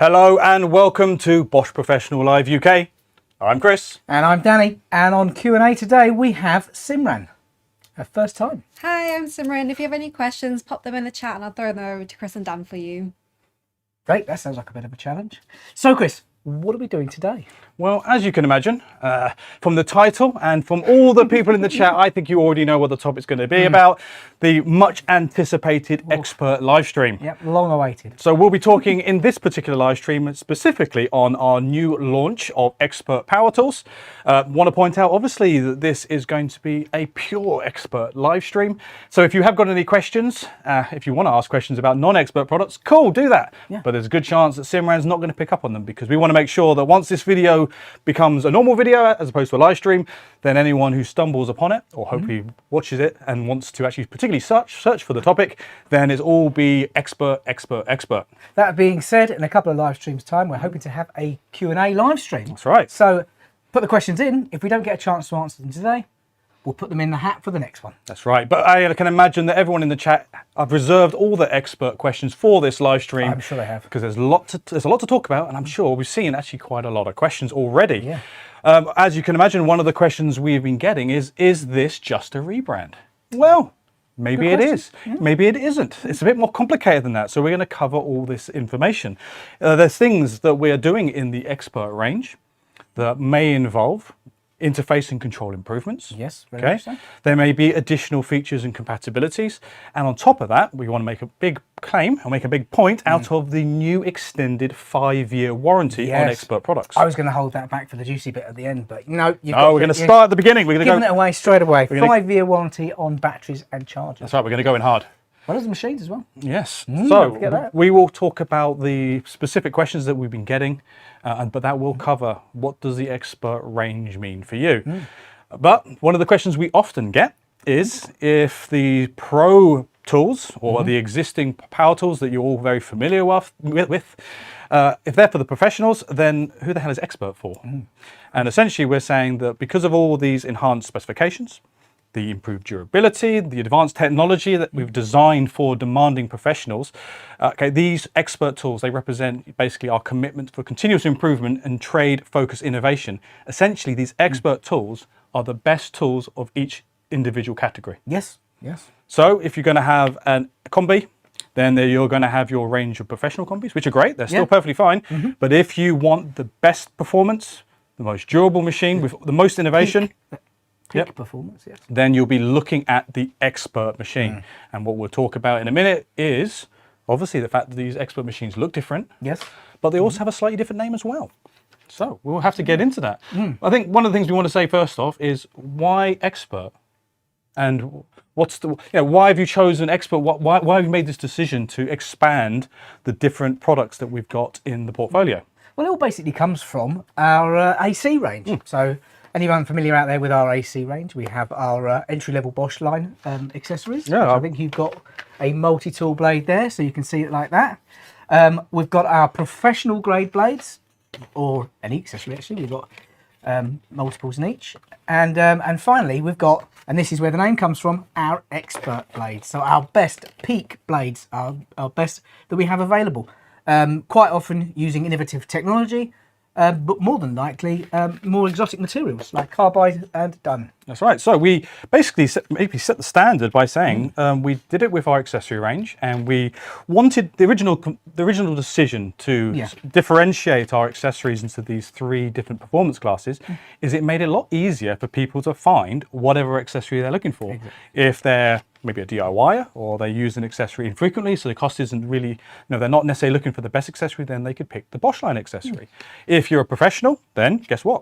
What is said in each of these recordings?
Hello and welcome to Bosch Professional Live UK. I'm Chris. And I'm Danny. And on Q&A today we have Simran. Her first time. Hi, I'm Simran. If you have any questions, pop them in the chat and I'll throw them over to Chris and Dan for you. Great, that sounds like a bit of a challenge. So Chris, what are we doing today? Well, as you can imagine, from the title and from all the people in the chat, I think you already know what the topic's going to be about. The much anticipated expert live stream. Yep, long awaited. So we'll be talking in this particular live stream specifically on our new launch of expert power tools. Want to point out obviously that this is going to be a pure expert live stream. So if you have got any questions, if you want to ask questions about non-expert products, cool, do that. Yeah. But there's a good chance that Simran's not going to pick up on them because we want to make sure that once this video becomes a normal video as opposed to a live stream, then anyone who stumbles upon it or hopefully watches it and wants to actually particularly search for the topic, then it's all be expert. That being said, in a couple of live streams time, we're hoping to have a Q&A live stream. That's right. So put the questions in. If we don't get a chance to answer them today, we'll put them in the hat for the next one. That's right. But I can imagine that everyone in the chat, I've reserved all the expert questions for this live stream. I'm sure they have. Because there's a lot to talk about, and I'm sure we've seen actually quite a lot of questions already. Yeah. As you can imagine, one of the questions we've been getting is this just a rebrand? Well, maybe it is. Yeah. Maybe it isn't. It's a bit more complicated than that. So we're going to cover all this information. There's things that we are doing in the expert range that may involve interface and control improvements. Yes, very okay. much so. There may be additional features and compatibilities. And on top of that, we want to make a big claim and make a big point out of the new extended 5-year warranty on expert products. I was going to hold that back for the juicy bit at the end, but no. We're going to start at the beginning. We're going to giving it away straight away. 5-year warranty on batteries and chargers. That's right. We're going to go in hard. Well, as the machines as well. Yes. So we will talk about the specific questions that we've been getting, but that will cover what does the expert range mean for you. But one of the questions we often get is if the pro tools or the existing power tools that you're all very familiar with, if they're for the professionals, then who the hell is expert for? And essentially we're saying that because of all these enhanced specifications, the improved durability, the advanced technology that we've designed for demanding professionals. These expert tools, they represent basically our commitment for continuous improvement and trade-focused innovation. Essentially, these expert tools are the best tools of each individual category. Yes, yes. So if you're going to have a combi, then you're going to have your range of professional combis, which are great. They're still perfectly fine. But if you want the best performance, the most durable machine with the most innovation, performance, yes. then you'll be looking at the expert machine. And what we'll talk about in a minute is obviously the fact that these expert machines look different, but they also have a slightly different name as well. So we'll have to get into that. I think one of the things we want to say first off is why expert? And what's the, why have you chosen expert? Why have you made this decision to expand the different products that we've got in the portfolio? Well, it all basically comes from our AC range. So anyone familiar out there with our AC range, we have our entry-level Bosch line accessories. Yeah. I think you've got a multi-tool blade there, so you can see it like that. We've got our professional grade blades, or any accessory actually. We've got multiples in each. And finally, we've got, and this is where the name comes from, our expert blades. So our best peak blades, our best that we have available. Quite often using innovative technology, but more than likely, more exotic materials like carbide and diamond. That's right. So we basically set the standard by saying we did it with our accessory range, and we wanted the original decision to differentiate our accessories into these 3 different performance classes. Is it made it a lot easier for people to find whatever accessory they're looking for. If they're maybe a DIYer or they use an accessory infrequently, so the cost isn't really, they're not necessarily looking for the best accessory, then they could pick the Bosch line accessory. If you're a professional, then guess what?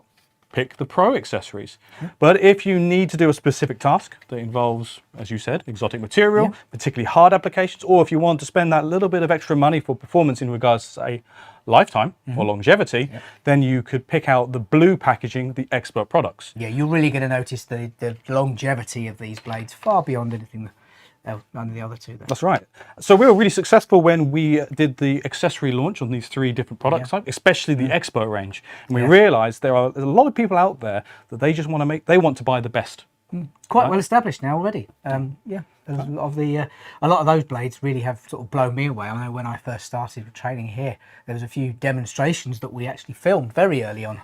Pick the pro accessories. But if you need to do a specific task that involves, as you said, exotic material, particularly hard applications, or if you want to spend that little bit of extra money for performance in regards to, say, lifetime or longevity, then you could pick out the blue packaging, the expert products. Yeah, you're really going to notice the longevity of these blades far beyond anything none of the other 2 there. That's right. So we were really successful when we did the accessory launch on these 3 different product types, especially the expert range. And we realized there's a lot of people out there that they just want to buy the best. Quite well established now already. A lot of those blades really have sort of blown me away. I know when I first started training here, there was a few demonstrations that we actually filmed very early on.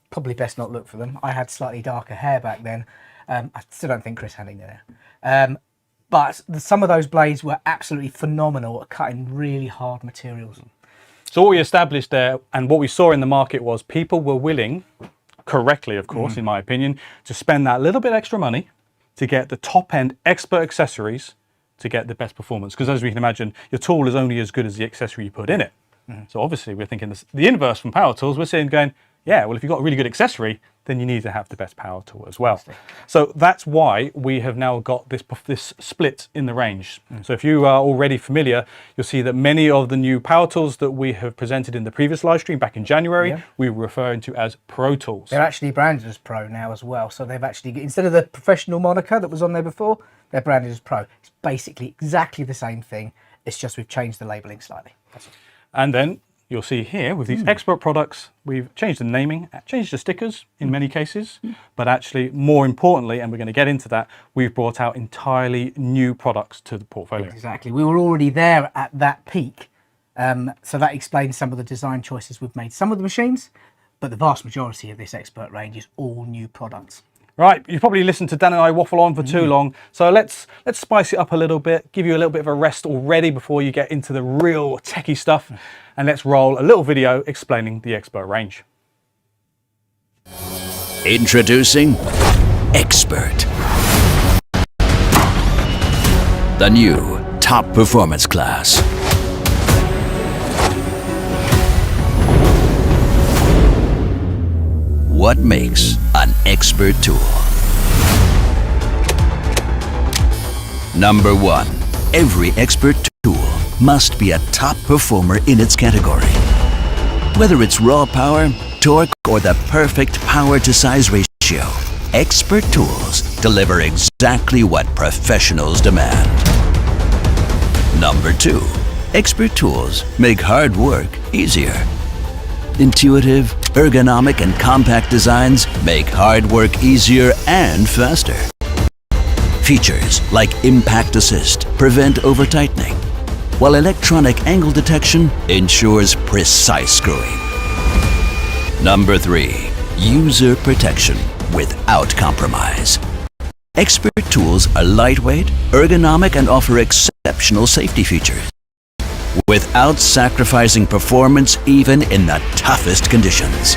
Probably best not look for them. I had slightly darker hair back then. I still don't think Chris had any there. But some of those blades were absolutely phenomenal at cutting really hard materials. So what we established there and what we saw in the market was people were willing, correctly of course, in my opinion, to spend that little bit extra money to get the top end expert accessories to get the best performance. Because as we can imagine, your tool is only as good as the accessory you put in it. So obviously we're thinking the inverse from power tools. We're sitting going, yeah, well, if you've got a really good accessory, then you need to have the best power tool as well. So that's why we have now got this split in the range. So if you are already familiar, you'll see that many of the new power tools that we have presented in the previous live stream back in January, we were referring to as Pro tools. They're actually branded as Pro now as well. So they've actually, instead of the professional moniker that was on there before, they're branded as Pro. It's basically exactly the same thing. It's just we've changed the labeling slightly. That's it. And then you'll see here with these expert products, we've changed the naming, changed the stickers in many cases, but actually more importantly, and we're going to get into that, we've brought out entirely new products to the portfolio. Exactly. We were already there at that peak. So that explains some of the design choices we've made. Some of the machines, but the vast majority of this expert range is all new products. Right, you've probably listened to Dan and I waffle on for too long, so let's spice it up a little bit, give you a little bit of a rest already before you get into the real techie stuff, and let's roll a little video explaining the expert range. Introducing Expert, the new top performance class. What makes an expert tool? Number 1. Every expert tool must be a top performer in its category. Whether it's raw power, torque, or the perfect power to size ratio, expert tools deliver exactly what professionals demand. Number 2. Expert tools make hard work easier. Intuitive, ergonomic, and compact designs make hard work easier and faster. Features like Impact Assist prevent over-tightening, while electronic angle detection ensures precise screwing. Number 3. User protection without compromise. Expert tools are lightweight, ergonomic, and offer exceptional safety features, without sacrificing performance even in the toughest conditions.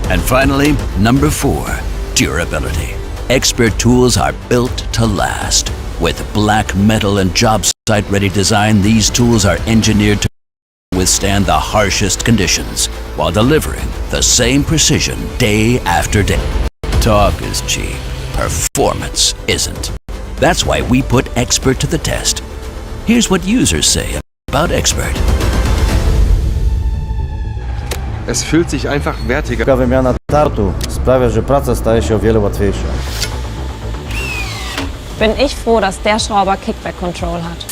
And finally, number 4, durability. Expert tools are built to last. With black metal and job site ready design, these tools are engineered to withstand the harshest conditions while delivering the same precision day after day. Talk is cheap, performance isn't. That's why we put Expert to the test. Here's what users say about Expert. Es fühlt sich einfach wertiger. Wymiana tartu sprawia, że praca staje się o wiele łatwiejsza. Bin ich froh, dass der Schrauber Kickback Control hat.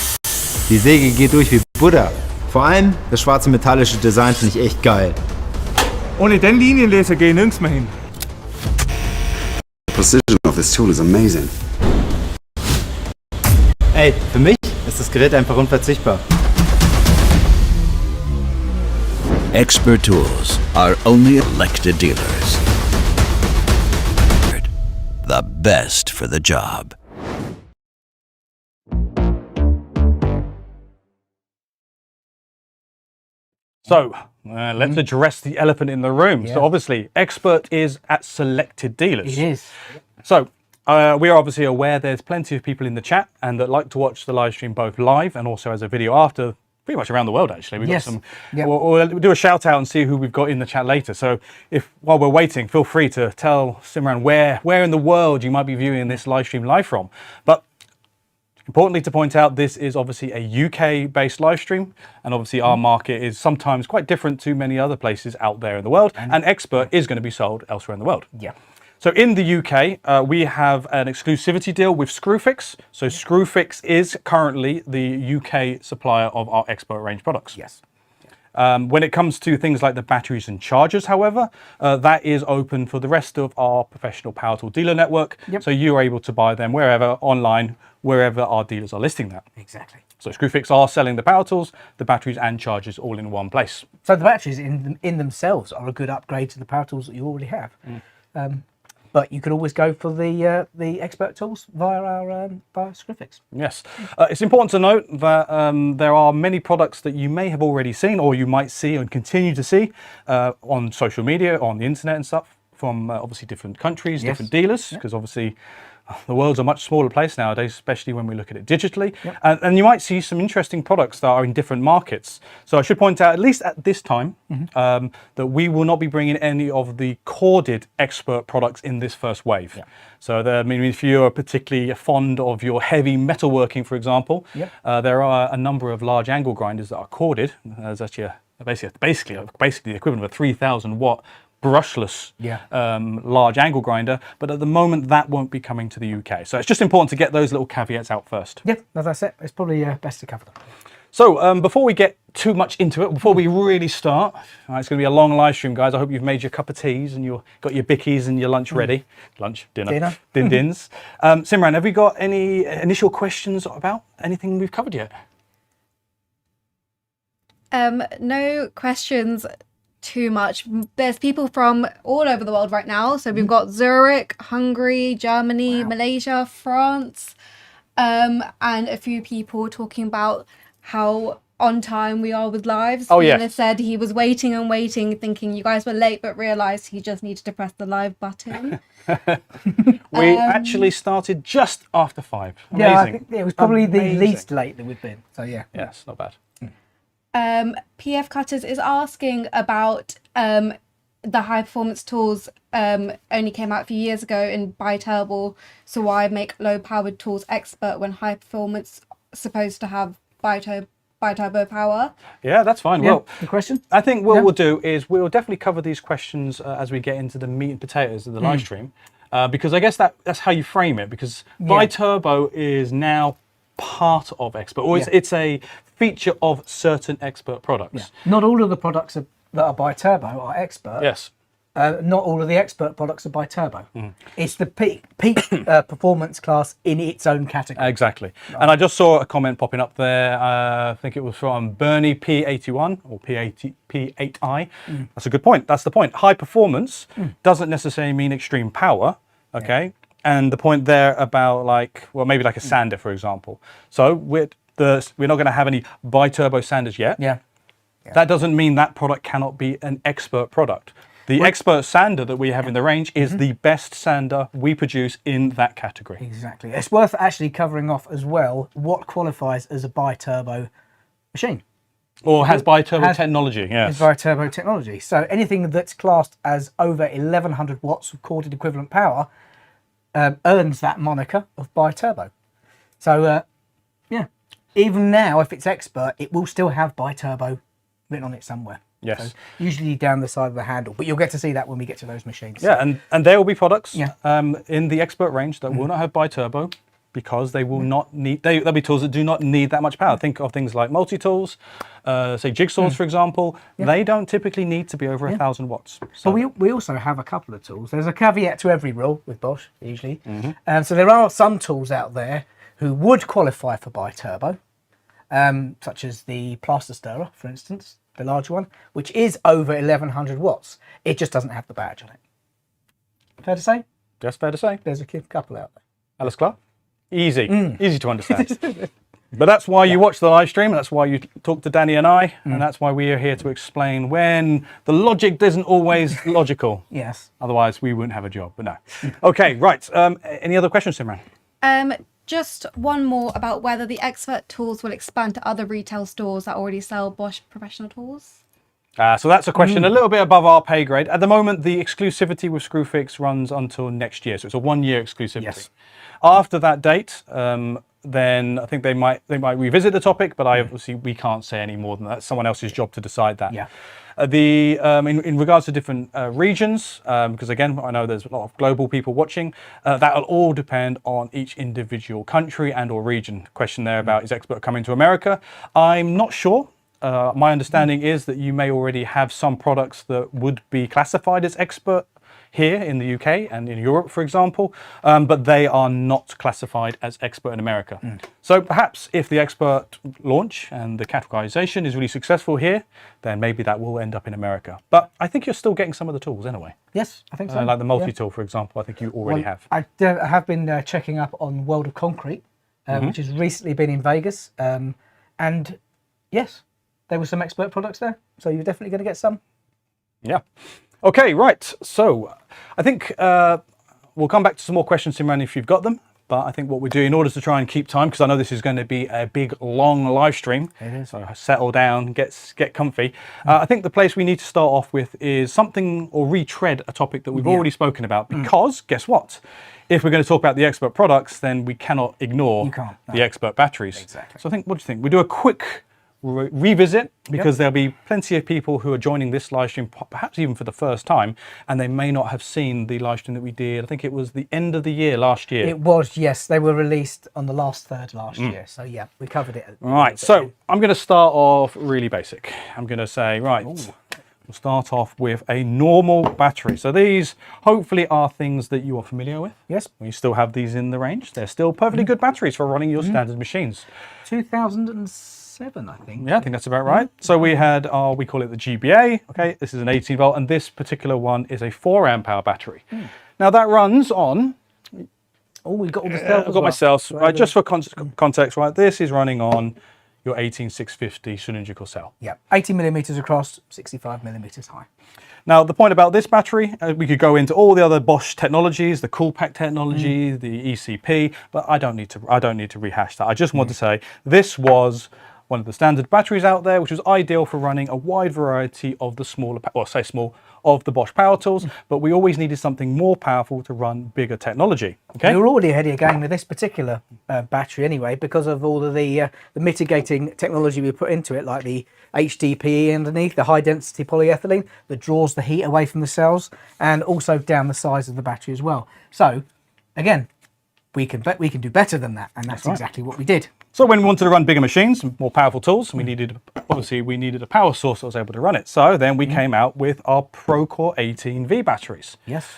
Die Säge geht durch wie Butter. Vor allem das schwarze metallische Design finde ich echt geil. Ohne den Linienlaser geht nirgends mehr hin. The precision of this tool is amazing. Ey, für mich ist das Gerät einfach unverzichtbar. Expert tools are only elected dealers. The best for the job. So let's address the elephant in the room. So obviously, Expert is at selected dealers. It is. So we are obviously aware there's plenty of people in the chat and that like to watch the live stream both live and also as a video after, pretty much around the world actually. We've got some. We'll do a shout out and see who we've got in the chat later. So if while we're waiting, feel free to tell Simran where in the world you might be viewing this live stream live from. But importantly to point out, this is obviously a UK-based live stream, and obviously our market is sometimes quite different to many other places out there in the world, and Expert is going to be sold elsewhere in the world. Yeah. So in the UK, we have an exclusivity deal with Screwfix. So Screwfix is currently the UK supplier of our Expert range products. Yes. When it comes to things like the batteries and chargers, however, that is open for the rest of our professional power tool dealer network. So you're able to buy them wherever, online, wherever our dealers are listing that. Exactly. So Screwfix are selling the power tools, the batteries and chargers all in one place. So the batteries in themselves are a good upgrade to the power tools that you already have. But you could always go for the expert tools via our via Screwfix. Yes. It's important to note that there are many products that you may have already seen or you might see and continue to see on social media, on the internet and stuff from obviously different countries, different dealers, because obviously the world's a much smaller place nowadays, especially when we look at it digitally. And you might see some interesting products that are in different markets. So I should point out, at least at this time, that we will not be bringing any of the corded expert products in this first wave. So I mean, if you're particularly fond of your heavy metalworking, for example, there are a number of large angle grinders that are corded. There's actually basically the equivalent of a 3,000 watt brushless large angle grinder, but at the moment that won't be coming to the UK. So it's just important to get those little caveats out first. Yeah, as I said, it's probably best to cover them. So before we get too much into it, before we really start, it's going to be a long live stream, guys. I hope you've made your cup of teas and you've got your bickies and your lunch ready. Dinner. Din-dins. Simran, have we got any initial questions about anything we've covered yet? No questions too much. There's people from all over the world right now. So we've got Zurich, Hungary, Germany, Malaysia, France, and a few people talking about how on time we are with lives. Fiona said he was waiting and waiting, thinking you guys were late, but realised he just needed to press the live button. We actually started just after 5. Amazing. Yeah, I think it was probably the least late that we've been. So yeah. Yes, not bad. PF Cutters is asking about the high performance tools only came out a few years ago in bi-turbo, so why make low powered tools expert when high performance supposed to have bi-turbo power? Yeah, that's fine. Yeah, well, good question. I think what we'll do is we'll definitely cover these questions as we get into the meat and potatoes of the live stream, because I guess that's how you frame it, because bi-turbo is now part of expert, or it's a feature of certain expert products. Not all of the products that are bi-turbo are expert. Yes. Not all of the expert products are bi-turbo. It's the peak performance class in its own category. Exactly. And I just saw a comment popping up there. I think it was from Bernie P81 or P8I. That's a good point. That's the point. High performance doesn't necessarily mean extreme power. Okay. And the point there about maybe like a sander, for example. So we're not going to have any bi-turbo sanders yet. That doesn't mean that product cannot be an expert product. The expert sander that we have in the range is the best sander we produce in that category. Exactly. It's worth actually covering off as well what qualifies as a bi-turbo machine. Or has bi-turbo technology, yes. Has bi-turbo technology. So anything that's classed as over 1100 watts of corded equivalent power earns that moniker of bi-turbo. So, even now, if it's expert, it will still have bi-turbo written on it somewhere. Yes. So usually down the side of the handle, but you'll get to see that when we get to those machines. Yeah, and there will be products in the expert range that will not have bi-turbo because they will not need, there'll be tools that do not need that much power. Think of things like multi-tools, say jigsaws, for example. They don't typically need to be over 1,000 watts. So we also have a couple of tools. There's a caveat to every rule with Bosch, usually. So there are some tools out there who would qualify for bi-turbo, such as the plaster stirrer, for instance, the large one, which is over 1100 watts. It just doesn't have the badge on it. Fair to say? Just fair to say. There's a couple out there. Alice Clark? Easy. Easy to understand. But that's why you watch the live stream, and that's why you talk to Danny and I, and that's why we are here to explain when the logic isn't always logical. Yes. Otherwise, we wouldn't have a job, but no. Okay, right. Any other questions, Simran? Just one more about whether the expert tools will expand to other retail stores that already sell Bosch Professional tools. So that's a question a little bit above our pay grade. At the moment, the exclusivity with Screwfix runs until next year, so it's a 1-year exclusivity. Yes. After that date, then I think they might revisit the topic, but obviously we can't say any more than that. It's someone else's job to decide that. Yeah. In regards to different regions, because again, I know there's a lot of global people watching, that'll all depend on each individual country and or region. Question there about is expert coming to America? I'm not sure. My understanding is that you may already have some products that would be classified as expert here in the UK and in Europe, for example, but they are not classified as expert in America. So perhaps if the expert launch and the categorization is really successful here, then maybe that will end up in America. But I think you're still getting some of the tools anyway. Yes, I think so. Like the multi-tool, for example, I think you already have. I have been checking up on World of Concrete, which has recently been in Vegas. And yes, there were some expert products there. So you're definitely going to get some. Yeah. Okay, right. So I think we'll come back to some more questions, Simran, if you've got them. But I think what we do in order to try and keep time, because I know this is going to be a big, long live stream. It is. So settle down, get comfy. I think the place we need to start off with is something or retread a topic that we've already spoken about. Because guess what? If we're going to talk about the expert products, then we cannot ignore the expert batteries. Exactly. So I think, what do you think? We do a quick revisit, because there'll be plenty of people who are joining this live stream perhaps even for the first time, and they may not have seen the live stream that we did. I think it was the end of the year last year. It was, yes. They were released on the last third last year. So yeah, we covered it. Right, so I'm going to start off really basic. I'm going to say, right, we'll start off with a normal battery. So these hopefully are things that you are familiar with. Yes. We still have these in the range. They're still perfectly good batteries for running your standard machines. 2007, I think. Yeah, I think that's about right. So we had our, we call it the GBA. Okay, this is an 18 volt, and this particular one is a 4 amp hour battery. Now that runs on. Oh, we've got all the cells. I've got my cells. Right, just for context, right? This is running on your 18650 cylindrical cell. Yeah, 80 millimeters across, 65 millimeters high. Now, the point about this battery, we could go into all the other Bosch technologies, the Coolpack technology, the ECP, but I don't need to rehash that. I just want to say this was one of the standard batteries out there, which was ideal for running a wide variety of the smaller, or say small, of the Bosch power tools, but we always needed something more powerful to run bigger technology. Okay, we were already ahead of the game with this particular battery anyway, because of all of the mitigating technology we put into it, like the HDPE underneath, the high density polyethylene that draws the heat away from the cells, and also down the size of the battery as well. So again, we can do better than that, and that's exactly what we did. So when we wanted to run bigger machines, more powerful tools, we needed a power source that was able to run it. So then we came out with our Procore 18V batteries. Yes.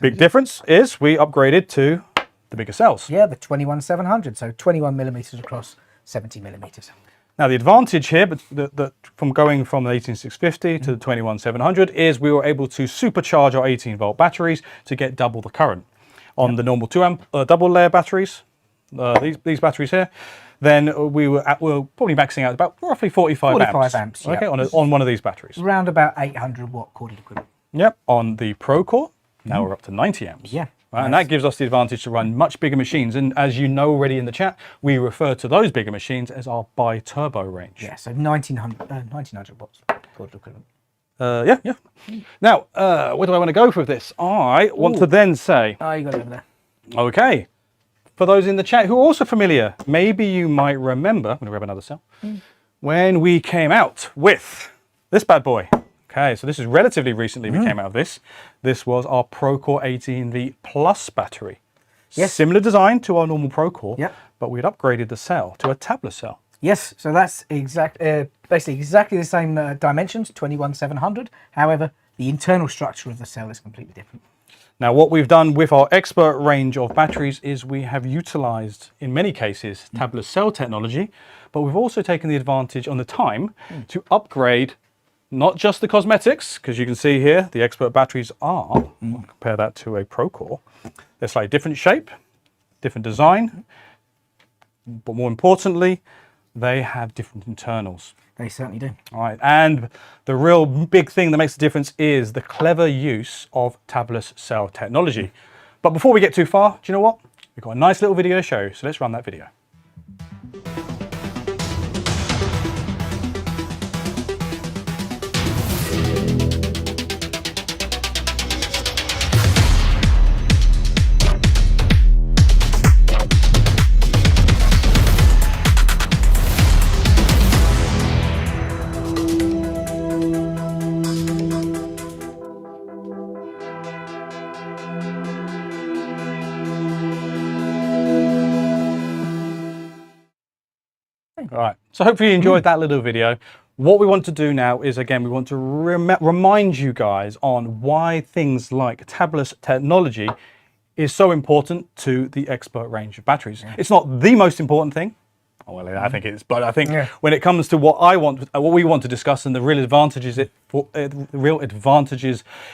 Big difference is we upgraded to the bigger cells. Yeah, the 21700, so 21 millimeters across, 70 millimeters. Now the advantage here, but from going from the 18650 to the 21700, is we were able to supercharge our 18 volt batteries to get double the current. On the normal 2 amp double layer batteries, these batteries here, then we were probably maxing out about roughly 45 amps. Okay, on one of these batteries. Around about 800 watt corded equivalent. Yep, on the Procore, now we're up to 90 amps. Yeah. Right, and that gives us the advantage to run much bigger machines. And as you know already in the chat, we refer to those bigger machines as our bi-turbo range. Yeah, so 1900 watts corded equivalent. Yeah. Now, where do I want to go with this? I want to then say... Oh, you got it over there. Okay. For those in the chat who are also familiar, maybe you might remember, I'm going to grab another cell, when we came out with this bad boy. Okay, so this is relatively recently we came out of this. This was our Procore 18V Plus battery. Yes. Similar design to our normal Procore, Yep. but we'd upgraded the cell to a tabless cell. Yes, so that's basically exactly the same dimensions, 21700. However, the internal structure of the cell is completely different. Now, what we've done with our expert range of batteries is we have utilized, in many cases, tabless cell technology, but we've also taken the advantage on the time to upgrade not just the cosmetics, because you can see here the expert batteries are, compare that to a Procore, they're slightly different shape, different design, but more importantly, they have different internals. They certainly do. All right, and the real big thing that makes the difference is the clever use of tabless cell technology. But before we get too far, do you know what? We've got a nice little video to show you, so let's run that video. All right, so hopefully you enjoyed that little video. What we want to do now is, again, we want to remind you guys on why things like tabless technology is so important to the expert range of batteries. It's not the most important thing. Well, I think it is, but I think when it comes to what we want to discuss, and the real advantages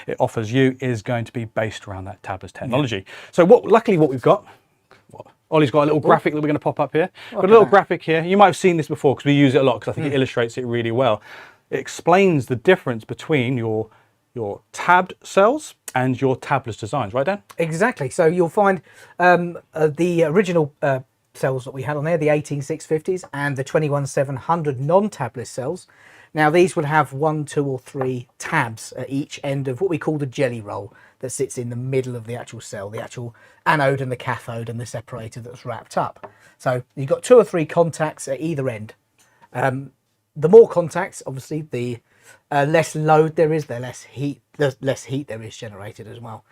it offers you is going to be based around that tabless technology. So luckily what we've got, Ollie's got a little graphic that we're going to pop up here. Got a little graphic here. You might have seen this before because we use it a lot because I think it illustrates it really well. It explains the difference between your tabbed cells and your tabless designs, right, Dan? Exactly. So you'll find the original cells that we had on there, the 18650s and the 21700 non-tabless cells. Now these would have 1, 2 or 3 tabs at each end of what we call the jelly roll that sits in the middle of the actual cell, the actual anode and the cathode and the separator that's wrapped up. So you've got 2 or 3 contacts at either end. The more contacts, obviously, the less load there is, the less heat there is generated as well.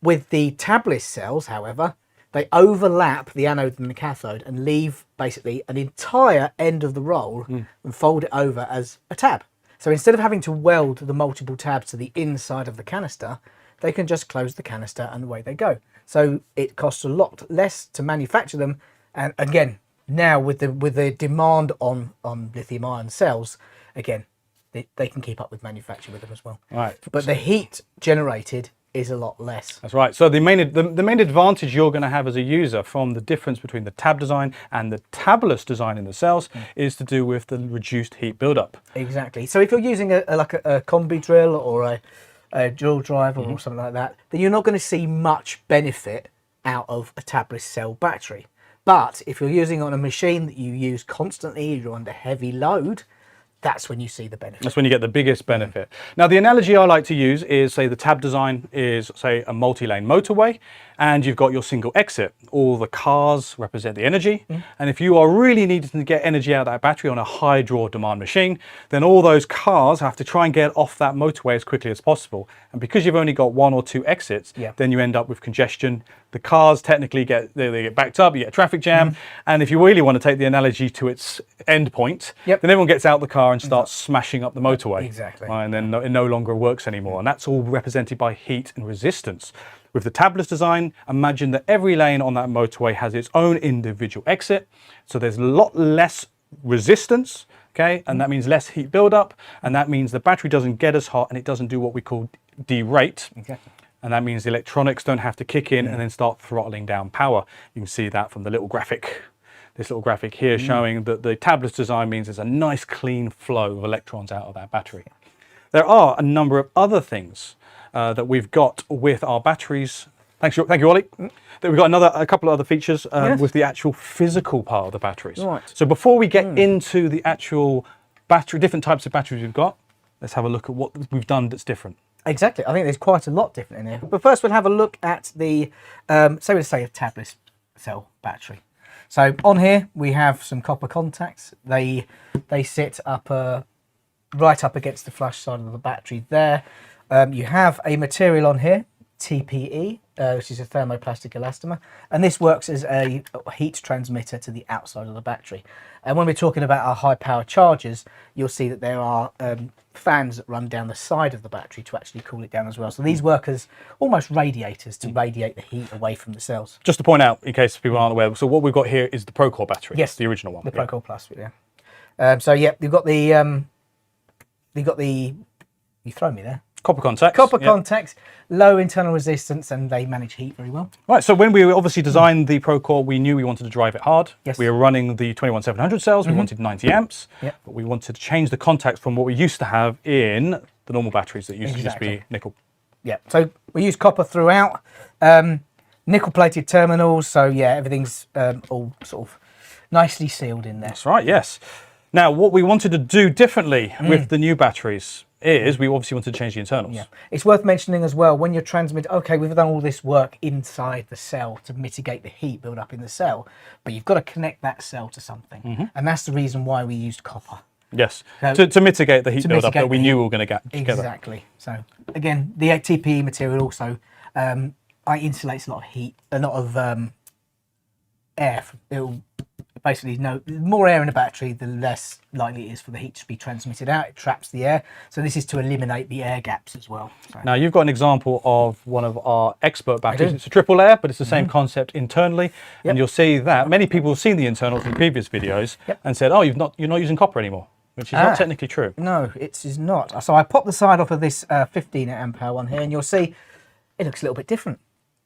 With the tabless cells, however, they overlap the anode and the cathode and leave basically an entire end of the roll and fold it over as a tab. So instead of having to weld the multiple tabs to the inside of the canister, they can just close the canister and away they go. So it costs a lot less to manufacture them. And again, now with the demand on lithium ion cells, again, they can keep up with manufacture with them as well. Right. But the heat generated is a lot less. That's right. So the main advantage you're going to have as a user from the difference between the tab design and the tabless design in the cells is to do with the reduced heat buildup. Exactly. So if you're using a combi drill or a drill drive or something like that, then you're not going to see much benefit out of a tabless cell battery. But if you're using it on a machine that you use constantly, you're under heavy load, that's when you see the benefit. That's when you get the biggest benefit. Now, the analogy I like to use is, say, the tab design is, say, a multi-lane motorway, and you've got your single exit. All the cars represent the energy. And if you are really needing to get energy out of that battery on a high draw demand machine, then all those cars have to try and get off that motorway as quickly as possible. And because you've only got 1 or 2 exits, then you end up with congestion. The cars technically they get backed up, you get a traffic jam. And if you really want to take the analogy to its end point, then everyone gets out the car and starts smashing up the motorway. Exactly. And then it no longer works anymore. And that's all represented by heat and resistance. With the tabless design, imagine that every lane on that motorway has its own individual exit. So there's a lot less resistance, okay? And that means less heat buildup. And that means the battery doesn't get as hot and it doesn't do what we call derate. Exactly. And that means the electronics don't have to kick in and then start throttling down power. You can see that from the little graphic. This little graphic here showing that the tabless design means there's a nice clean flow of electrons out of that battery. There are a number of other things that we've got with our batteries. Thank you, Ollie. That we've got a couple of other features with the actual physical part of the batteries. Right. So before we get into the actual different types of batteries we've got, let's have a look at what we've done that's different. Exactly. I think there's quite a lot different in here. But first we'll have a look at the, say a tabless cell battery. So on here we have some copper contacts. They sit up right up against the flush side of the battery there. You have a material on here, TPE, which is a thermoplastic elastomer, and this works as a heat transmitter to the outside of the battery. And when we're talking about our high power chargers, you'll see that there are fans that run down the side of the battery to actually cool it down as well. So these work as almost radiators to radiate the heat away from the cells. Just to point out, in case people aren't aware, so what we've got here is the Procore battery. Yes, the original one. The Procore Plus, yeah. So yeah, you've got the you throw me there. Copper contacts. Copper contacts, low internal resistance, and they manage heat very well. Right, so when we obviously designed the Procore, we knew we wanted to drive it hard. Yes. We were running the 21700 cells, we wanted 90 amps, but we wanted to change the contacts from what we used to have in the normal batteries that used to just be nickel. Yeah, so we use copper throughout, nickel-plated terminals, so yeah, everything's all sort of nicely sealed in there. That's right, yes. Now, what we wanted to do differently with the new batteries is we obviously wanted to change the internals. Yeah, it's worth mentioning as well, when you're transmitting, okay, we've done all this work inside the cell to mitigate the heat build up in the cell, but you've got to connect that cell to something. And that's the reason why we used copper. Yes, to mitigate the heat build up that we knew we were going to get together. Exactly. So again, the TPE material also insulates a lot of heat, a lot of air. It'll basically, no, the more air in the battery, the less likely it is for the heat to be transmitted out. It traps the air. So this is to eliminate the air gaps as well. So. Now you've got an example of one of our expert batteries. It's a triple layer, but it's the same concept internally. And you'll see that many people have seen the internals in previous videos and said, oh, you're not using copper anymore, which is not technically true. No, it is not. So I popped the side off of this 15 amp hour one here, and you'll see it looks a little bit different.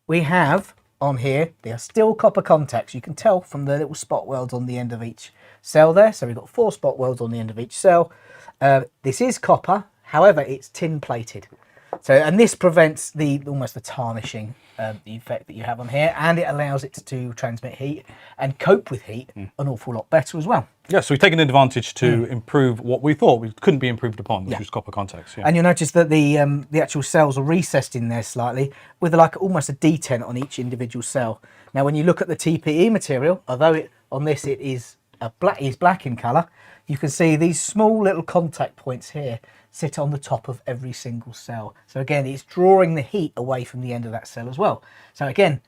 We have on here, they are still copper contacts. You can tell from the little spot welds on the end of each cell there. So we've got 4 spot welds on the end of each cell. This is copper, however, it's tin plated. So, and this prevents almost the tarnishing the effect that you have on here, and it allows it to transmit heat and cope with heat an awful lot better as well. Yeah, so we've taken advantage to improve what we thought we couldn't be improved upon, which was copper contacts. Yeah. And you'll notice that the actual cells are recessed in there slightly with like almost a detent on each individual cell. Now, when you look at the TPE material, although on this it is black in colour, you can see these small little contact points here sit on the top of every single cell. So again, it's drawing the heat away from the end of that cell as well. So again,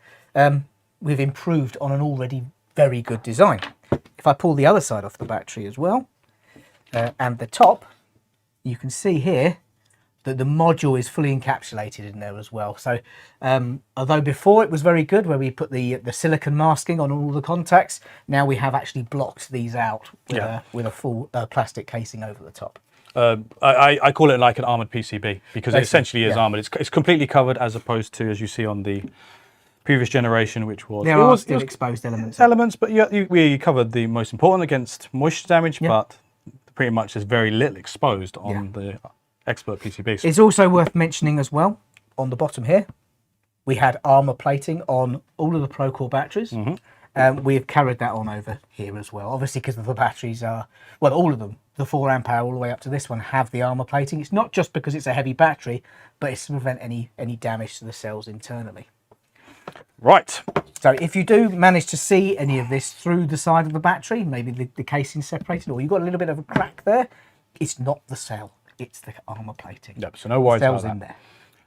we've improved on an already very good design. If I pull the other side off the battery as well, and the top, you can see here that the module is fully encapsulated in there as well. So although before it was very good where we put the silicon masking on all the contacts, now we have actually blocked these out with a full plastic casing over the top. I call it like an armoured PCB because it essentially is armoured. It's completely covered as opposed to, as you see on the previous generation, which was... There are still exposed elements. But we covered the most important against moisture damage, but pretty much there's very little exposed on the expert PCBs. It's also worth mentioning as well, on the bottom here, we had armour plating on all of the Procore batteries. We've carried that on over here as well, obviously because the batteries are, well, all of them, the 4 amp hour all the way up to this one have the armour plating. It's not just because it's a heavy battery, but it's to prevent any damage to the cells internally. Right. So if you do manage to see any of this through the side of the battery, maybe the casing separated, or you've got a little bit of a crack there, it's not the cell, it's the armour plating. Yep, so no worries about that. In there.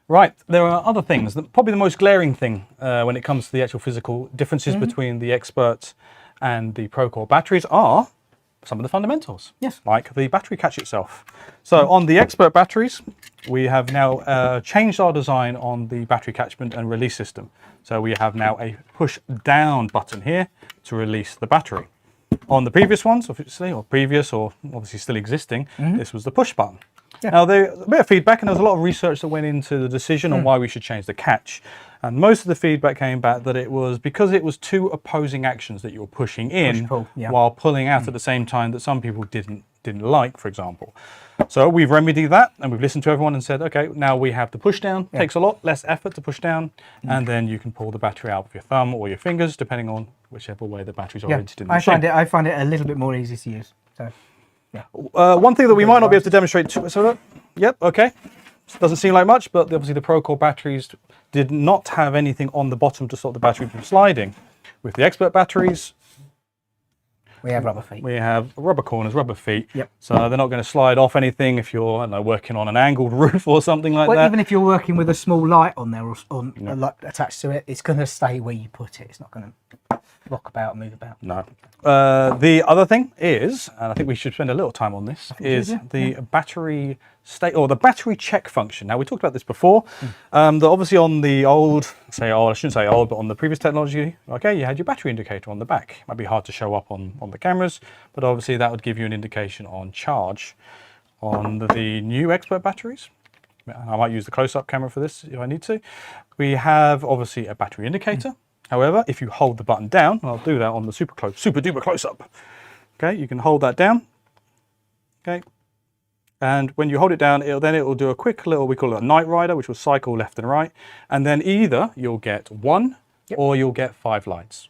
Right, there are other things. Probably the most glaring thing when it comes to the actual physical differences between the experts and the Procore batteries are some of the fundamentals. Yes. Like the battery catch itself. So on the expert batteries, we have now changed our design on the battery catchment and release system. So we have now a push down button here to release the battery. On the previous ones, obviously, or obviously still existing, this was the push button. Yeah. Now, there's a bit of feedback, and there was a lot of research that went into the decision on why we should change the catch. And most of the feedback came back that it was because it was 2 opposing actions that you were pushing in while pulling out at the same time that some people didn't like, for example. So we've remedied that, and we've listened to everyone and said, okay, now we have the push down. It takes a lot less effort to push down, and then you can pull the battery out with your thumb or your fingers, depending on whichever way the battery's oriented in the machine. I find it a little bit more easy to use. So. Yeah. One thing that we might not be able to demonstrate, yep, okay. Doesn't seem like much, but obviously the Procore batteries did not have anything on the bottom to stop the battery from sliding. With the expert batteries, we have rubber feet. We have rubber corners, rubber feet. Yep. So they're not going to slide off anything if you're, I don't know, working on an angled roof or something like that. Well, even if you're working with a small light on there or a light attached to it, it's going to stay where you put it. It's not going to rock about, move about. No. The other thing is, and I think we should spend a little time on this, is the battery state or the battery check function. Now we talked about this before. That obviously on the old, I shouldn't say old, but on the previous technology, okay, you had your battery indicator on the back. It might be hard to show up on the cameras, but obviously that would give you an indication on charge. On the new expert batteries, I might use the close-up camera for this if I need to. We have obviously a battery indicator. However, if you hold the button down, and I'll do that on the super duper close-up. Okay, you can hold that down. Okay, and when you hold it down, it will do a quick little, we call it a night rider, which will cycle left and right, and then either you'll get 1 or you'll get 5 lights.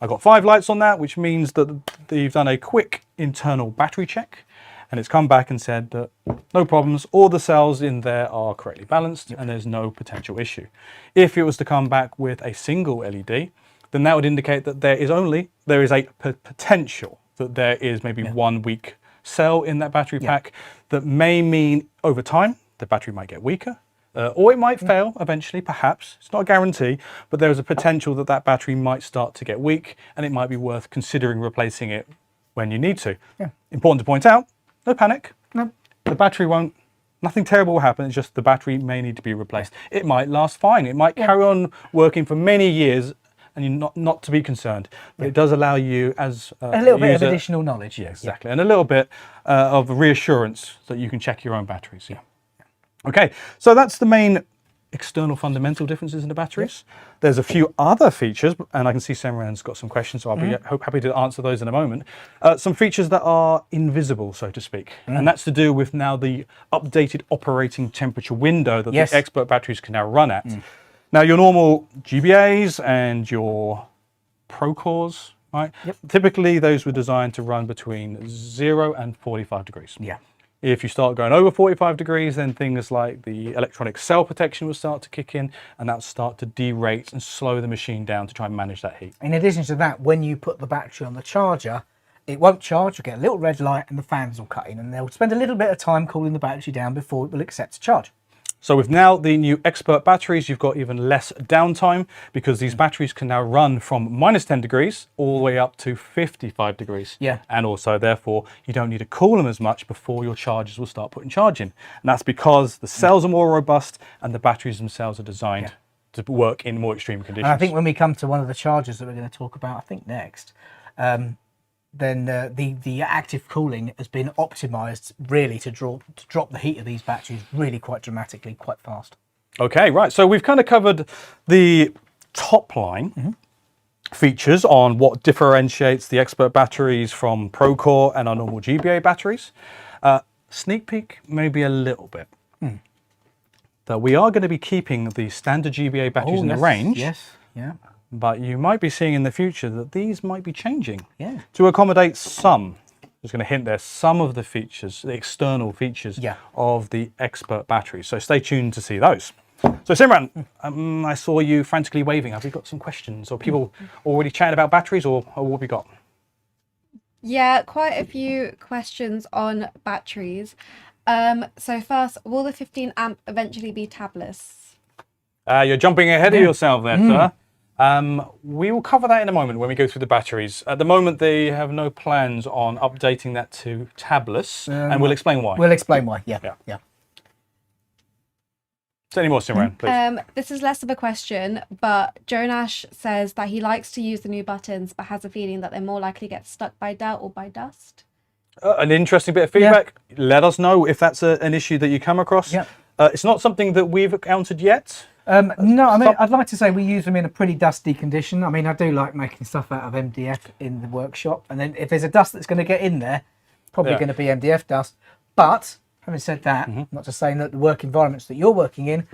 I got 5 lights on that, which means that you've done a quick internal battery check. And it's come back and said that no problems, all the cells in there are correctly balanced and there's no potential issue. If it was to come back with a single LED, then that would indicate that there is a potential that there is maybe 1 weak cell in that battery pack that may mean over time the battery might get weaker, Or it might fail eventually, perhaps. It's not a guarantee, but there's a potential that that battery might start to get weak, and it might be worth considering replacing it when you need to. Yeah. Important to point out, no panic. No. The battery won't, nothing terrible will happen, it's just the battery may need to be replaced. It might last fine, it might carry on working for many years, and you're not to be concerned. But it does allow you as a little bit of additional knowledge. Yeah, exactly. And a little bit of reassurance that you can check your own batteries. Yeah. Okay, so that's the main external fundamental differences in the batteries. There's a few other features, and I can see Semran's got some questions, so I'll be happy to answer those in a moment. Some features that are invisible, so to speak, and that's to do with now the updated operating temperature window that the expert batteries can now run at. Now, your normal GBAs and your Pro cores, right? Yep. Typically, those were designed to run between 0 and 45 degrees. Yeah. If you start going over 45 degrees, then things like the electronic cell protection will start to kick in, and that'll start to derate and slow the machine down to try and manage that heat. In addition to that, when you put the battery on the charger, it won't charge, you'll get a little red light and the fans will cut in, and they'll spend a little bit of time cooling the battery down before it will accept a charge. So with now the new expert batteries, you've got even less downtime because these batteries can now run from -10 degrees all the way up to 55 degrees. Yeah. And also, therefore, you don't need to cool them as much before your chargers will start putting charge in. And that's because the cells are more robust and the batteries themselves are designed to work in more extreme conditions. And I think when we come to one of the chargers that we're going to talk about, I think next, then the active cooling has been optimized really to drop the heat of these batteries really quite dramatically, quite fast. Okay, right. So we've kind of covered the top line features on what differentiates the expert batteries from Procore and our normal GBA batteries. Sneak peek, maybe a little bit. That we are going to be keeping the standard GBA batteries in the range. Yes, yeah. But you might be seeing in the future that these might be changing to accommodate some, just going to hint there, some of the features, the external features of the expert batteries. So stay tuned to see those. So Simran, I saw you frantically waving. Have we got some questions or people already chatting about batteries or what have we got? Yeah, quite a few questions on batteries. So first, will the 15 amp eventually be tabless? You're jumping ahead of yourself there, sir. We will cover that in a moment when we go through the batteries. At the moment, they have no plans on updating that to tabless, and we'll explain why. We'll explain why, yeah. So any more, Simran, please? This is less of a question, but Jonash says that he likes to use the new buttons, but has a feeling that they're more likely to get stuck by dirt or by dust. An interesting bit of feedback. Let us know if that's an issue that you come across. It's not something that we've encountered yet. No, I mean, I'd like to say we use them in a pretty dusty condition. I mean, I do like making stuff out of MDF in the workshop. And then if there's a dust that's going to get in there, probably going to be MDF dust. But having said that, not just saying that the work environments that you're working in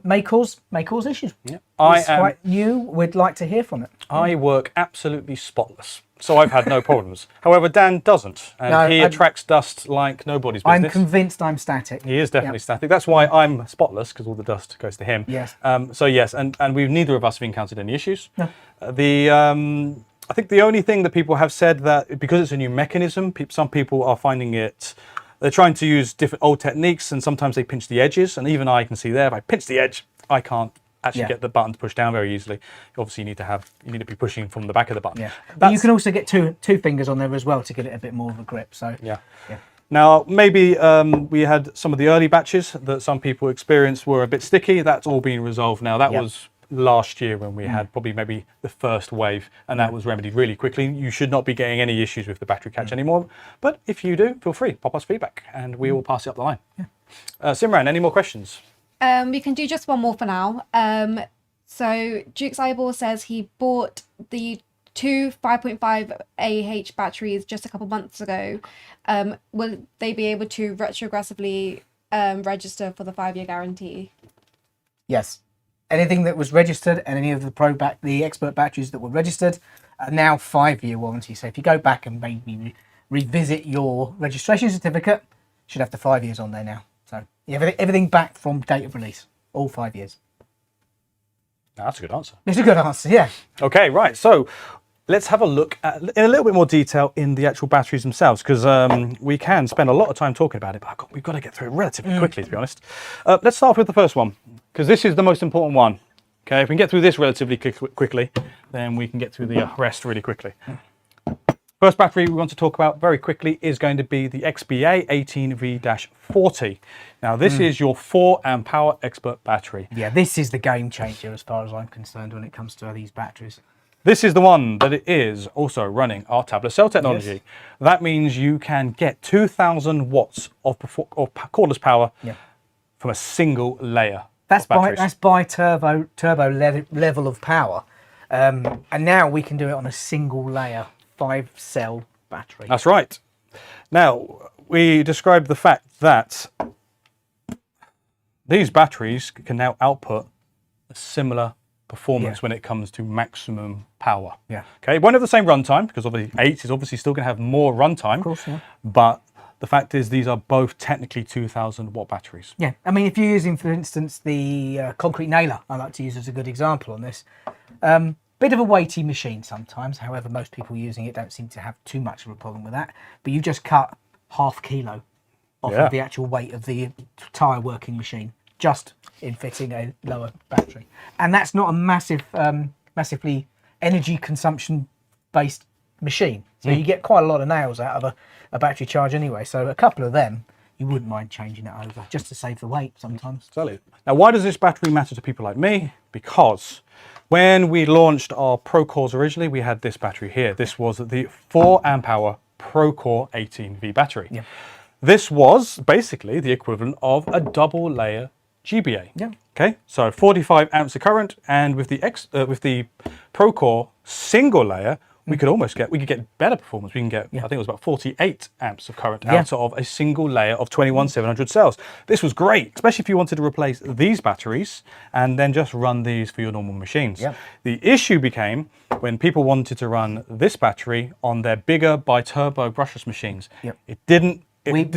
may cause issues. It's quite new. We'd like to hear from it. I work absolutely spotless, so I've had no problems. However, Dan doesn't, and he attracts dust like nobody's business. I'm convinced I'm static. He is definitely static. That's why I'm spotless, because all the dust goes to him. Yes. So yes, and we've neither of us have encountered any issues. No. I think the only thing that people have said that because it's a new mechanism, some people are finding it. They're trying to use different old techniques, and sometimes they pinch the edges. And even I can see there, if I pinch the edge, I can't actually get the button to push down very easily. Obviously, you need to be pushing from the back of the button. But you can also get two fingers on there as well to get it a bit more of a grip. So Now, maybe we had some of the early batches that some people experienced were a bit sticky. That's all being resolved now. That was last year when we had probably maybe the first wave, and that was remedied really quickly. You should not be getting any issues with the battery catch anymore, but if you do, feel free, pop us feedback and we will pass it up the line. Simran, any more questions? We can do just one more for now. So Duke's Eyeball says he bought the two 5.5 AH batteries just a couple months ago. Will they be able to retrogressively register for the 5-year guarantee? Yes. Anything that was registered and any of the expert batteries that were registered are now 5-year warranty. So if you go back and maybe revisit your registration certificate, you should have the 5 years on there now. So you have everything back from date of release, all 5 years. That's a good answer. It's a good answer, yeah. Okay, right. So let's have a look at, in a little bit more detail in the actual batteries themselves, because we can spend a lot of time talking about it, but we've got to get through it relatively quickly, to be honest. Let's start with the first one, because this is the most important one. Okay, if we can get through this relatively quickly, then we can get through the rest really quickly. First battery we want to talk about very quickly is going to be the XBA18V-40. Now this is your 4 amp hour expert battery. Yeah, this is the game changer as far as I'm concerned when it comes to these batteries. This is the one that it is also running our tablet cell technology. Yes. That means you can get 2,000 watts of cordless power from a single layer. That's by turbo level of power, and now we can do it on a single layer 5-cell battery. That's right. Now we described the fact that these batteries can now output a similar performance when it comes to maximum power. Yeah. Okay, it won't have the same runtime because obviously 8 is obviously still going to have more runtime. Of course, yeah. But the fact is these are both technically 2,000 watt batteries. Yeah, I mean, if you're using, for instance, the concrete nailer, I like to use as a good example on this. Bit of a weighty machine sometimes. However, most people using it don't seem to have too much of a problem with that. But you just cut ½ kilo off of the actual weight of the entire working machine, just in fitting a lower battery. And that's not a massively energy consumption based machine. So you get quite a lot of nails out of a battery charge anyway. So a couple of them, you wouldn't mind changing it over just to save the weight sometimes. Exactly. Now, why does this battery matter to people like me? Because when we launched our Pro Cores originally, we had this battery here. This was the 4 amp hour Pro Core 18V battery. Yeah. This was basically the equivalent of a double layer GBA. Yeah. Okay, so 45 amps of current, and with the Pro Core single layer, we could get better performance. We can get, I think it was about 48 amps of current out of a single layer of 21,700 cells. This was great, especially if you wanted to replace these batteries and then just run these for your normal machines. Yep. The issue became when people wanted to run this battery on their bigger bi-turbo brushless machines. Yep. It did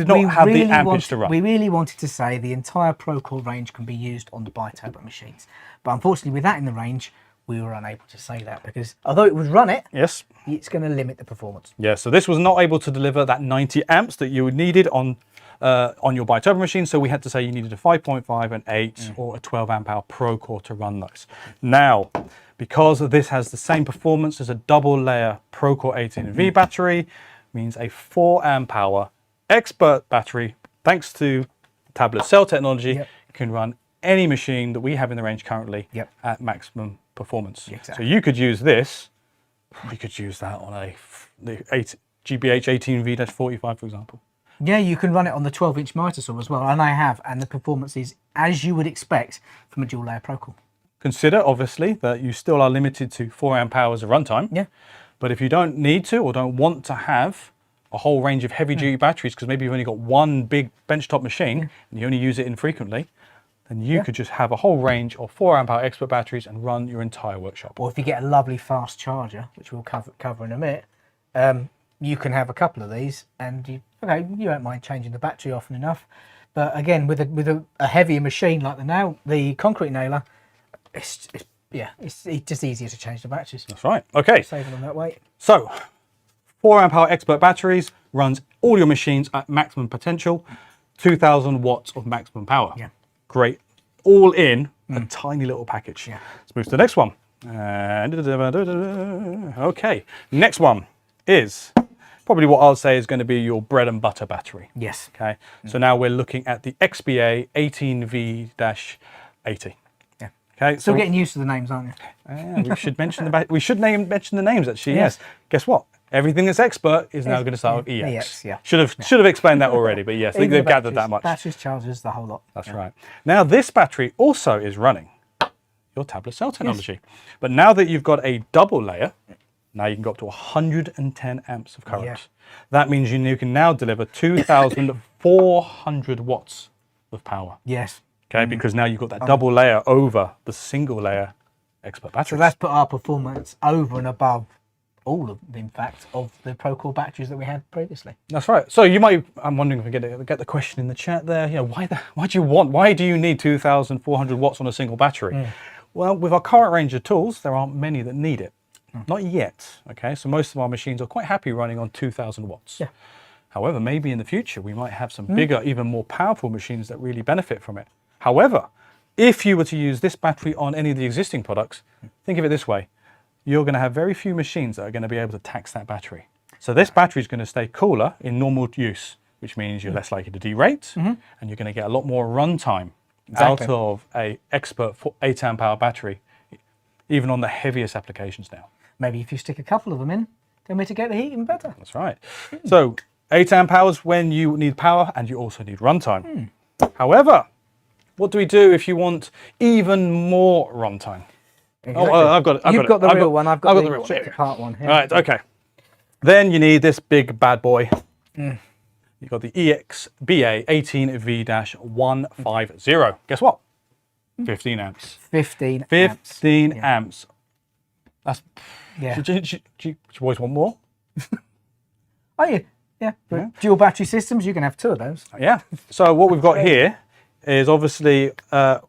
not have the ampage to run. We really wanted to say the entire Pro Core range can be used on the bi-turbo machines. But unfortunately, with that in the range, we were unable to say that because although it would run it, it's going to limit the performance. Yeah, so this was not able to deliver that 90 amps that you needed on your bi-turbo machine. So we had to say you needed a 5.5, an 8, or a 12 amp hour Pro Core to run those. Now, because this has the same performance as a double layer Pro Core 18V battery, means a 4 amp hour expert battery, thanks to tablet cell technology, can run any machine that we have in the range currently at maximum performance. Exactly. So you could use this, you could use that on the GBH18V-45, for example. Yeah, you can run it on the 12-inch miter saw as well, and I have, and the performance is as you would expect from a dual layer Pro Core. Consider, obviously, that you still are limited to 4 amp hours of runtime. Yeah. But if you don't need to or don't want to have a whole range of heavy-duty batteries, because maybe you've only got one big benchtop machine and you only use it infrequently, then you could just have a whole range of 4 amp hour expert batteries and run your entire workshop. Or if you get a lovely fast charger, which we'll cover in a minute, you can have a couple of these, and you won't mind changing the battery often enough. But again, with a heavier machine like the concrete nailer, it's just easier to change the batteries. That's right. Okay. Saving on that weight. So, 4 amp hour expert batteries runs all your machines at maximum potential, 2,000 watts of maximum power. Yeah. Great. All in a tiny little package. Yeah. Let's move to the next one. Okay. Next one is probably what I'll say is going to be your bread and butter battery. Yes. Okay. So now we're looking at the XBA18V-80. Yeah. Okay. Still getting used to the names, aren't you? We should mention mention the names actually. Yes. Guess what? Everything that's expert is now going to start with EX. Should have explained that already, but yes, they've gathered that much. Batteries, chargers, the whole lot. That's right. Now this battery also is running your tablet cell technology, but now that you've got a double layer, now you can go up to 110 amps of current. Yeah. That means you can now deliver 2,400 watts of power. Yes. Okay, because now you've got that double layer over the single layer expert battery. So that's put our performance over and above all of, in fact, of the Pro Core batteries that we had previously. That's right. So you might, I'm wondering if we get the question in the chat there. You know, why do you need 2,400 watts on a single battery? Well, with our current range of tools, there aren't many that need it. Not yet. Okay, so most of our machines are quite happy running on 2000 watts. Yeah. However, maybe in the future we might have some bigger, even more powerful machines that really benefit from it. However, if you were to use this battery on any of the existing products, think of it this way. You're going to have very few machines that are going to be able to tax that battery. So this battery is going to stay cooler in normal use, which means you're less likely to derate, and you're going to get a lot more runtime out of a expert 8 amp hour battery, even on the heaviest applications now. Maybe if you stick a couple of them in, they'll mitigate the heat even better. That's right. So 8 amp hours when you need power and you also need runtime. However, what do we do if you want even more runtime? Exactly. Oh, I've got the real one. I've got the real one. part one here. Right, okay. Then you need this big bad boy. You've got the EXBA18V-150. Guess what? 15 amps. 15 amps. That's. Yeah. Do you always want more? Oh, yeah. Yeah. Dual battery systems, you can have 2 of those. Yeah. So what we've got here is obviously, I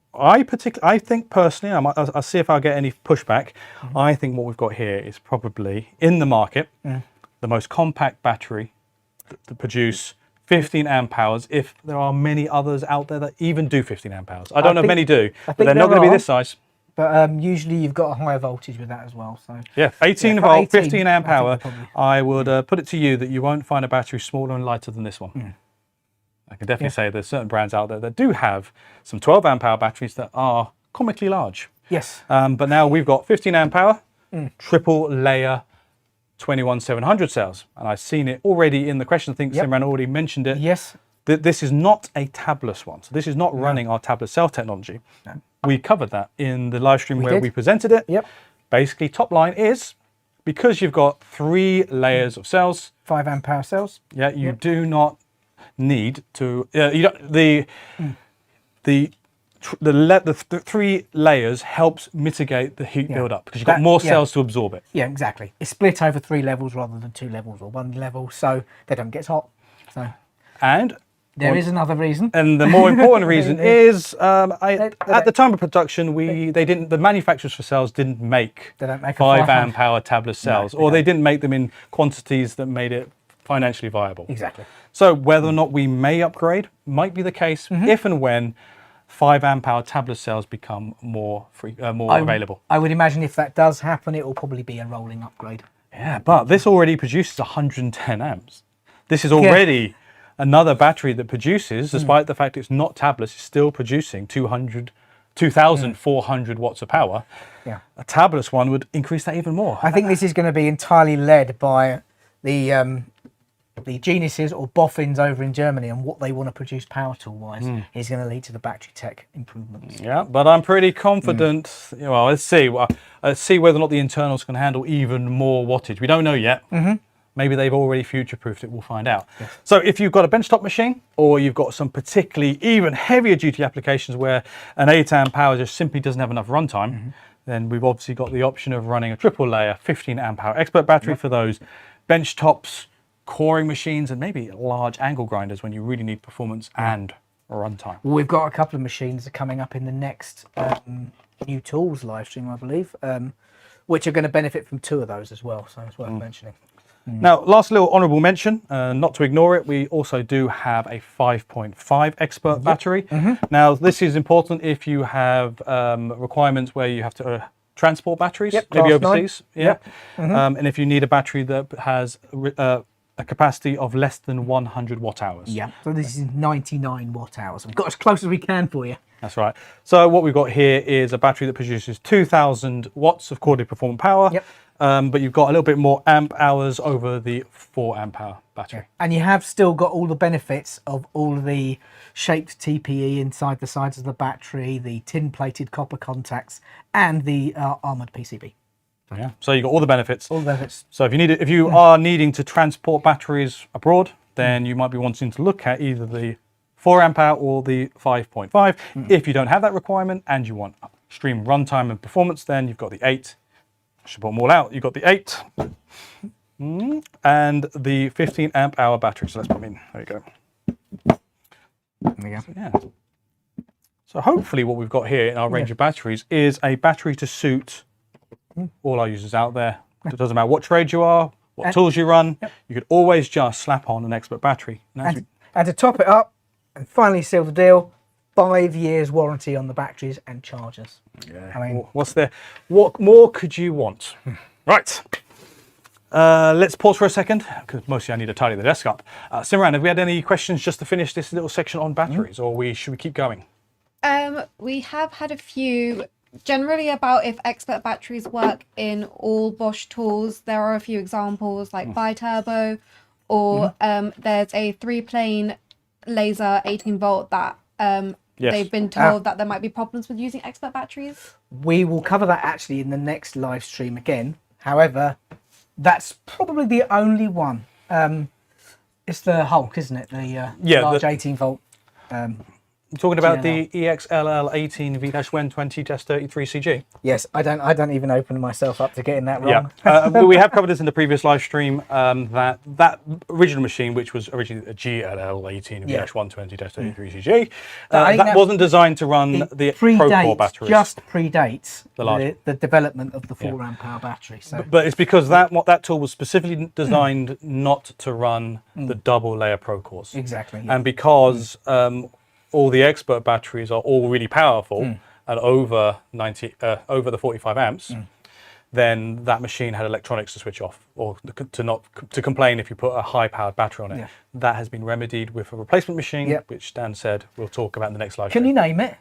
think personally, I'll see if I'll get any pushback. I think what we've got here is probably in the market the most compact battery to produce 15 amp hours, if there are many others out there that even do 15 amp hours. I don't know if many do, but they're not going to be this size. But usually you've got a higher voltage with that as well. So yeah, 18 volt, 15 amp hour. I would put it to you that you won't find a battery smaller and lighter than this one. I can definitely say there's certain brands out there that do have some 12 amp hour batteries that are comically large. Yes. But now we've got 15 amp hour, triple layer 21700 cells. And I've seen it already in the question. I think Simran already mentioned it. Yes. This is not a tabless one. So this is not running our tablet cell technology. No. We covered that in the live stream where we presented it. Yep. Basically, top line is, because you've got 3 layers of cells. 5 amp hour cells. Yeah, you do not need to, the 3 layers helps mitigate the heat build-up because you've got more cells to absorb it. Yeah, exactly. It's split over 3 levels rather than 2 levels or 1 level, so they don't get hot. So, and there is another reason. And the more important reason is, at the time of production, the manufacturers for cells didn't make 5 amp hour tablet cells, or they didn't make them in quantities that made it financially viable. Exactly. So whether or not we may upgrade might be the case if and when 5 amp hour tablet cells become more available. I would imagine if that does happen, it will probably be a rolling upgrade. Yeah, but this already produces 110 amps. This is already another battery that produces, despite the fact it's not tablets, it's still producing 2,400 watts of power. Yeah. A tabless one would increase that even more. I think this is going to be entirely led by the geniuses or boffins over in Germany and what they want to produce power tool wise is going to lead to the battery tech improvements. Yeah, but I'm pretty confident. Well, let's see. Let's see whether or not the internals can handle even more wattage. We don't know yet. Maybe they've already future-proofed it. We'll find out. Yes. So if you've got a benchtop machine, or you've got some particularly even heavier duty applications where an 8 amp hour just simply doesn't have enough runtime, then we've obviously got the option of running a triple layer 15 amp hour expert battery for those benchtops, coring machines, and maybe large angle grinders when you really need performance and runtime. Well, we've got a couple of machines that are coming up in the next new tools live stream, I believe, which are going to benefit from 2 of those as well. So it's worth mentioning. Now, last little honourable mention, not to ignore it, we also do have a 5.5 expert battery. Now, this is important if you have requirements where you have to transport batteries, maybe overseas. And if you need a battery that has a capacity of less than 100 watt hours. Yeah, so this is 99 watt hours. We've got as close as we can for you. That's right. So what we've got here is a battery that produces 2,000 watts of quarterly performant power. But you've got a little bit more amp hours over the 4 amp hour battery. And you have still got all the benefits of all the shaped TPE inside the sides of the battery, the tin plated copper contacts, and the armoured PCB. Yeah, so you've got all the benefits. All the benefits. So if you are needing to transport batteries abroad, then you might be wanting to look at either the 4 amp hour or the 5.5. If you don't have that requirement and you want extreme runtime and performance, then you've got the 8. I should put them all out. You've got the 8 and the 15 amp hour battery. So let's put them in. There you go. There you go. So, yeah. So hopefully what we've got here in our range of batteries is a battery to suit all our users out there. It doesn't matter what trade you are, what tools you run, you could always just slap on an expert battery. And to top it up and finally seal the deal, 5 years warranty on the batteries and chargers. Yeah. I mean, what more could you want? Right. Let's pause for a second, because mostly I need to tidy the desk up. Simran, have we had any questions just to finish this little section on batteries, or should we keep going? We have had a few, generally about if expert batteries work in all Bosch tools. There are a few examples like bi-turbo, or there's a 3-plane laser 18 volt that they've been told that there might be problems with using expert batteries. We will cover that actually in the next live stream again. However, that's probably the only one. It's the Hulk, isn't it? The large 18 volt. You're talking about the EXL18V-150 Yes, I don't even open myself up to getting that wrong. Yeah, we have covered this in the previous live stream. That original machine, which was originally a GLL18V-120-33CG, that wasn't designed to run the Pro-Core batteries. Just predates the development of the 4 amp hour battery. So. But it's because that tool was specifically designed not to run the double layer Pro-Cores. Exactly. And because all the expert batteries are all really powerful and over the 45 amps, then that machine had electronics to switch off or to complain if you put a high-powered battery on it. Yeah. That has been remedied with a replacement machine, which Dan said we'll talk about in the next live stream. Can you name it?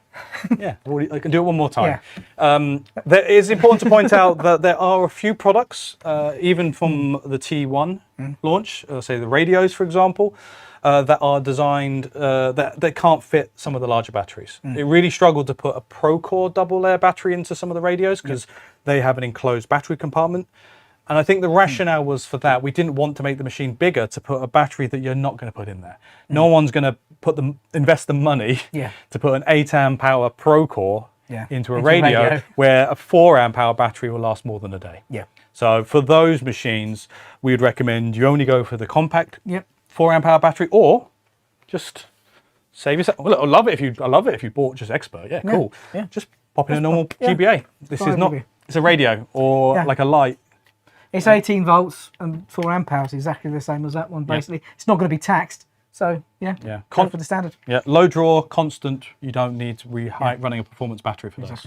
Yeah, I can do it one more time. Yeah. It is important to point out that there are a few products, even from the T1 launch, say the radios, for example, that are designed that they can't fit some of the larger batteries. It really struggled to put a Pro-Core double layer battery into some of the radios because they have an enclosed battery compartment. And I think the rationale was for that. We didn't want to make the machine bigger to put a battery that you're not going to put in there. No one's going to invest the money to put an 8 amp hour Pro-Core into a radio where a 4 amp hour battery will last more than a day. Yeah. So for those machines, we would recommend you only go for the compact 4 amp hour battery, or just save yourself. Well, I love it if you bought just expert. Yeah, cool. Yeah. Just pop in a normal GBA. This is not. It's a radio or like a light. It's 18 volts and 4 amp hours, exactly the same as that one. Basically, it's not going to be taxed. So go for the standard. Yeah, low draw, constant. You don't need to be running a performance battery for those.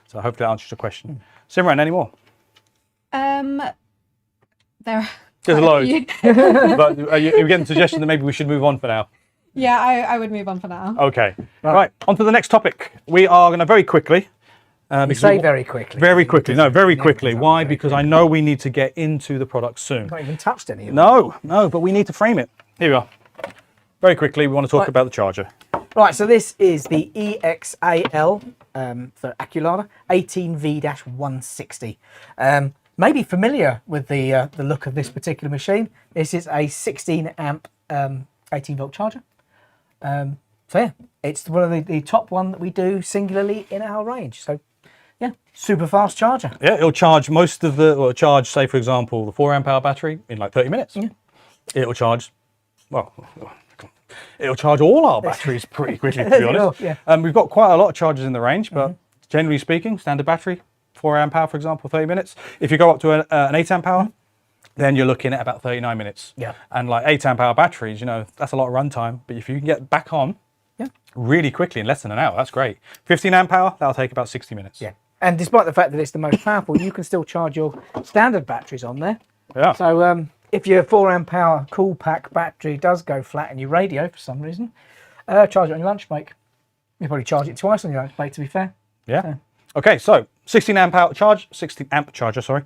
So hopefully that answers your question. Simran, any more? There's loads. But are you getting a suggestion that maybe we should move on for now? Yeah, I would move on for now. Okay. Right. On to the next topic. We are going to very quickly. Very quickly. Very quickly. No, very quickly. Why? Because I know we need to get into the product soon. Not even touched any of them. No, but we need to frame it. Here we are. Very quickly, we want to talk about the charger. Right, so this is the EXAL for Aculada 18V-160. Maybe familiar with the look of this particular machine. This is a 16 amp 18 volt charger. So yeah, it's one of the top one that we do singularly in our range. So yeah, super fast charger. Yeah, it'll charge say for example, the 4 amp hour battery in like 30 minutes. Yeah. It'll charge, it'll charge all our batteries pretty quickly, to be honest. We've got quite a lot of chargers in the range, but generally speaking, standard battery, 4 amp hour, for example, 30 minutes. If you go up to an 8 amp hour, then you're looking at about 39 minutes. Yeah. And like 8 amp hour batteries, that's a lot of runtime. But if you can get back on really quickly in less than an hour, that's great. 15 amp hour, that'll take about 60 minutes. Yeah. And despite the fact that it's the most powerful, you can still charge your standard batteries on there. Yeah. So if your 4 amp hour cool pack battery does go flat in your radio for some reason, charge it on your lunch break. You probably charge it twice on your lunch break, to be fair. Yeah. So. Okay, so 16 amp charger, sorry.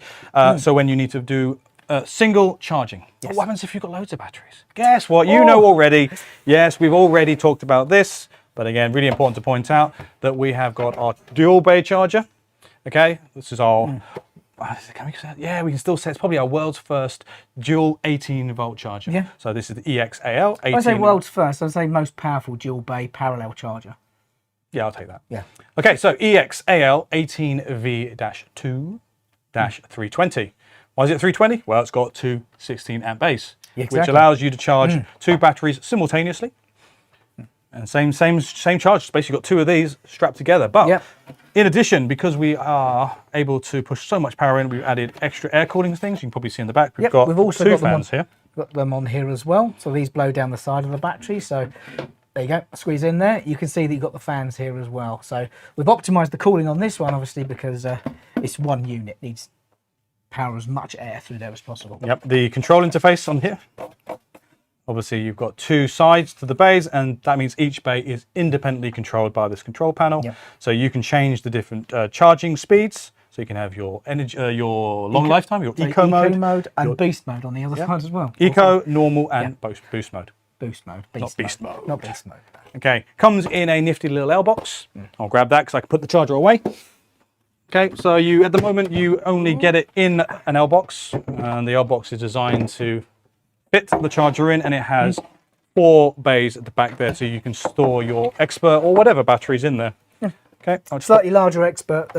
So when you need to do single charging. Yes. What happens if you've got loads of batteries? Guess what? You know already. Yes, we've already talked about this, but again, really important to point out that we have got our dual bay charger. Okay, this is our, can we say, yeah, we can still say it's probably our world's first dual 18 volt charger. Yeah. So this is the EXAL18. I say world's first, I'd say most powerful dual bay parallel charger. Yeah, I'll take that. Yeah. Okay, so EXAL18V-230. Why is it 320? Well, it's got two 16 amp bays, which allows you to charge two batteries simultaneously. And same charge. Basically got two of these strapped together. But In addition, because we are able to push so much power in, we've added extra air cooling things. You can probably see in the back. We've also got two fans here. Got them on here as well. So these blow down the side of the battery. So there you go, squeeze in there. You can see that you've got the fans here as well. So we've optimized the cooling on this one, obviously, because it's one unit, needs power as much air through there as possible. Yep, the control interface on here. Obviously, you've got two sides to the bays, and that means each bay is independently controlled by this control panel. Yep. So you can change the different charging speeds. So you can have your energy, your long lifetime, your eco mode, and beast mode on the other side as well. Eco, normal, and boost mode. Boost mode, not beast mode. Not beast mode. Okay, comes in a nifty little L box. I'll grab that because I can put the charger away. Okay, so at the moment you only get it in an L box, and the L box is designed to fit the charger in, and it has 4 bays at the back there, so you can store your Expert or whatever batteries in there. Yeah. Okay, slightly larger Expert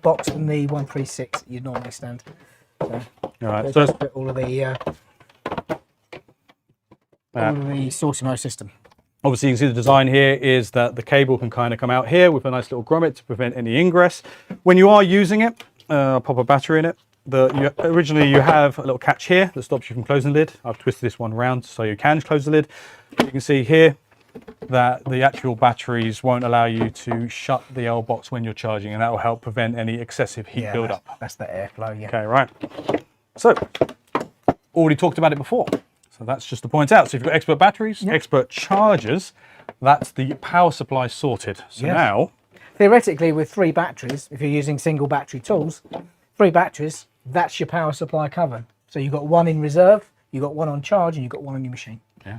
box than the 136 that you normally stand. So, all right, so all of the Sortimo system. Obviously, you can see the design here is that the cable can kind of come out here with a nice little grommet to prevent any ingress. When you are using it, pop a battery in it. Originally you have a little catch here that stops you from closing the lid. I've twisted this one around so you can close the lid. You can see here that the actual batteries won't allow you to shut the L box when you're charging, and that will help prevent any excessive heat buildup. That's the airflow, yeah. Okay, right. So, already talked about it before. So that's just to point out. So if you've got Expert batteries, Expert chargers, that's the power supply sorted. So now... Theoretically, with 3 batteries, if you're using single battery tools, 3 batteries, that's your power supply covered. So you've got 1 in reserve, you've got 1 on charge, and you've got 1 on your machine. Yeah.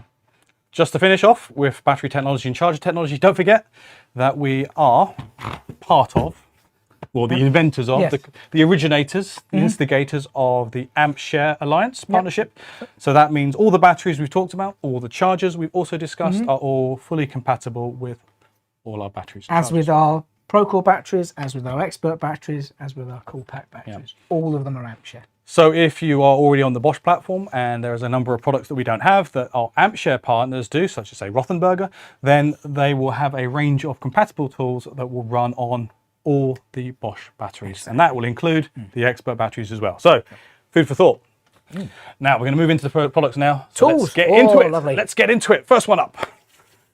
Just to finish off with battery technology and charger technology, don't forget that we are part of, or the inventors of, the originators, the instigators of the AmpShare Alliance partnership. So that means all the batteries we've talked about, all the chargers we've also discussed are all fully compatible with all our batteries. As with our Procore batteries, as with our Expert batteries, as with our Coolpack batteries. All of them are AmpShare. So if you are already on the Bosch platform and there's a number of products that we don't have that our AmpShare partners do, such as say Rothenberger, then they will have a range of compatible tools that will run on all the Bosch batteries. And that will include the Expert batteries as well. So food for thought. Now we're going to move into the products now. So tools. Let's get into it. Lovely. Let's get into it. First one up.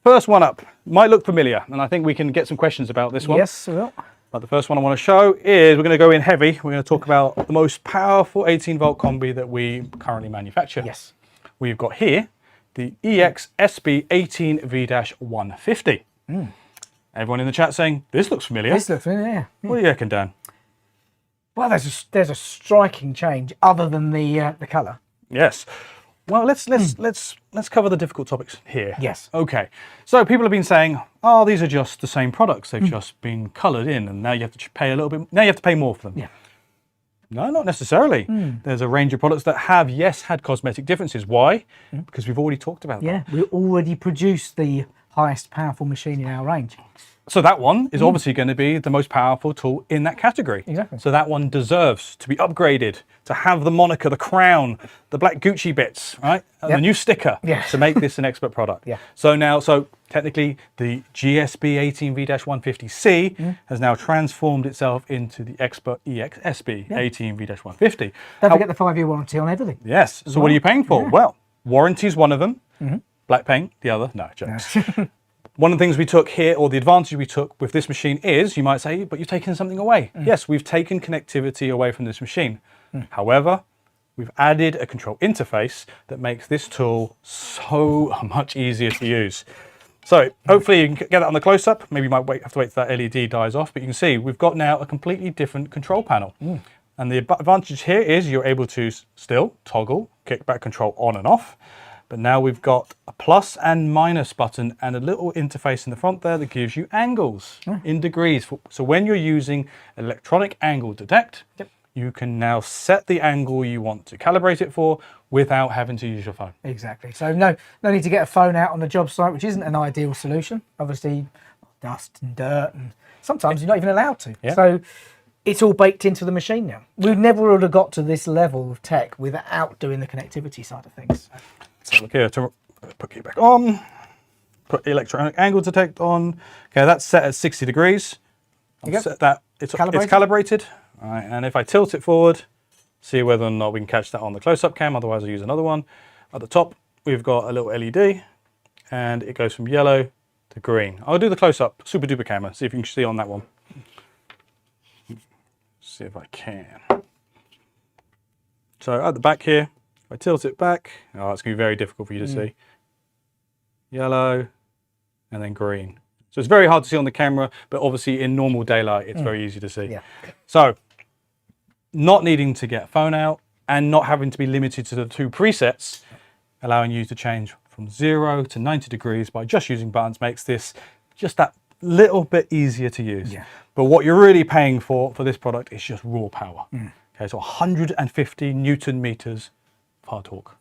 First one up. Might look familiar, and I think we can get some questions about this one. Yes, we will. But the first one I want to show is we're going to go in heavy. We're going to talk about the most powerful 18-volt combi that we currently manufacture. Yes. We've got here the EXSB18V-150. Everyone in the chat saying, this looks familiar. This looks familiar, yeah. What do you reckon, Dan? Well, there's a striking change other than the colour. Yes. Well, let's cover the difficult topics here. Yes. Okay. So people have been saying, oh, these are just the same products. They've just been coloured in, and now you have to pay a little bit. Now you have to pay more for them. Yeah. No, not necessarily. There's a range of products that have, yes, had cosmetic differences. Why? Because we've already talked about that. Yeah, we already produce the highest powerful machine in our range. So that one is obviously going to be the most powerful tool in that category. Exactly. So that one deserves to be upgraded, to have the moniker, the crown, the black Gucci bits, right? And the new sticker to make this an Expert product. Yeah. So technically the GSB18V-150C has now transformed itself into the Expert EXSB18V-150. Don't forget the 5-year warranty on everything. Yes. So what are you paying for? Yeah. Well, warranty is one of them. Black paint, the other. No, jokes. One of the things we took here, or the advantage we took with this machine is, you might say, but you've taken something away. Yes, we've taken connectivity away from this machine. However, we've added a control interface that makes this tool so much easier to use. So hopefully you can get that on the close-up. Maybe you might have to wait till that LED dies off, but you can see we've got now a completely different control panel. And the advantage here is you're able to still toggle kickback control on and off. But now we've got a plus and minus button and a little interface in the front there that gives you angles in degrees. So when you're using electronic angle detect, you can now set the angle you want to calibrate it for without having to use your phone. Exactly. So no need to get a phone out on the job site, which isn't an ideal solution. Obviously, dust and dirt, and sometimes you're not even allowed to. So it's all baked into the machine now. We never would have got to this level of tech without doing the connectivity side of things. So look here, to put it back on, put electronic angle detect on. Okay, that's set at 60 degrees. I've set that. It's calibrated. All right, and if I tilt it forward, see whether or not we can catch that on the close-up cam. Otherwise, I'll use another one. At the top, we've got a little LED, and it goes from yellow to green. I'll do the close-up super duper camera. See if you can see on that one. See if I can. So at the back here, if I tilt it back, oh, it's going to be very difficult for you to see. Yellow, and then green. So it's very hard to see on the camera, but obviously in normal daylight, it's very easy to see. Yeah. So not needing to get a phone out and not having to be limited to the 2 presets, allowing you to change from 0 to 90 degrees by just using buttons makes this just that little bit easier to use. Yeah. But what you're really paying for this product is just raw power. Okay, so 150 Newton meters of hard torque.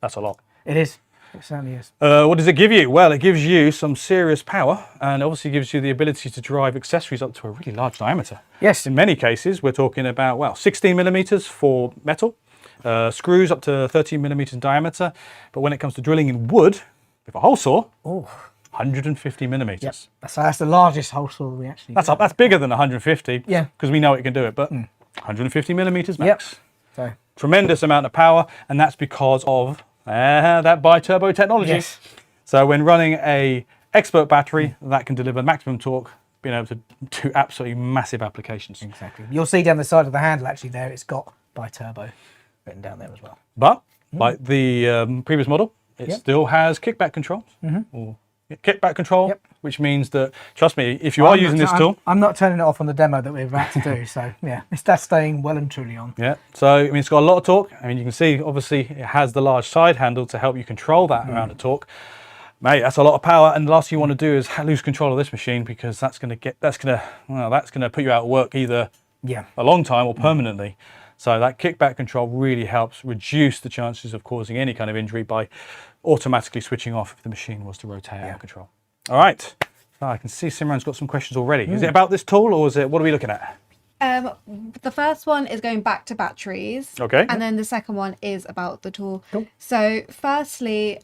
That's a lot. It is. It certainly is. What does it give you? Well, it gives you some serious power, and obviously gives you the ability to drive accessories up to a really large diameter. Yes. In many cases, we're talking about, well, 16 millimeters for metal, screws up to 13 millimeters in diameter. But when it comes to drilling in wood, with a hole saw, 150 millimeters. Yep. So that's the largest hole saw we actually do. That's bigger than 150, yeah, because we know it can do it, but 150 millimeters max. Yep. So tremendous amount of power, and that's because of that bi-turbo technology. Yes. So when running a expert battery, that can deliver maximum torque, being able to do absolutely massive applications. Exactly. You'll see down the side of the handle actually there, it's got bi-turbo written down there as well. But like the previous model, it still has kickback controls. Or kickback control, which means that, trust me, if you are using this tool... I'm not turning it off on the demo that we're about to do, so yeah, that's staying well and truly on. Yeah, so I mean, it's got a lot of torque. I mean, you can see, obviously, it has the large side handle to help you control that amount of torque. Mate, that's a lot of power, and the last thing you want to do is lose control of this machine, because that's going to put you out of work either a long time or permanently. So that kickback control really helps reduce the chances of causing any kind of injury by automatically switching off if the machine was to rotate out of control. All right, so I can see Simran's got some questions already. Is it about this tool, or is it, what are we looking at? The first one is going back to batteries. Okay. And then the second one is about the tool. Cool. So firstly,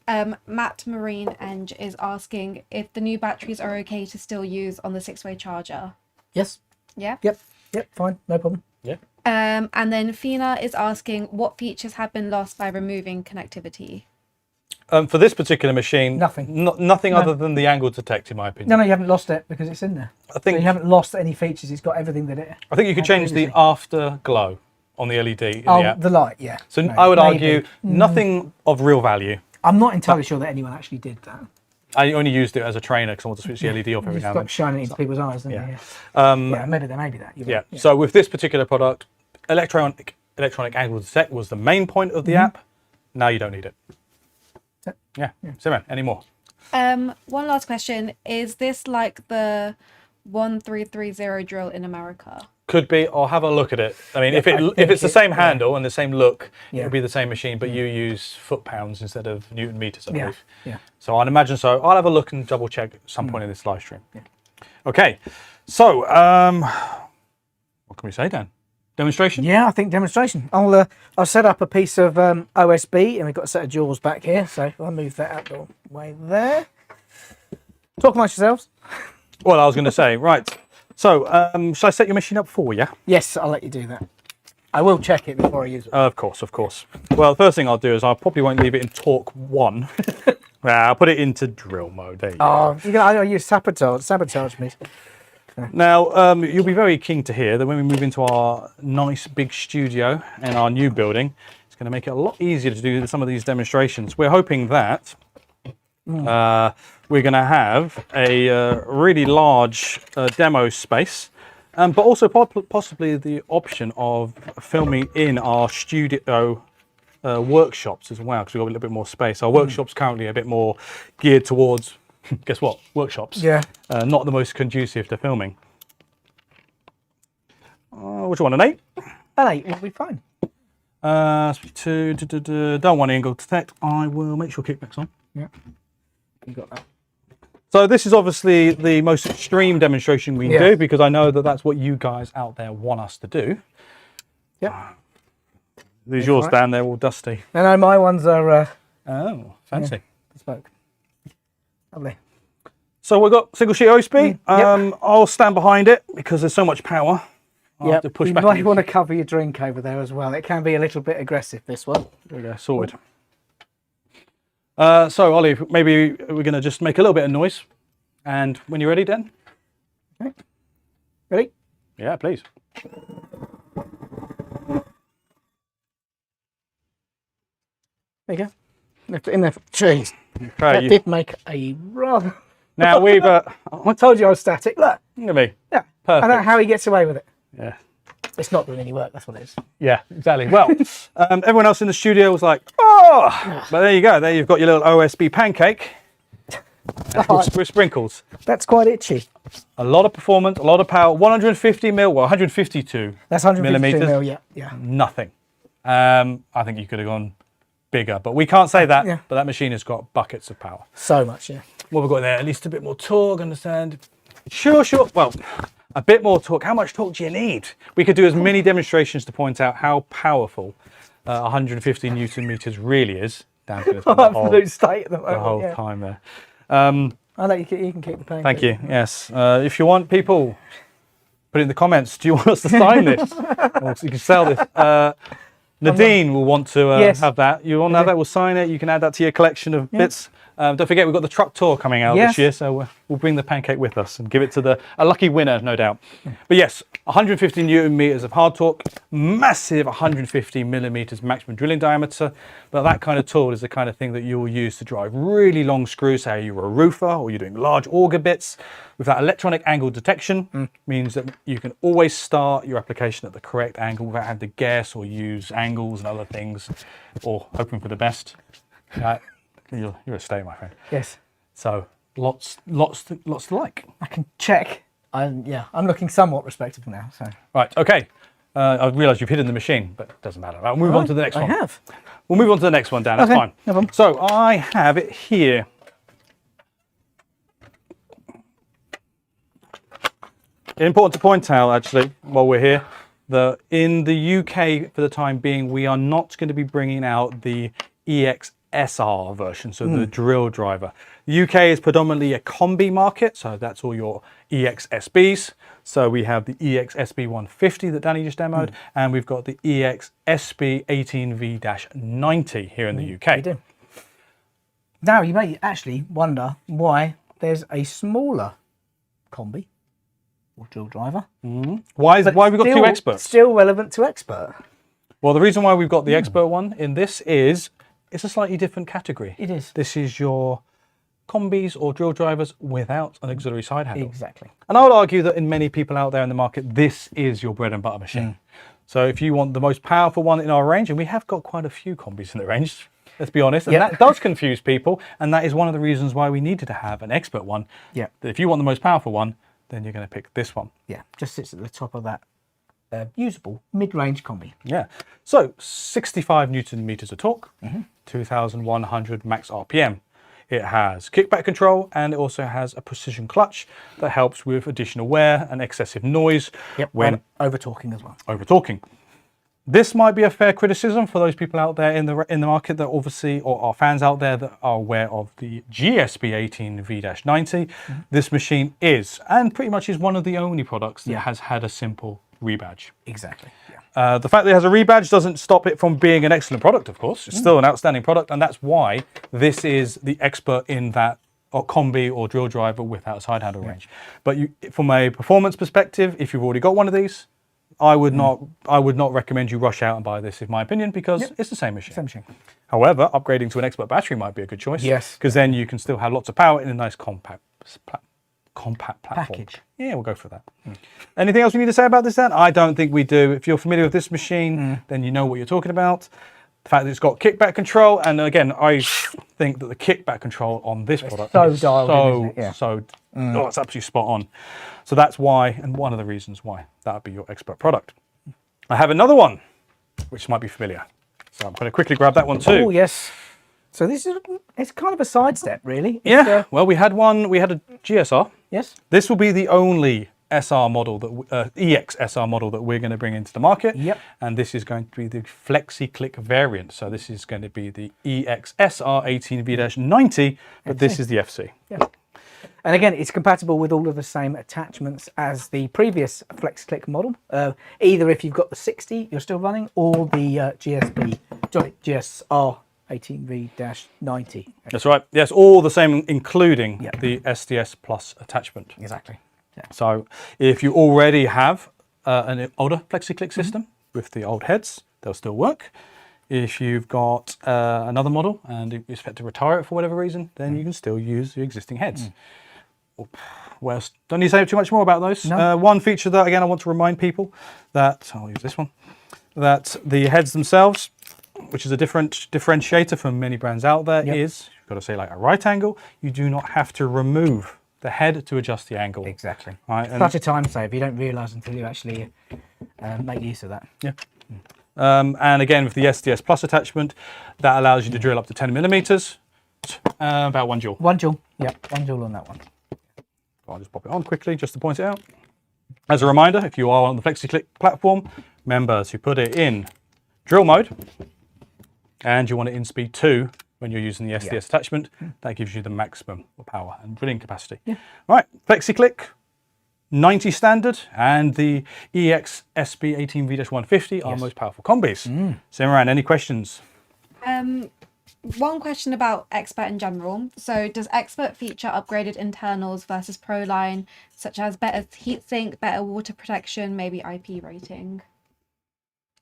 Matt Marine Eng is asking if the new batteries are okay to still use on the 6-way charger. Yes. Yeah? Yep, fine, no problem. Yeah. And then Fina is asking what features have been lost by removing connectivity. For this particular machine, nothing. Nothing other than the angle detect, in my opinion. No, you haven't lost it because it's in there. I think so you haven't lost any features. It's got everything that it. I think you could change the afterglow on the LED in the app. The light, yeah. So I would argue nothing of real value. I'm not entirely sure that anyone actually did that. I only used it as a trainer because I want to switch the LED off every now and then. Shining into people's eyes, didn't you? Yeah, maybe that. Yeah. So with this particular product, electronic angle detect was the main point of the app. Now you don't need it. Yeah. Simran, any more? One last question. Is this like the 1330 drill in America? Could be. I'll have a look at it. I mean, if it's the same handle and the same look, it'll be the same machine, but you use foot-pounds instead of Newton meters, I believe. Yeah. So I'd imagine so. I'll have a look and double check at some point in this live stream. Yeah. Okay. So, what can we say, Dan? Demonstration? Yeah, I think demonstration. I'll set up a piece of OSB, and we've got a set of jaws back here, so I'll move that out the way there. Talk amongst yourselves. Well, I was going to say, right. So, shall I set your machine up for you? Yes, I'll let you do that. I will check it before I use it. Of course, of course. Well, the first thing I'll do is I probably won't leave it in torque 1. I'll put it into drill mode. There you go. I'll use sabotage me. Now, you'll be very keen to hear that when we move into our nice big studio in our new building, it's going to make it a lot easier to do some of these demonstrations. We're hoping that we're going to have a really large demo space, but also possibly the option of filming in our studio workshops as well, because we've got a little bit more space. Our workshop's currently a bit more geared towards, guess what, workshops. Yeah. Not the most conducive to filming. Which one, an 8? An 8 will be fine. Don't want angle detect. I will make sure kickback's on. Yeah. You got that. So this is obviously the most extreme demonstration we do, because I know that that's what you guys out there want us to do. Yep. These yours down there all dusty. No, my ones are... oh, fancy. Bespoke. Lovely. So we've got single sheet OSB. I'll stand behind it because there's so much power. Yeah, you might want to cover your drink over there as well. It can be a little bit aggressive, this one. There we go, sorted. So Ollie, maybe we're going to just make a little bit of noise. And when you're ready, Dan. Okay. Ready? Yeah, please. There you go. Left it in there. Jeez. Okay, That did make a rather... Now we've... I told you I was static. Look. Look at me. Yeah. Perfect. I don't know how he gets away with it. Yeah. It's not doing any work, that's what it is. Yeah, exactly. Well, everyone else in the studio was like, oh! But there you go. There you've got your little OSB pancake. With sprinkles. That's quite itchy. A lot of performance, a lot of power. 150 mil, well, 152 That's 152 millimeters. mil, yeah. Nothing. I think you could have gone bigger, but we can't say that. But that machine has got buckets of power. So much, yeah. What we've got there, at least a bit more torque, understand? Sure. Well, a bit more torque. How much torque do you need? We could do as many demonstrations to point out how powerful 150 Newton meters really is. Down to absolute state at the moment. The whole time there. I know you can keep the pancake. Thank you. Yes. If you want, people, put it in the comments. Do you want us to sign this? Or you can sell this. Nadine will want to have that. You want to have that? We'll sign it. You can add that to your collection of bits. Don't forget, we've got the truck tour coming out this year, so we'll bring the pancake with us and give it to a lucky winner, no doubt. But yes, 150 Newton meters of hard torque, massive 150 millimeters maximum drilling diameter. But that kind of tool is the kind of thing that you'll use to drive really long screws, say you're a roofer or you're doing large auger bits. With that electronic angle detection, means that you can always start your application at the correct angle without having to guess or use angles and other things, or hoping for the best. You're a stay, my friend. Yes. So lots to like. I can check. I'm looking somewhat respectable now. So right, okay. I realise you've hidden the machine, but it doesn't matter. I'll move on to the next one. I have. We'll move on to the next one, Dan. That's fine. No problem. So I have it here. Important to point out, actually, while we're here, that in the UK, for the time being, we are not going to be bringing out the EXSR version, so the drill driver. The UK is predominantly a combi market, so that's all your EXSBs. So we have the EXSB18V-150 that Danny just demoed, and we've got the EXSB18V-90 here in the UK. We do. Now, you may actually wonder why there's a smaller combi or drill driver. Why have we got two experts? Still relevant to expert. Well, the reason why we've got the expert one in this is it's a slightly different category. It is. This is your combis or drill drivers without an auxiliary side handle. Exactly. And I would argue that in many people out there in the market, this is your bread and butter machine. So if you want the most powerful one in our range, and we have got quite a few combis in the range, let's be honest, and that does confuse people, and that is one of the reasons why we needed to have an expert one. Yeah. That if you want the most powerful one, then you're going to pick this one. Yeah, just sits at the top of that usable mid-range combi. Yeah. So 65 Newton meters of torque, 2,100 max RPM. It has kickback control, and it also has a precision clutch that helps with additional wear and excessive noise when over-torquing as well. Over-torquing. This might be a fair criticism for those people out there in the market that obviously, or are fans out there that are aware of the GSB18V-90. This machine is, and pretty much is one of the only products that has had a simple rebadge. Exactly. The fact that it has a rebadge doesn't stop it from being an excellent product, of course. It's still an outstanding product, and that's why this is the expert in that combi or drill driver without a side handle range. But from a performance perspective, if you've already got one of these, I would not recommend you rush out and buy this, in my opinion, because it's the same machine. However, upgrading to an expert battery might be a good choice. Yes. Because then you can still have lots of power in a nice compact platform. Package. Yeah, we'll go for that. Anything else we need to say about this, Dan? I don't think we do. If you're familiar with this machine, then you know what you're talking about. The fact that it's got kickback control, and again, I think that the kickback control on this product is it's absolutely spot on. So that's why, and one of the reasons why that would be your expert product. I have another one, which might be familiar. So I'm going to quickly grab that one too. Oh, yes. So this is, it's kind of a sidestep, really. Yeah, well, we had a GSR. Yes. This will be the only SR model, EXSR model that we're going to bring into the market. Yep. And this is going to be the Flexi-Click variant. So this is going to be the EXSR18V-90, but this is the FC. Yeah. And again, it's compatible with all of the same attachments as the previous FlexiClick model. Either if you've got the 60 you're still running, or the GSR18V-90. That's right. Yes, all the same, including the SDS Plus attachment. Exactly. Yeah. So if you already have an older FlexiClick system with the old heads, they'll still work. If you've got another model and you expect to retire it for whatever reason, then you can still use the existing heads. Well, don't need to say too much more about those. No. One feature that, again, I want to remind people that, I'll use this one, that the heads themselves, which is a differentiator from many brands out there, is, you've got to say like a right angle, you do not have to remove the head to adjust the angle. Exactly. Right? Such a time save. You don't realise until you actually make use of that. Yeah. And again, with the SDS Plus attachment, that allows you to drill up to 10 millimeters, about 1 joule. 1 joule. Yep, 1 joule on that one. I'll just pop it on quickly just to point it out. As a reminder, if you are on the FlexiClick platform, remember to put it in drill mode, and you want it in speed 2 when you're using the SDS attachment. That gives you the maximum power and drilling capacity. Right, FlexiClick 90 standard and the EXSB18V-150 are most powerful combis. Simran, any questions? One question about Expert in general. So does Expert feature upgraded internals versus Pro line, such as better heatsink, better water protection, maybe IP rating?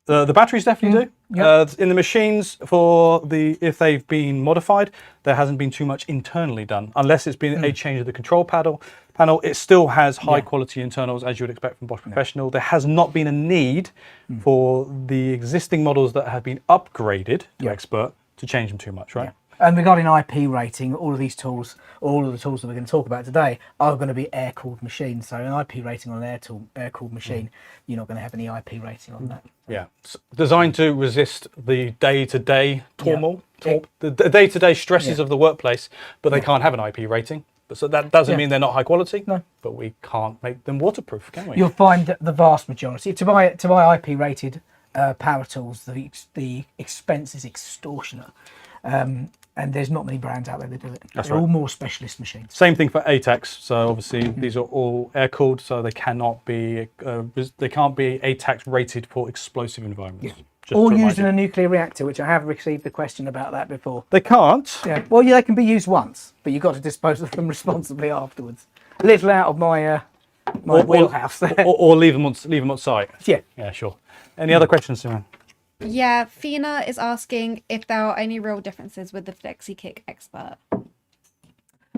The batteries definitely do. In the machines, if they've been modified, there hasn't been too much internally done, unless it's been a change of the control panel. It still has high quality internals, as you would expect from Bosch Professional. There has not been a need for the existing models that have been upgraded to Expert to change them too much, right? And regarding IP rating, all of these tools, all of the tools that we're going to talk about today are going to be air-cooled machines. So an IP rating on an air-cooled machine, you're not going to have any IP rating on that. Yeah, designed to resist the day-to-day turmoil, the day-to-day stresses of the workplace, but they can't have an IP rating. So that doesn't mean they're not high quality. No, but we can't make them waterproof, can we? You'll find that the vast majority to buy IP rated power tools, the expense is extortionate. And there's not many brands out there that do it. They're all more specialist machines. Same thing for ATAX. So obviously these are all air cooled, so they cannot be ATAX rated for explosive environments. Or used in a nuclear reactor, which I have received a question about that before. They can't. Yeah. Well, they can be used once, but you've got to dispose of them responsibly afterwards. A little out of my wheelhouse there. Or leave them on site. Yeah. Yeah, sure. Any other questions, Simran? Yeah, Fina is asking if there are any real differences with the FlexiClick Expert.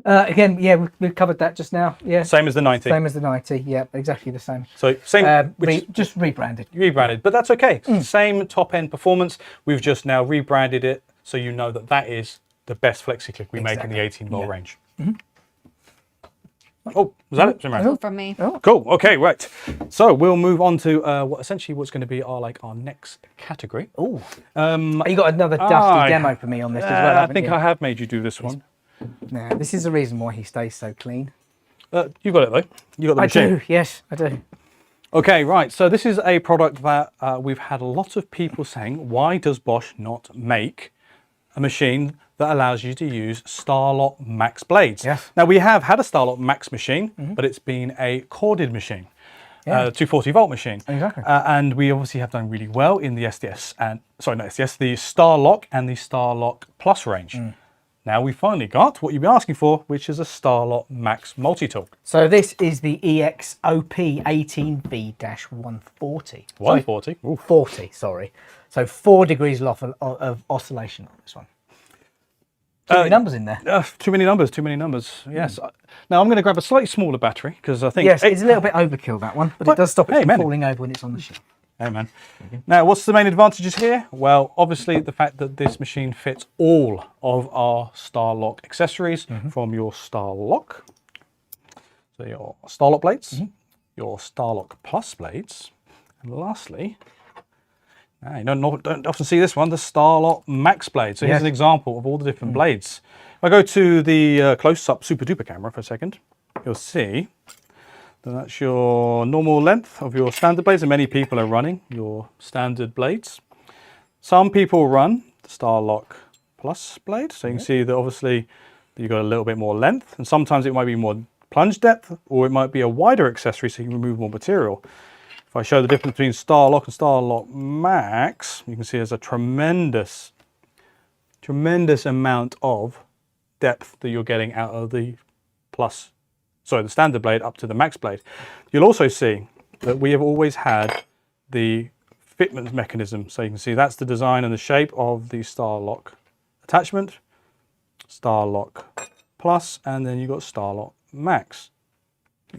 Again, yeah, we've covered that just now. Yeah. Same as the 90. Same as the 90. Yeah, exactly the same. So same, just rebranded. Rebranded, but that's okay. Same top end performance. We've just now rebranded it, so you know that is the best FlexiClick we make in the 18-volt range. Oh, was that it, Simran? All from me. Cool. Okay, right. So we'll move on to what's going to be our next category. Oh, you got another dusty demo for me on this as well. I think I have made you do this one. Now, this is the reason why he stays so clean. You got it though. You got the machine. I do. Yes, I do. Okay, right. So this is a product that we've had a lot of people saying, why does Bosch not make a machine that allows you to use Starlock Max blades? Yes. Now we have had a Starlock Max machine, but it's been a corded machine, 240-volt machine. Exactly. And we obviously have done really well in the SDS the Starlock and the Starlock Plus range. Now we finally got what you've been asking for, which is a Starlock Max multi-tool. So this is the EXOP18V-140. 140? 40, sorry. So 4 degrees of oscillation on this one. Too many numbers in there. Too many numbers, yes. Now I'm going to grab a slightly smaller battery, because I think... Yes, it's a little bit overkill, that one, but it does stop it from falling over when it's on the shelf. Hey man. Now what's the main advantages here? Well, obviously the fact that this machine fits all of our Starlock accessories from your Starlock. So your Starlock blades, your Starlock Plus blades, and lastly, you don't often see this one, the Starlock Max blade. So here's an example of all the different blades. If I go to the close-up super duper camera for a second, you'll see then that's your normal length of your standard blades, and many people are running your standard blades. Some people run the Starlock Plus blade, so you can see that obviously you've got a little bit more length, and sometimes it might be more plunge depth, or it might be a wider accessory so you can remove more material. If I show the difference between Starlock and Starlock Max, you can see there's a tremendous amount of depth that you're getting out of the the standard blade up to the max blade. You'll also see that we have always had the fitment mechanism. So you can see that's the design and the shape of the Starlock attachment, Starlock Plus, and then you've got Starlock Max.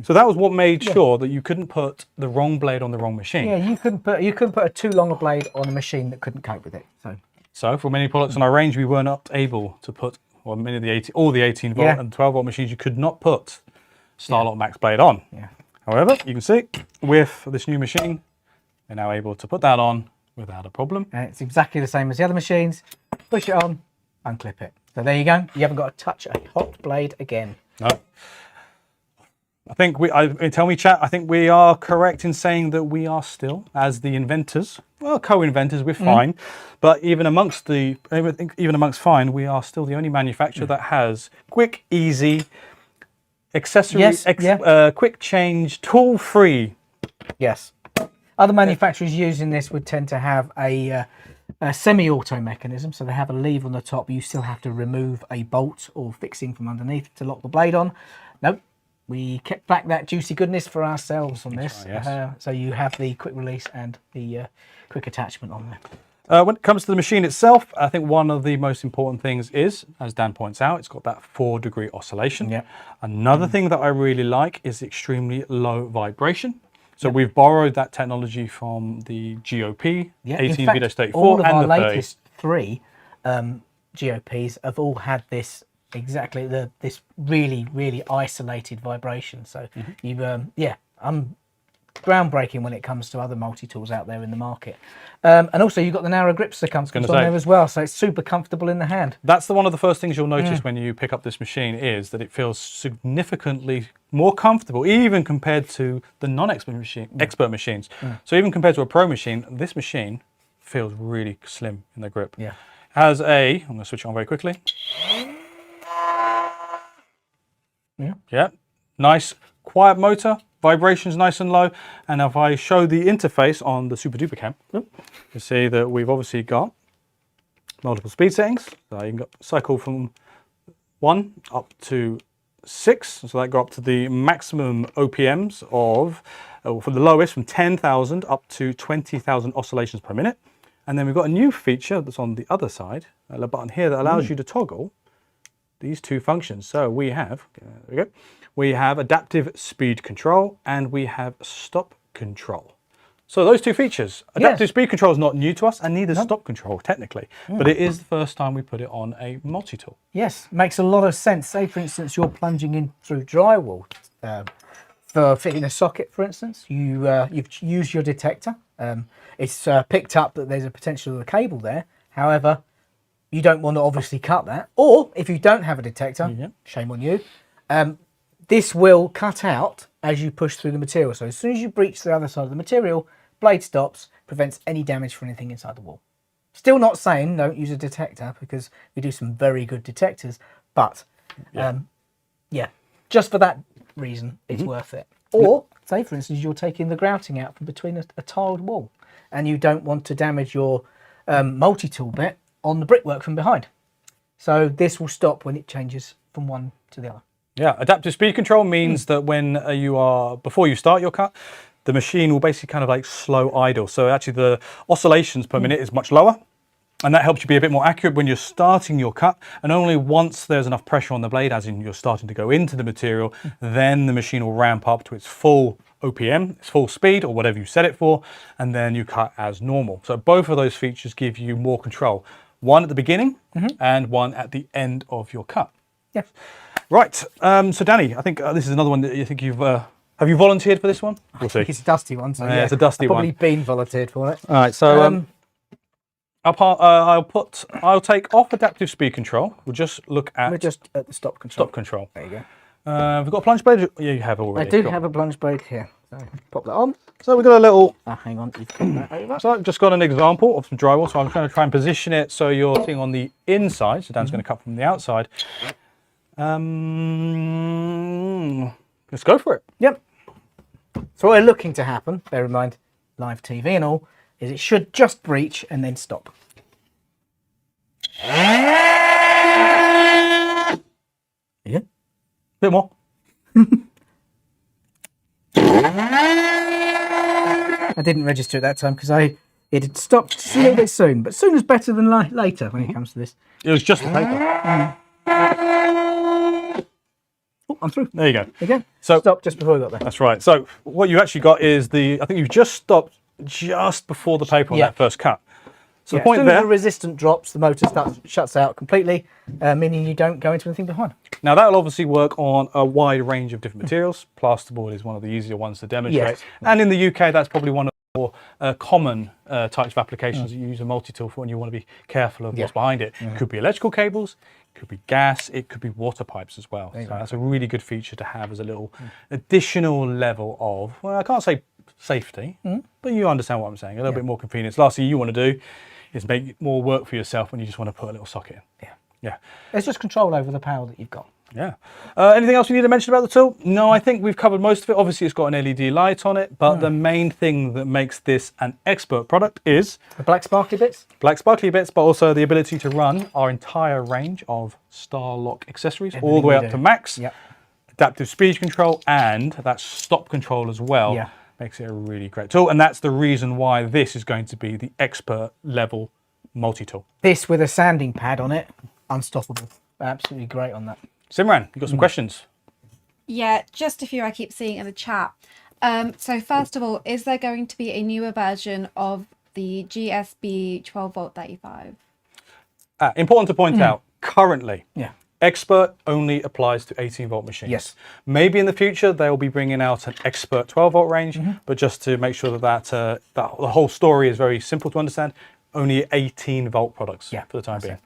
So that was what made sure that you couldn't put the wrong blade on the wrong machine. Yeah, you couldn't put a too long a blade on a machine that couldn't cope with it. So for many products on our range, we were not able to put, or many of the all the 18 volt and 12 volt machines, you could not put Starlock Max blade on. Yeah. However, you can see with this new machine, we're now able to put that on without a problem. And it's exactly the same as the other machines. Push it on, unclip it. So there you go. You haven't got to touch a hot blade again. No. I think tell me chat, I think we are correct in saying that we are still, as the inventors, well, co-inventors, we're fine, but even amongst fine, we are still the only manufacturer that has quick, easy, accessory, quick change, tool-free. Yes. Other manufacturers using this would tend to have a semi-auto mechanism, so they have a lever on the top. You still have to remove a bolt or fixing from underneath to lock the blade on. Nope. We kept back that juicy goodness for ourselves on this. Right, yes. So you have the quick release and the quick attachment on there. When it comes to the machine itself, I think one of the most important things is, as Dan points out, it's got that 4-degree oscillation. Yep. Another thing that I really like is extremely low vibration. So we've borrowed that technology from the GOP, 18V-34, all of and our the latest 3 GOPs have all had this this really isolated vibration. So I'm groundbreaking when it comes to other multi-tools out there in the market. And also you've got the narrow grip circumference on there as well, so it's super comfortable in the hand. That's one of the first things you'll notice when you pick up this machine, is that it feels significantly more comfortable, even compared to the non-expert machines. So even compared to a pro machine, this machine feels really slim in the grip. Yeah. Has I'm going to switch it on very quickly. Yeah, nice quiet motor, vibrations nice and low. And if I show the interface on the Super Duper Cam, you see that we've obviously got multiple speed settings. So you can cycle from 1 up to 6, so that go up to the maximum OPMs of, for the lowest, from 10,000 up to 20,000 oscillations per minute. And then we've got a new feature that's on the other side, a button here that allows you to toggle these 2 functions. So we have, there we go, we have adaptive speed control and we have stop control. So those 2 features, adaptive speed control is not new to us, and neither is stop control technically, but it is the first time we put it on a multi-tool. Yes, makes a lot of sense. Say for instance, you're plunging in through drywall for fitting a socket, for instance. You've used your detector. It's picked up that there's a potential of a cable there. However, you don't want to obviously cut that. Or if you don't have a detector, shame on you, this will cut out as you push through the material. So as soon as you breach the other side of the material, blade stops, prevents any damage for anything inside the wall. Still not saying don't use a detector, because we do some very good detectors, but just for that reason, it's worth it. Or say for instance, you're taking the grouting out from between a tiled wall and you don't want to damage your multi-tool bit on the brickwork from behind. So this will stop when it changes from one to the other. Yeah, adaptive speed control means that when before you start your cut, the machine will basically kind of like slow idle. So actually the oscillations per minute is much lower, and that helps you be a bit more accurate when you're starting your cut. And only once there's enough pressure on the blade, as in you're starting to go into the material, then the machine will ramp up to its full OPM, its full speed, or whatever you set it for, and then you cut as normal. So both of those features give you more control. One at the beginning and one at the end of your cut. Yeah. Right. So Danny, I think this is another one that you think you've have you volunteered for this one? We'll see. It's a dusty one, so it's a dusty one. I've probably been volunteered for it. All right. So I'll take off adaptive speed control. We'll just look at. We're just at the stop control. Stop control. There you go. We've got a plunge blade. Yeah, you have already. I do have a plunge blade here. So pop that on. So we've got a little. Hang on, you've got that over. So I've just got an example of some drywall. So I'm going to try and position it so you're seeing on the inside. So Dan's going to cut from the outside. Let's go for it. Yep. So what we're looking to happen, bear in mind, live TV and all, is it should just breach and then stop. Yeah. Bit more. I didn't register at that time because it had stopped a little bit soon, but soon is better than later when it comes to this. It was just the paper. Oh, I'm through. There you go. There you go. So stop just before I got there. That's right. So what you actually got is I think you've just stopped just before the paper on that first cut. So the point as soon there, as the resistant drops, the motor shuts out completely, meaning you don't go into anything behind. now that will obviously work on a wide range of different materials. Plasterboard is one of the easier ones to demonstrate. Yes. And in the UK, that's probably one of the more common types of applications that you use a multi-tool for when you want to be careful of what's behind it. It could be electrical cables, it could be gas, it could be water pipes as well. So that's a really good feature to have as a little additional level of, well, I can't say safety, but you understand what I'm saying, a little bit more convenience. Last thing you want to do is make more work for yourself when you just want to put a little socket in. Yeah. There's just control over the power that you've got. Yeah. Anything else we need to mention about the tool? No, I think we've covered most of it. Obviously, it's got an LED light on it, but the main thing that makes this an expert product is The black sparkly bits? black sparkly bits, but also the ability to run our entire range of Star Lock accessories, all the way up to max, adaptive speed control, and that stop control as well. Yeah. Makes it a really great tool, and that's the reason why this is going to be the expert level multi-tool. This with a sanding pad on it, unstoppable. Absolutely great on that. Simran, you got some questions? Yeah, just a few I keep seeing in the chat. So first of all, is there going to be a newer version of the GSB 12V 35? Important to point out, currently, Yeah. expert only applies to 18V machines. Yes. Maybe in the future they'll be bringing out an expert 12V range, but just to make sure that the whole story is very simple to understand, only 18V products for the time being.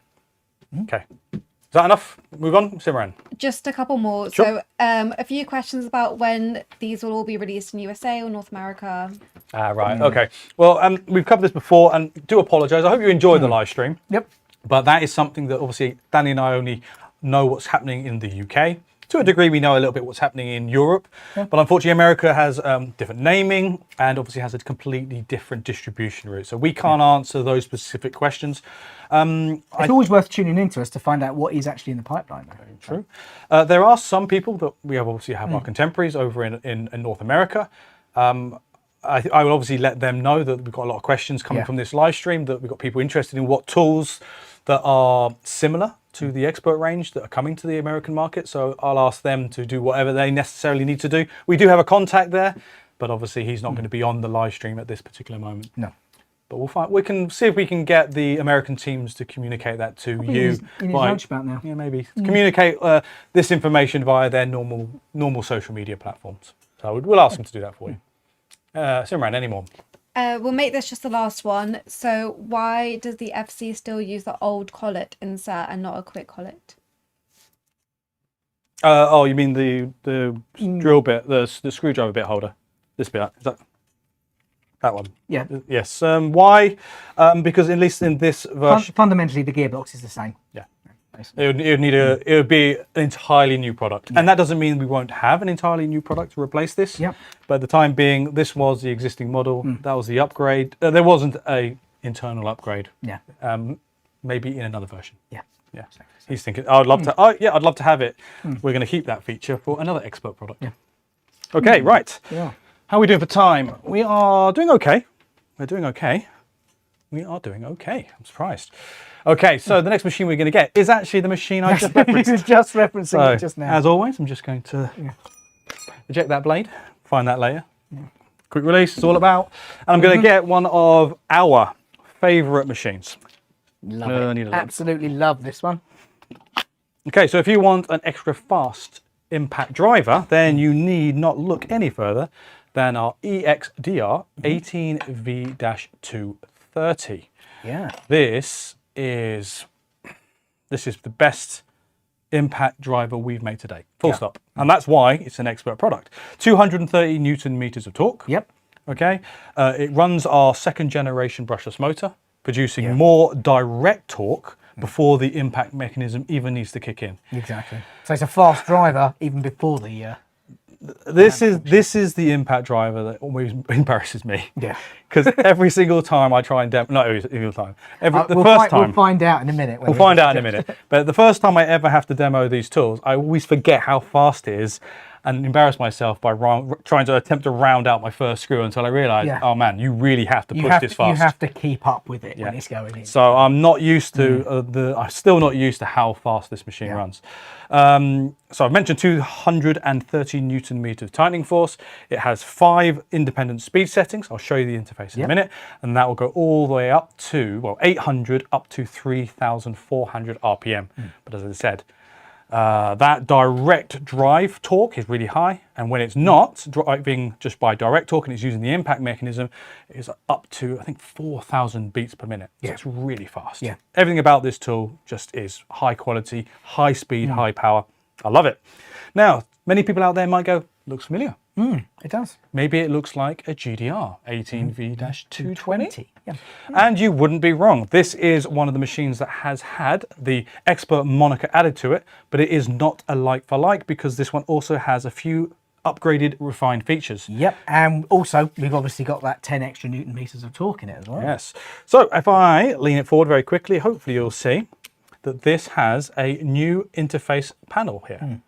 Okay. Is that enough? Move on, Simran. Just a couple more. Sure. So a few questions about when these will all be released in USA or North America. Right. Okay. Well, we've covered this before, and do apologise. I hope you enjoyed the live stream. Yep. But that is something that obviously Danny and I only know what's happening in the UK. To a degree, we know a little bit what's happening in Europe, but unfortunately America has different naming and obviously has a completely different distribution route. So we can't answer those specific questions. It's always worth tuning into us to find out what is actually in the pipeline. True. There are some people that we obviously have our contemporaries over in North America. I will obviously let them know that we've got a lot of questions coming from this live stream, that we've got people interested in what tools that are similar to the expert range that are coming to the American market. So I'll ask them to do whatever they necessarily need to do. We do have a contact there, but obviously he's not going to be on the live stream at this particular moment. No. But we'll find, we can see if we can get the American teams to communicate that to you. In his lunch about now. Yeah, maybe. Communicate this information via their normal social media platforms. So we'll ask them to do that for you. Simran, any more? We'll make this just the last one. So why does the FC still use the old collet insert and not a quick collet? Oh, you mean the drill bit, the screwdriver bit holder? This bit, is that one? Yeah. Yes. Why? Because at least in this version, Fundamentally, the gearbox is the same. yeah, it would be an entirely new product, and that doesn't mean we won't have an entirely new product to replace this. Yep. But at the time being, this was the existing model. That was the upgrade. There wasn't a internal upgrade. Yeah. Maybe in another version. Yeah. Yeah. He's thinking, I'd love to. Oh, yeah, I'd love to have it. We're going to keep that feature for another expert product. Yeah. Okay. Right. Yeah. How are we doing for time? We are doing okay. We're doing okay. We are doing okay. I'm surprised. Okay, so the next machine we're going to get is actually the machine I just referenced. He was just referencing it just now. As always, I'm just going to eject that blade, find that layer. Quick release, it's all about. And I'm going to get one of our favourite machines. Love it. Absolutely love this one. Okay, so if you want an extra fast impact driver, then you need not look any further than our EXDR18V-230. Yeah. This is the best impact driver we've made today. Full stop. And that's why it's an expert product. 230 Newton meters of torque. Yep. Okay. It runs our second generation brushless motor, producing more direct torque, before the impact mechanism even needs to kick in. Exactly. So it's a fast driver even before the... This is the impact driver that always embarrasses me. Yeah. Because every single time I try and demo, not every single time, We'll find out in a minute. We'll find out in a minute. But the first time I ever have to demo these tools, I always forget how fast it is and embarrass myself by trying to attempt to round out my first screw until I realise, oh man, you really have to push this fast. You have to keep up with it when it's going in. So I'm not used to I'm still not used to how fast this machine runs. So I've mentioned 230 Newton meter of tightening force. It has 5 independent speed settings. I'll show you the interface in a minute, and that will go all the way up to 800 up to 3,400 RPM. But as I said, that direct drive torque is really high, and when it's not driving just by direct torque and it's using the impact mechanism, it's up to I think 4,000 beats per minute. So it's really fast. Everything about this tool just is high quality, high speed, high power. I love it. Now, many people out there might go, looks familiar. It does. Maybe it looks like a GDR18V-220. Yeah. And you wouldn't be wrong. This is one of the machines that has had the expert moniker added to it, but it is not a like for like because this one also has a few upgraded, refined features. Yep, and also we've obviously got that 10 extra Newton meters of torque in it as well. Yes. So if I lean it forward very quickly, hopefully you'll see that this has a new interface panel here.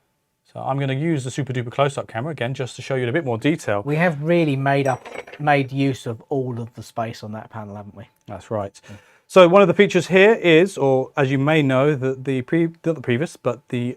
So I'm going to use the super duper close-up camera again just to show you in a bit more detail. We have really made use of all of the space on that panel, haven't we? That's right. So one of the features here is, or as you may know, that the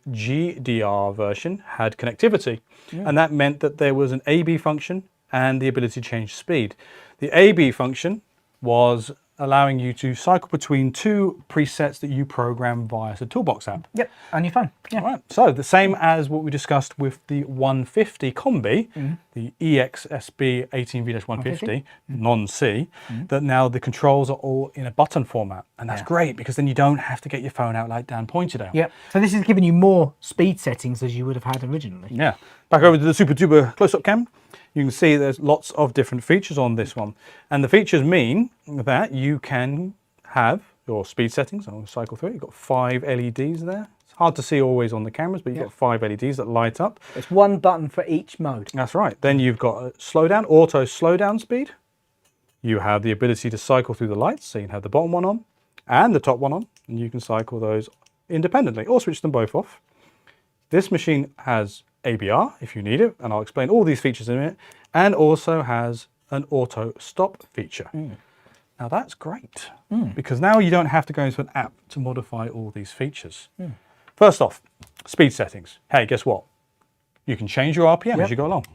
GDR version had connectivity, and that meant that there was an AB function and the ability to change speed. The AB function was allowing you to cycle between 2 presets that you program via the Toolbox app. Yep, on your phone. Yeah. All right. So the same as what we discussed with the 150 combi, the EXSB18V-150 non-C, that now the controls are all in a button format, and that's great because then you don't have to get your phone out like Dan pointed out. Yep. So this is giving you more speed settings as you would have had originally. Yeah. Back over to the super duper close-up cam. You can see there's lots of different features on this one. And the features mean that you can have your speed settings. I'll cycle through it. You've got 5 LEDs there. It's hard to see always on the cameras, but you've got 5 LEDs that light up. It's one button for each mode. That's right. Then you've got a slowdown, auto slowdown speed. You have the ability to cycle through the lights. So you can have the bottom one on and the top one on, and you can cycle those independently or switch them both off. This machine has ABR if you need it, and I'll explain all these features in a minute, and also has an auto stop feature. Now that's great because now you don't have to go into an app to modify all these features. First off, speed settings. Hey, guess what? You can change your RPM as you go along.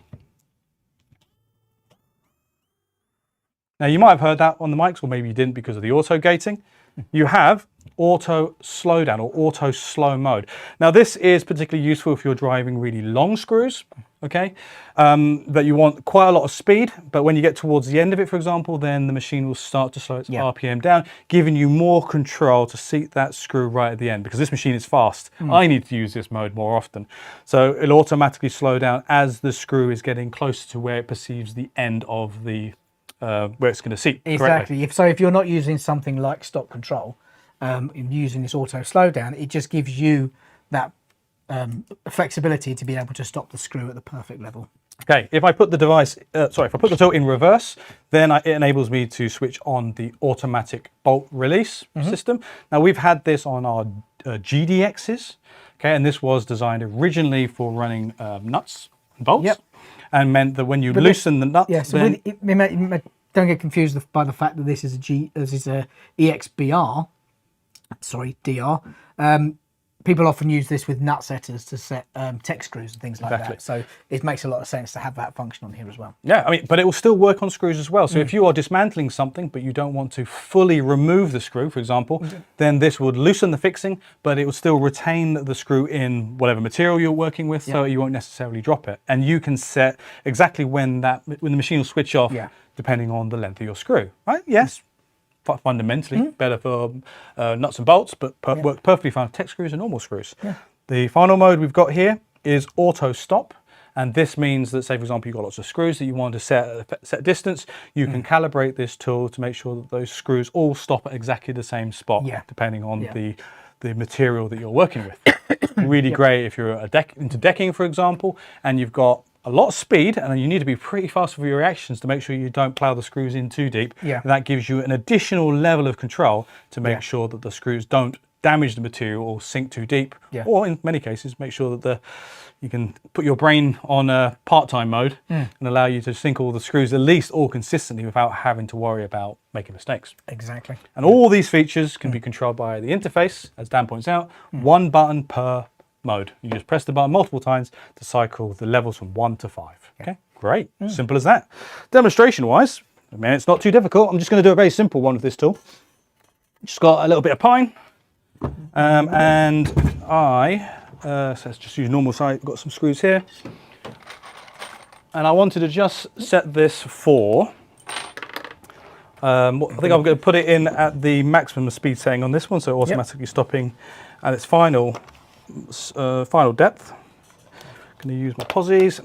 Now you might have heard that on the mics, or maybe you didn't because of the auto gating. You have auto slowdown or auto slow mode. Now this is particularly useful if you're driving really long screws, okay, that you want quite a lot of speed, but when you get towards the end of it, for example, then the machine will start to slow its RPM down, giving you more control to seat that screw right at the end, because this machine is fast. I need to use this mode more often. So it'll automatically slow down as the screw is getting closer to where it perceives the end of the where it's going to seat. Exactly. If you're not using something like stop control, using this auto slowdown, it just gives you that flexibility to be able to stop the screw at the perfect level. Okay, if I put the device, if I put the tool in reverse, then it enables me to switch on the automatic bolt release system. Now we've had this on our GDXs, okay, and this was designed originally for running nuts and bolts, and meant that when you loosen the nuts, don't get confused by the fact that this is a EXBR. Sorry, DR. People often use this with nut setters to set tech screws and things like that. So it makes a lot of sense to have that function on here as well. Yeah, I mean, but it will still work on screws as well. So if you are dismantling something, but you don't want to fully remove the screw, for example, then this would loosen the fixing, but it will still retain the screw in whatever material you're working with, so you won't necessarily drop it. And you can set exactly when the machine will switch off, depending on the length of your screw, right? Yes. Fundamentally better for nuts and bolts, but work perfectly fine with tech screws and normal screws. The final mode we've got here is auto stop, And this means that, say for example, you've got lots of screws that you want to set distance, you can calibrate this tool to make sure that those screws all stop at exactly the same spot, depending on the material that you're working with. Really great if you're into decking, for example, and you've got a lot of speed and you need to be pretty fast with your reactions to make sure you don't plow the screws in too deep. And that gives you an additional level of control to make sure that the screws don't damage the material or sink too deep, or in many cases make sure that you can put your brain on a part-time mode and allow you to sink all the screws at least all consistently without having to worry about making mistakes. Exactly. And all these features can be controlled by the interface, as Dan points out, one button per mode. You just press the button multiple times to cycle the levels from 1 to 5. Okay, great, simple as that. Demonstration-wise, I mean, it's not too difficult. I'm just going to do a very simple one with this tool. Just got a little bit of pine, and so let's just use normal size. Got some screws here, and I wanted to just set this for. I think I'm going to put it in at the maximum speed setting on this one, so automatically stopping at its final depth. Going to use my posies.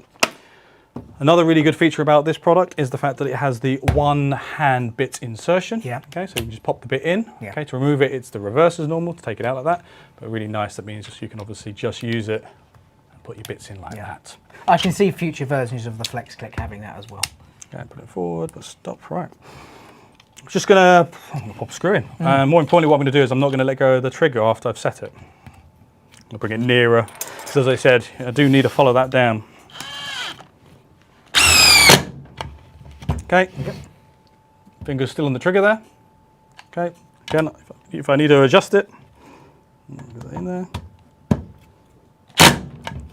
Another really good feature about this product is the fact that it has the one-hand bit insertion. Okay, so you just pop the bit in. Okay, to remove it, it's the reverse as normal. To take it out like that, but really nice. That means you can obviously just use it and put your bits in like that. I can see future versions of the Flex Click having that as well. Okay, put it forward, but stop. Right. I'm gonna pop a screw in. More importantly, what I'm going to do is I'm not going to let go of the trigger after I've set it. I'll bring it nearer, because as I said, I do need to follow that down. Okay, finger's still on the trigger there. Okay, again, if I need to adjust it, get that in there.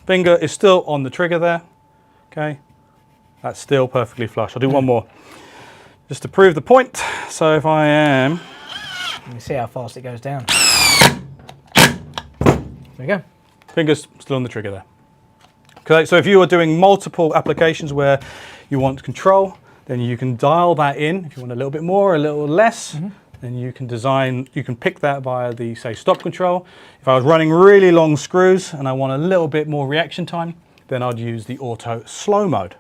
Finger is still on the trigger there. Okay, that's still perfectly flush. I'll do one more, just to prove the point. So if I am... You can see how fast it goes down. There we go. Finger's still on the trigger there. Okay, so if you are doing multiple applications where you want control, then you can dial that in. If you want a little bit more, a little less, then you can pick that via the, say, stop control. If I was running really long screws and I want a little bit more reaction time, then I'd use the auto slow mode.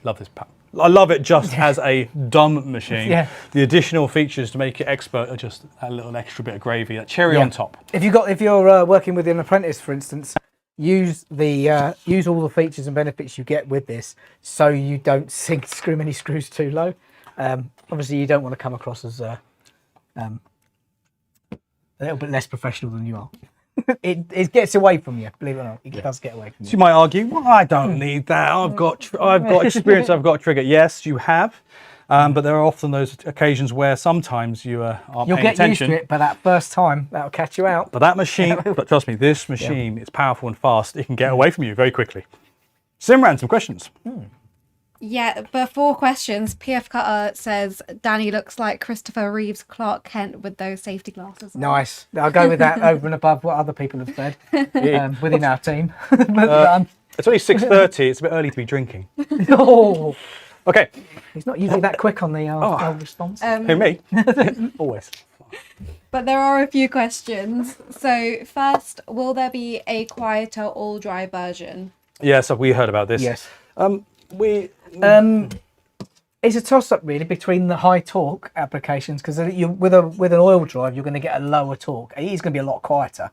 Love this pack. I love it just as a dumb machine. The additional features to make it expert are just a little extra bit of gravy, that cherry on top. If you're working with an apprentice, for instance, use all the features and benefits you get with this, so you don't screw many screws too low. Obviously, you don't want to come across as a little bit less professional than you are. It gets away from you, believe it or not. It does get away from you. So you might argue, well, I don't need that. I've got experience. I've got a trigger. Yes, you have. But there are often those occasions where sometimes you aren't paying attention. You'll get used to it, but that first time, that'll catch you out. But that machine, but trust me, this machine is powerful and fast. It can get away from you very quickly. Simran, some questions. Yeah, but 4 questions. PF Cutter says, Danny looks like Christopher Reeve's Clark Kent with those safety glasses on. Nice. I'll go with that over and above what other people have said within our team. It's only 6:30. It's a bit early to be drinking. Oh. Okay. He's not usually that quick on the response. Who, me? Always. But there are a few questions. So first, will there be a quieter all-dry version? Yeah, so we heard about this. Yes. It's a toss-up really between the high torque applications, because with an oil drive you're going to get a lower torque. It is going to be a lot quieter,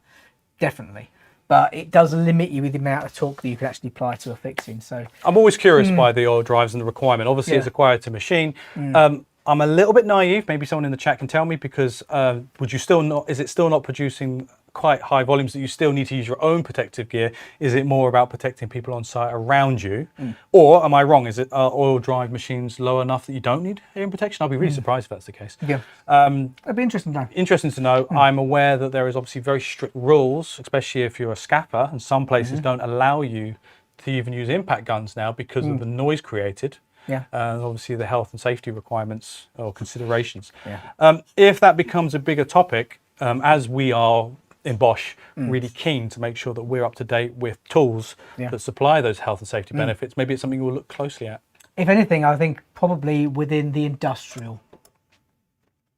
definitely, but it does limit you with the amount of torque that you can actually apply to a fixing. So I'm always curious by the oil drives and the requirement. Obviously, it's a quieter machine. I'm a little bit naive. Maybe someone in the chat can tell me, because is it still not producing quite high volumes that you still need to use your own protective gear? Is it more about protecting people on site around you? Or am I wrong? Is it oil drive machines low enough that you don't need hearing protection? I'll be really surprised if that's the case. Yeah. It'd be interesting to know. Interesting to know. I'm aware that there is obviously very strict rules, especially if you're a scapper, and some places don't allow you to even use impact guns now because of the noise created. And obviously the health and safety requirements or considerations. If that becomes a bigger topic, as we are in Bosch, really keen to make sure that we're up to date with tools that supply those health and safety benefits, maybe it's something we'll look closely at. If anything, I think probably within the industrial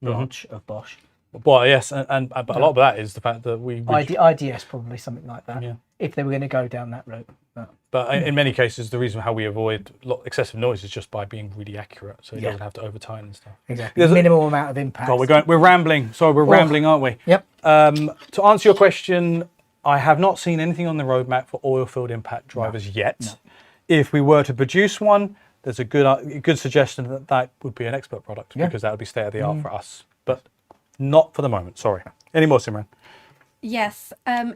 branch of Bosch. Well, yes, but a lot of that is the fact that we IDS probably something like that. if they were going to go down that route. But in many cases, the reason how we avoid excessive noise is just by being really accurate, so it doesn't have to over tighten and stuff. Exactly. Minimal amount of impact. God, we're rambling. Sorry, we're rambling, aren't we? Yep. To answer your question, I have not seen anything on the roadmap for oil-filled impact drivers yet. No. If we were to produce one, there's a good suggestion that that would be an expert product because that would be state of the art for us. But not for the moment. Sorry. Any more, Simran? Yes.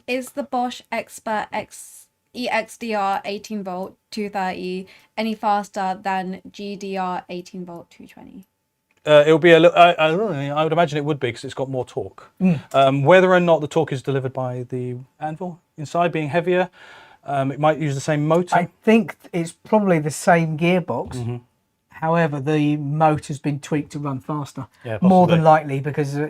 Is the Bosch Expert EXDR18V-230 any faster than GDR18V-220? It'll be a little. I would imagine it would be because it's got more torque. Whether or not the torque is delivered by the anvil inside being heavier, it might use the same motor. I think it's probably the same gearbox. However, the motor's been tweaked to run faster. Yeah, more than likely, because the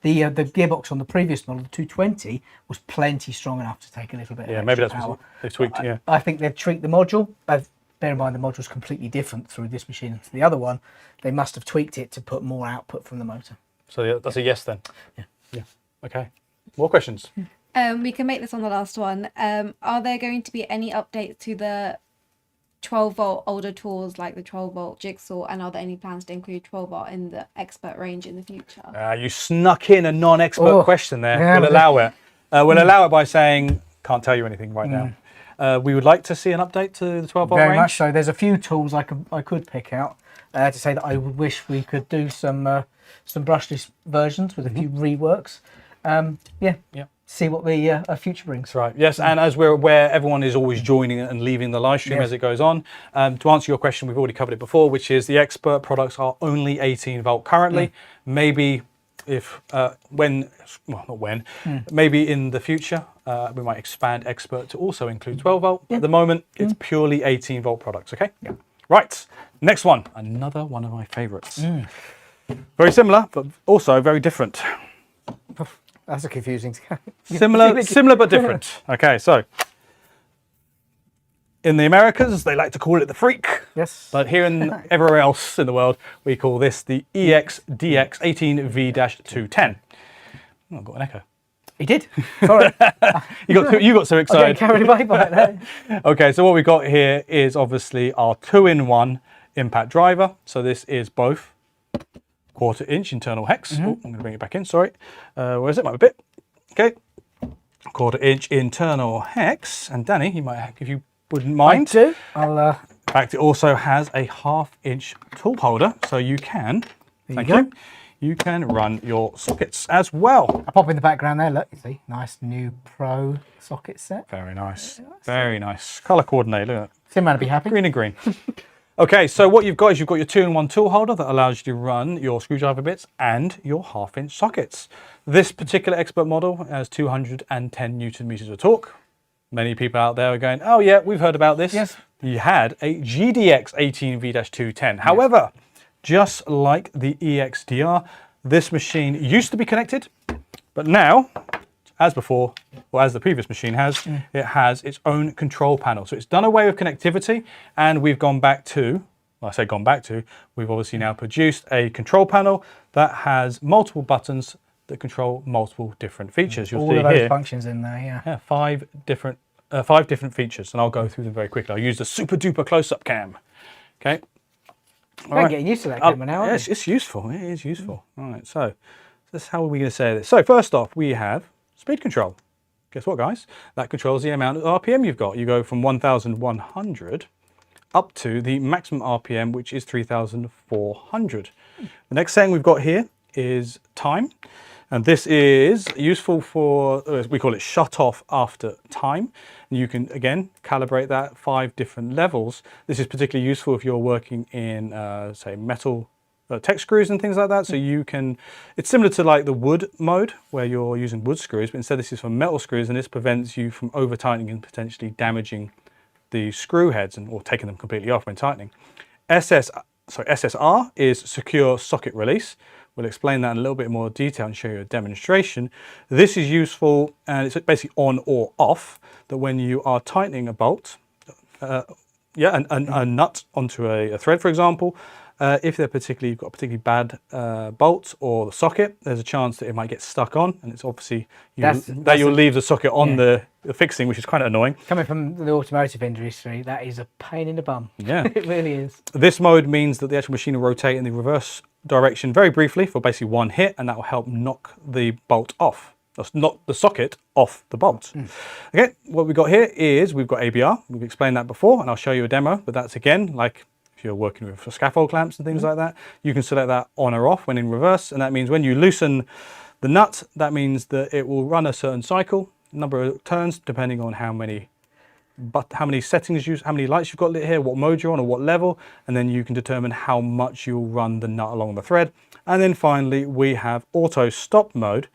gearbox on the previous model, the 220, was plenty strong enough to take a little bit. Yeah, maybe that's what they've tweaked. I think they've tweaked the module. Bear in mind the module's completely different through this machine to the other one. They must have tweaked it to put more output from the motor. So that's a yes then. Yeah. Okay. More questions. We can make this on the last one. Are there going to be any updates to the 12-volt older tools like the 12-volt Jigsaw, and are there any plans to include 12-volt in the expert range in the future? You snuck in a non-expert question there. Yeah, we'll allow it. We'll allow it by saying, can't tell you anything right now. We would like to see an update to the 12-volt range. Very much so. There's a few tools I could pick out to say that I would wish we could do some brushless versions with a few reworks. See what the future brings. That's right. Yes, and as we're aware, everyone is always joining and leaving the live stream as it goes on. To answer your question, we've already covered it before, which is the expert products are only 18-volt currently. Maybe if maybe in the future we might expand expert to also include 12-volt. At the moment, it's purely 18-volt products. Okay. Yeah. Right. Next one. Another one of my favorites. Very similar, but also very different. That's a confusing. Similar but different. Okay, so in the Americas, they like to call it the Freak. Yes. But here and everywhere else in the world, we call this the EXDX18V-210. Oh, I've got an echo. He did. Sorry. you got so excited. Carried away by that. Okay, so what we've got here is obviously our 2-in-1 impact driver. So this is both 1/4-inch internal hex. Oh, I'm going to bring it back in, sorry. Where is it? Might be a bit. Okay. 1/4-inch internal hex. And Danny, you might, if you wouldn't mind. I do. In fact, it also has a 1/2-inch tool holder, so you can, you can run your sockets as well. I pop in the background there, look, you see, nice new Pro socket set. Very nice. Very nice. Colour coordinated, look at that. Simran would be happy. Green and green. Okay, so what you've got is you've got your 2-in-1 tool holder that allows you to run your screwdriver bits and your 1/2-inch sockets. This particular expert model has 210 Newton meters of torque. Many people out there are going, oh yeah, we've heard about this. Yes. You had a GDX18V-210. However, just like the EXDR, this machine used to be connected, but now, as before, or as the previous machine has, it has its own control panel. So it's done away with connectivity, and we've gone back to, well, I say gone back to, we've obviously now produced a control panel that has multiple buttons that control multiple different features. You'll see all of those here, functions in there, yeah, 5 different features, and I'll go through them very quickly. I'll use the super duper close-up cam. Okay. I'm getting used to that camera now. Yes, it's useful. It is useful. All right, so this is how are we going to say this? So first off, we have speed control. Guess what, guys? That controls the amount of RPM you've got. You go from 1,100 up to the maximum RPM, which is 3,400. The next setting we've got here is time. And this is useful for, we call it shut off after time. And you can, again, calibrate that 5 different levels. This is particularly useful if you're working in, say, metal tech screws and things like that. So you can, it's similar to like the wood mode where you're using wood screws, but instead this is for metal screws, and this prevents you from over tightening and potentially damaging the screw heads or taking them completely off when tightening. SSR is secure socket release. We'll explain that in a little bit more detail and show you a demonstration. This is useful, and it's basically on or off, that when you are tightening a bolt, a nut onto a thread, for example, If they're you've got a particularly bad bolt or the socket, there's a chance that it might get stuck on, and it's obviously you'll leave the socket on the fixing, which is kind of annoying. Coming from the automotive industry, that is a pain in the bum. Yeah. It really is. This mode means that the actual machine will rotate in the reverse direction very briefly for basically one hit, and that will help knock the bolt off. That's knock the socket off the bolt. Okay, what we've got here is we've got ABR. We've explained that before, and I'll show you a demo, but that's again, like if you're working with scaffold clamps and things like that, you can select that on or off when in reverse, and that means when you loosen the nut, that means that it will run a certain cycle, number of turns, depending on how many settings how many lights you've got lit here, what mode you're on or what level, and then you can determine how much you'll run the nut along the thread. And then finally we have auto stop mode,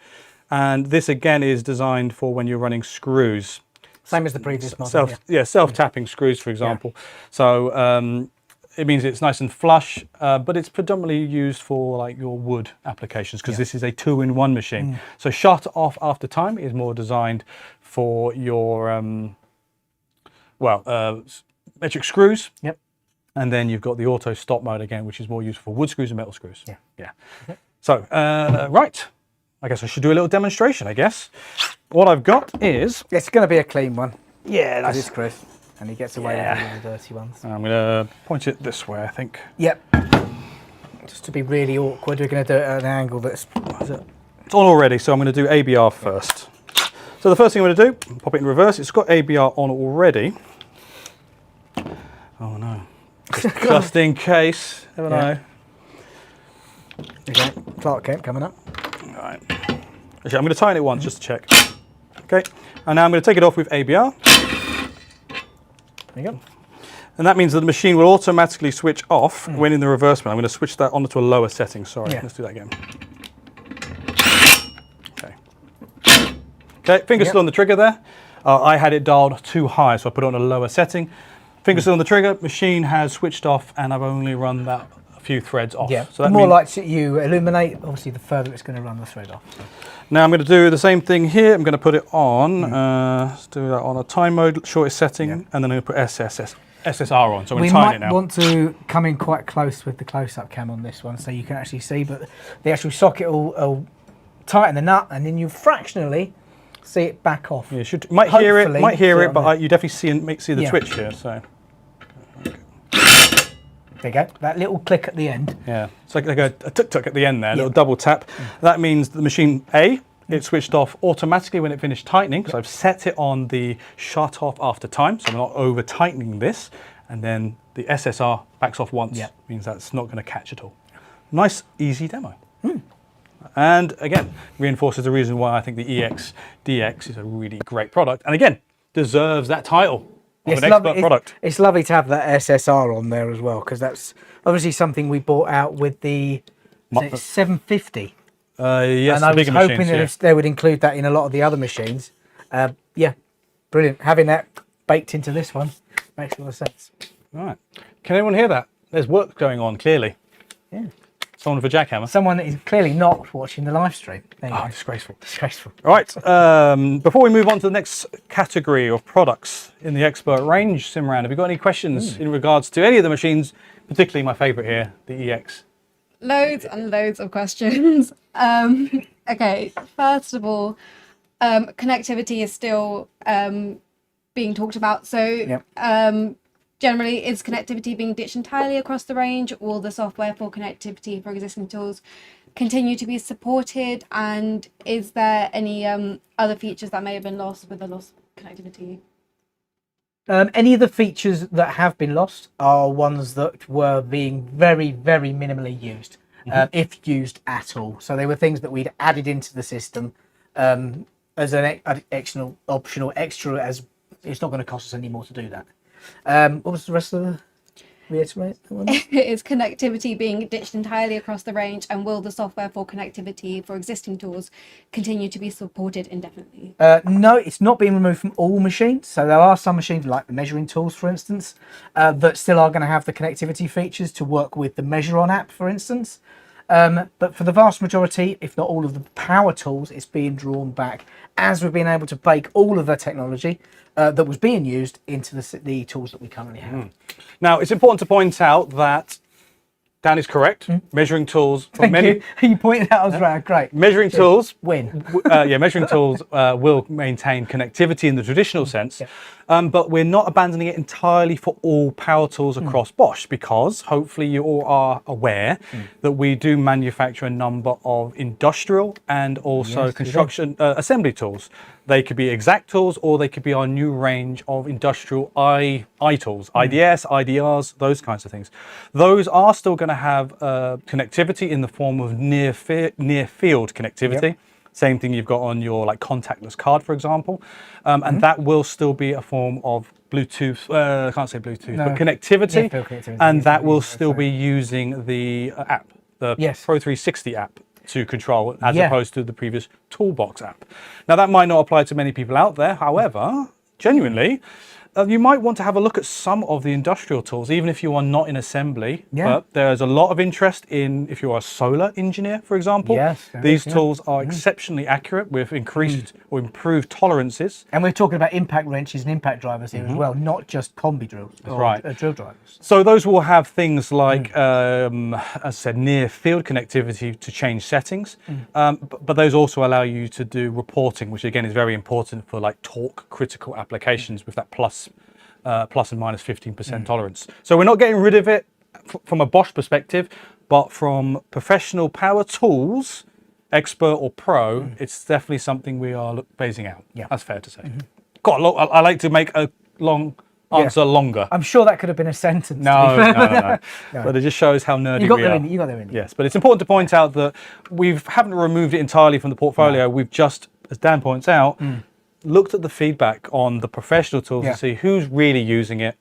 and this again is designed for when you're running screws. Same as the previous model. Self-tapping screws, for example. So it means it's nice and flush, but it's predominantly used for like your wood applications, because this is a 2-in-1 machine. So shut off after time is more designed for your metric screws. Yep. And then you've got the auto stop mode again, which is more used for wood screws and metal screws. Yeah. Okay. So right, I guess I should do a little demonstration. I guess what I've got is it's going to be a clean one. Yeah, that's it's Chris. And he gets away with all the dirty ones. I'm going to point it this way, I think. Yep. Just to be really awkward, we're going to do it at an angle that's... It's on already, so I'm going to do ABR first. So the first thing I'm going to do, pop it in reverse. It's got ABR on already. Oh no. Just in case. Never know. Okay, Clark Kent coming up. All right. Actually, I'm going to tighten it once just to check. Okay. And now I'm going to take it off with ABR. There you go. And that means that the machine will automatically switch off when in the reverse mode. I'm going to switch that onto a lower setting. Sorry, let's do that again. Okay. Okay, finger still on the trigger there. I had it dialed too high, so I put it on a lower setting. Finger still on the trigger, machine has switched off, and I've only run that a few threads off. Yeah, so that the more lights that you illuminate, obviously the further it's going to run the thread off. So. Now I'm going to do the same thing here. I'm going to put it on, let's do that on a time mode, shortest setting, and then I'm going to put SSR on, so I'm going to tighten it now. We might want to come in quite close with the close-up cam on this one so you can actually see, but the actual socket will tighten the nut, and then you fractionally see it back off. You might hear it, but you definitely see the twitch here. So there you go, that little click at the end. Yeah, it's like a tuk-tuk at the end there, a little double tap. That means the machine, it switched off automatically when it finished tightening, because I've set it on the shut off after time, so I'm not over tightening this. And then the SSR backs off once, means that's not going to catch at all. Nice, easy demo. And again, reinforces the reason why I think the EXDX is a really great product, and again, deserves that title of an expert product. It's lovely to have that SSR on there as well, because that's obviously something we bought out with the 750. Yes, and I was hoping that they would include that in a lot of the other machines. Yeah, brilliant. Having that baked into this one makes a lot of sense. All right. Can anyone hear that? There's work going on, clearly. Yeah. Someone with a jackhammer. Someone that is clearly not watching the live stream. There you go. Disgraceful. Disgraceful. All right. Before we move on to the next category of products in the expert range, Simran, have you got any questions in regards to any of the machines, particularly my favourite here, the EX? Loads and loads of questions. Okay, first of all, connectivity is still being talked about. So generally, is connectivity being ditched entirely across the range? Will the software for connectivity for existing tools continue to be supported? And is there any other features that may have been lost with the lost connectivity? Any of the features that have been lost are ones that were being very, very minimally used, if used at all. So they were things that we'd added into the system as an optional extra, as it's not going to cost us any more to do that. What was the rest of the... Reiterate that one? Is connectivity being ditched entirely across the range, and will the software for connectivity for existing tools continue to be supported indefinitely? No, it's not being removed from all machines. So there are some machines, like the measuring tools, for instance, that still are going to have the connectivity features to work with the Measure On app, for instance. But for the vast majority, if not all of the power tools, it's being drawn back as we've been able to bake all of the technology that was being used into the tools that we currently have. Now, it's important to point out that Dan is correct. Measuring tools for Thank many. you. You pointed out I was right. Great. Measuring tools. Win. Measuring tools will maintain connectivity in the traditional sense, but we're not abandoning it entirely for all power tools across Bosch, because hopefully you all are aware that we do manufacture a number of industrial and also construction assembly tools. They could be exact tools, or they could be our new range of industrial I tools, IDS, IDRs, those kinds of things. Those are still going to have connectivity in the form of near field connectivity. Same thing you've got on your like contactless card, for example, and that will still be a form of Bluetooth. I can't say Bluetooth, but connectivity, and that will still be using the app, the Pro 360 app, to control, as opposed to the previous Toolbox app. Now that might not apply to many people out there. However, genuinely, you might want to have a look at some of the industrial tools, even if you are not in assembly. But there's a lot of interest in, if you're a solar engineer, for example. These tools are exceptionally accurate with increased or improved tolerances. And we're talking about impact wrenches and impact drivers here as well, not just combi drills. Drill drivers. So those will have things like, as I said, near field connectivity to change settings. But those also allow you to do reporting, which again is very important for like torque critical applications with that plus and minus 15% tolerance. So we're not getting rid of it from a Bosch perspective, but from professional power tools, expert or pro, it's definitely something we are phasing out. That's fair to say. Got a lot, I like to make a long answer longer. I'm sure that could have been a sentence. No. But it just shows how nerdy we are. You got there in. Yes, but it's important to point out that we haven't removed it entirely from the portfolio. We've just, as Dan points out, looked at the feedback on the professional tools to see who's really using it,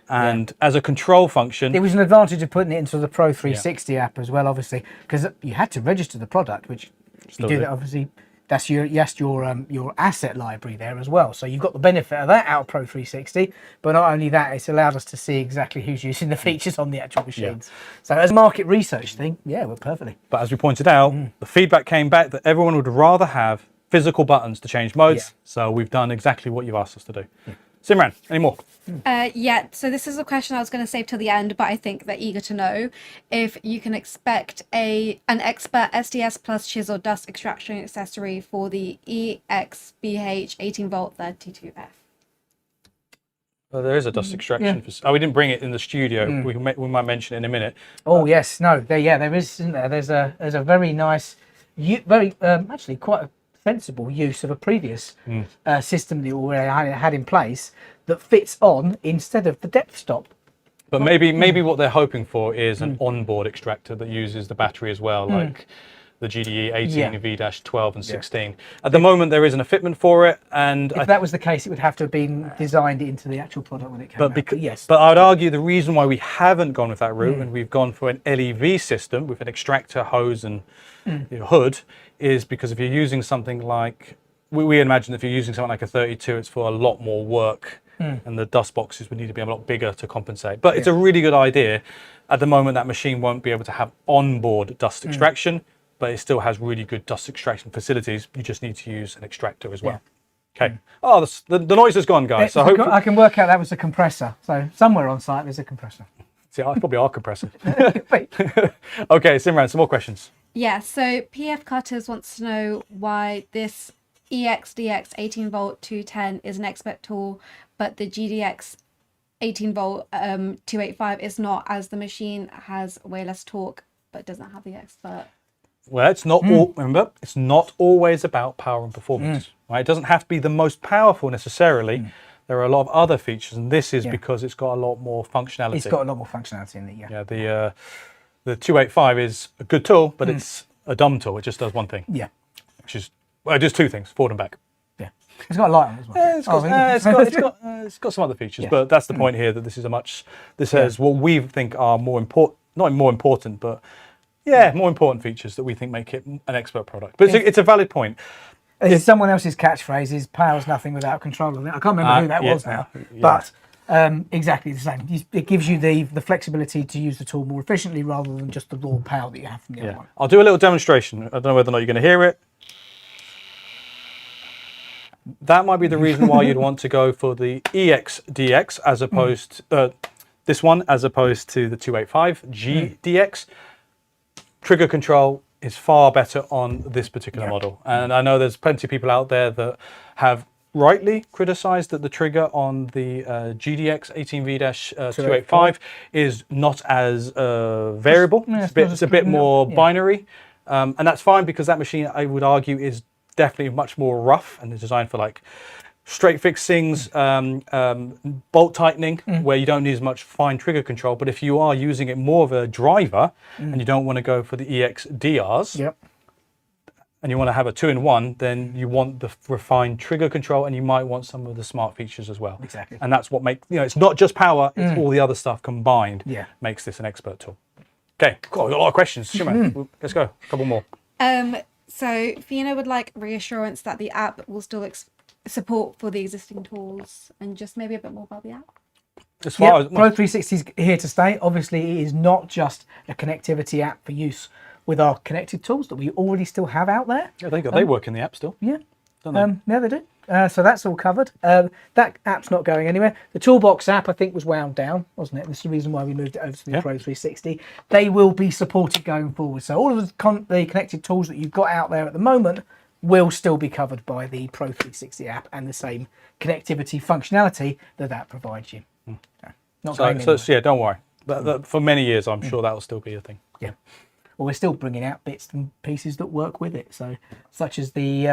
and as a control function, it was an advantage of putting it into the Pro 360 app as well, obviously, because you had to register the product, which you do that obviously. That's your asset library there as well. So you've got the benefit of that out of Pro 360, but not only that, it's allowed us to see exactly who's using the features on the actual machines. So as a market research thing, we're perfectly. But as we pointed out, the feedback came back that everyone would rather have physical buttons to change modes. So we've done exactly what you've asked us to do. Simran, any more? So this is a question I was going to save till the end, but I think they're eager to know if you can expect an expert SDS plus chisel dust extraction accessory for the EXBH18V 32F. Well, there is a dust extraction. We didn't bring it in the studio. We might mention it in a minute. Oh yes, no, there is, isn't there? There's a very nice, actually quite a sensible use of a previous system that you already had in place that fits on instead of the depth stop. But maybe what they're hoping for is an onboard extractor that uses the battery as well, like the GDE18V-12 and 16. At the moment, there isn't a fitment for it, and if that was the case, it would have to have been designed into the actual product when it came out. But I would argue the reason why we haven't gone with that route and we've gone for an LEV system with an extractor, hose, and hood is because if you're using something like, we imagine if you're using something like a 32, it's for a lot more work, and the dust boxes would need to be a lot bigger to compensate. But it's a really good idea. At the moment, that machine won't be able to have onboard dust extraction, but it still has really good dust extraction facilities. You just need to use an extractor as well. Okay. Oh, the noise has gone, guys. So I can work out that was a compressor. So somewhere on site, there's a compressor. See, it's probably our compressor. Okay, Simran, some more questions. Yeah, so PF Cutters wants to know why this EXDX18V-210 is an expert tool, but the GDX18V-285 is not, as the machine has way less torque, but doesn't have the expert. Well, it's not all, remember, it's not always about power and performance. Right? It doesn't have to be the most powerful necessarily. There are a lot of other features, and this is because it's got a lot more functionality. It's got a lot more functionality in it, the 285 is a good tool, but it's a dumb tool. It just does one thing. Which is, well, it does two things, forward and back. It's got a light on as well. It's got some other features, but that's the point here, that this is this has what we think are more important, not more important, but more important features that we think make it an expert product. But it's a valid point. It's someone else's catchphrase is power's nothing without control of it. I can't remember who that was now, but exactly the same. It gives you the flexibility to use the tool more efficiently rather than just the raw power that you have from the other one. I'll do a little demonstration. I don't know whether or not you're going to hear it. That might be the reason why you'd want to go for the EXDX as opposed to this one as opposed to the 285 GDX. Trigger control is far better on this particular model. And I know there's plenty of people out there that have rightly criticized that the trigger on the GDX18V-285 is not as variable. It's a bit more binary. And that's fine because that machine, I would argue, is definitely much more rough and is designed for like straight fixings, bolt tightening, where you don't need as much fine trigger control. But if you are using it more of a driver and you don't want to go for the EXDRs, and you want to have a 2-in-1, then you want the refined trigger control, and you might want some of the smart features as well. Exactly. And that's what makes, it's not just power, it's all the other stuff combined makes this an expert tool. Okay, cool. We've got a lot of questions. Shimon, let's go. A couple more. So Fiona would like reassurance that the app will still support for the existing tools, and just maybe a bit more about the app. As far as Pro360 is here to stay. Obviously, it is not just a connectivity app for use with our connected tools that we already still have out there. Yeah, they work in the app still. Yeah, don't they? Yeah, they do. So that's all covered. That app's not going anywhere. The Toolbox app, I think, was wound down, wasn't it? This is the reason why we moved it over to the Pro360. They will be supported going forward. So all of the connected tools that you've got out there at the moment will still be covered by the Pro360 app and the same connectivity functionality that provides you. Not going anywhere. So yeah, don't worry. For many years, I'm sure that will still be a thing. Yeah. Well, we're still bringing out bits and pieces that work with it. So, such as the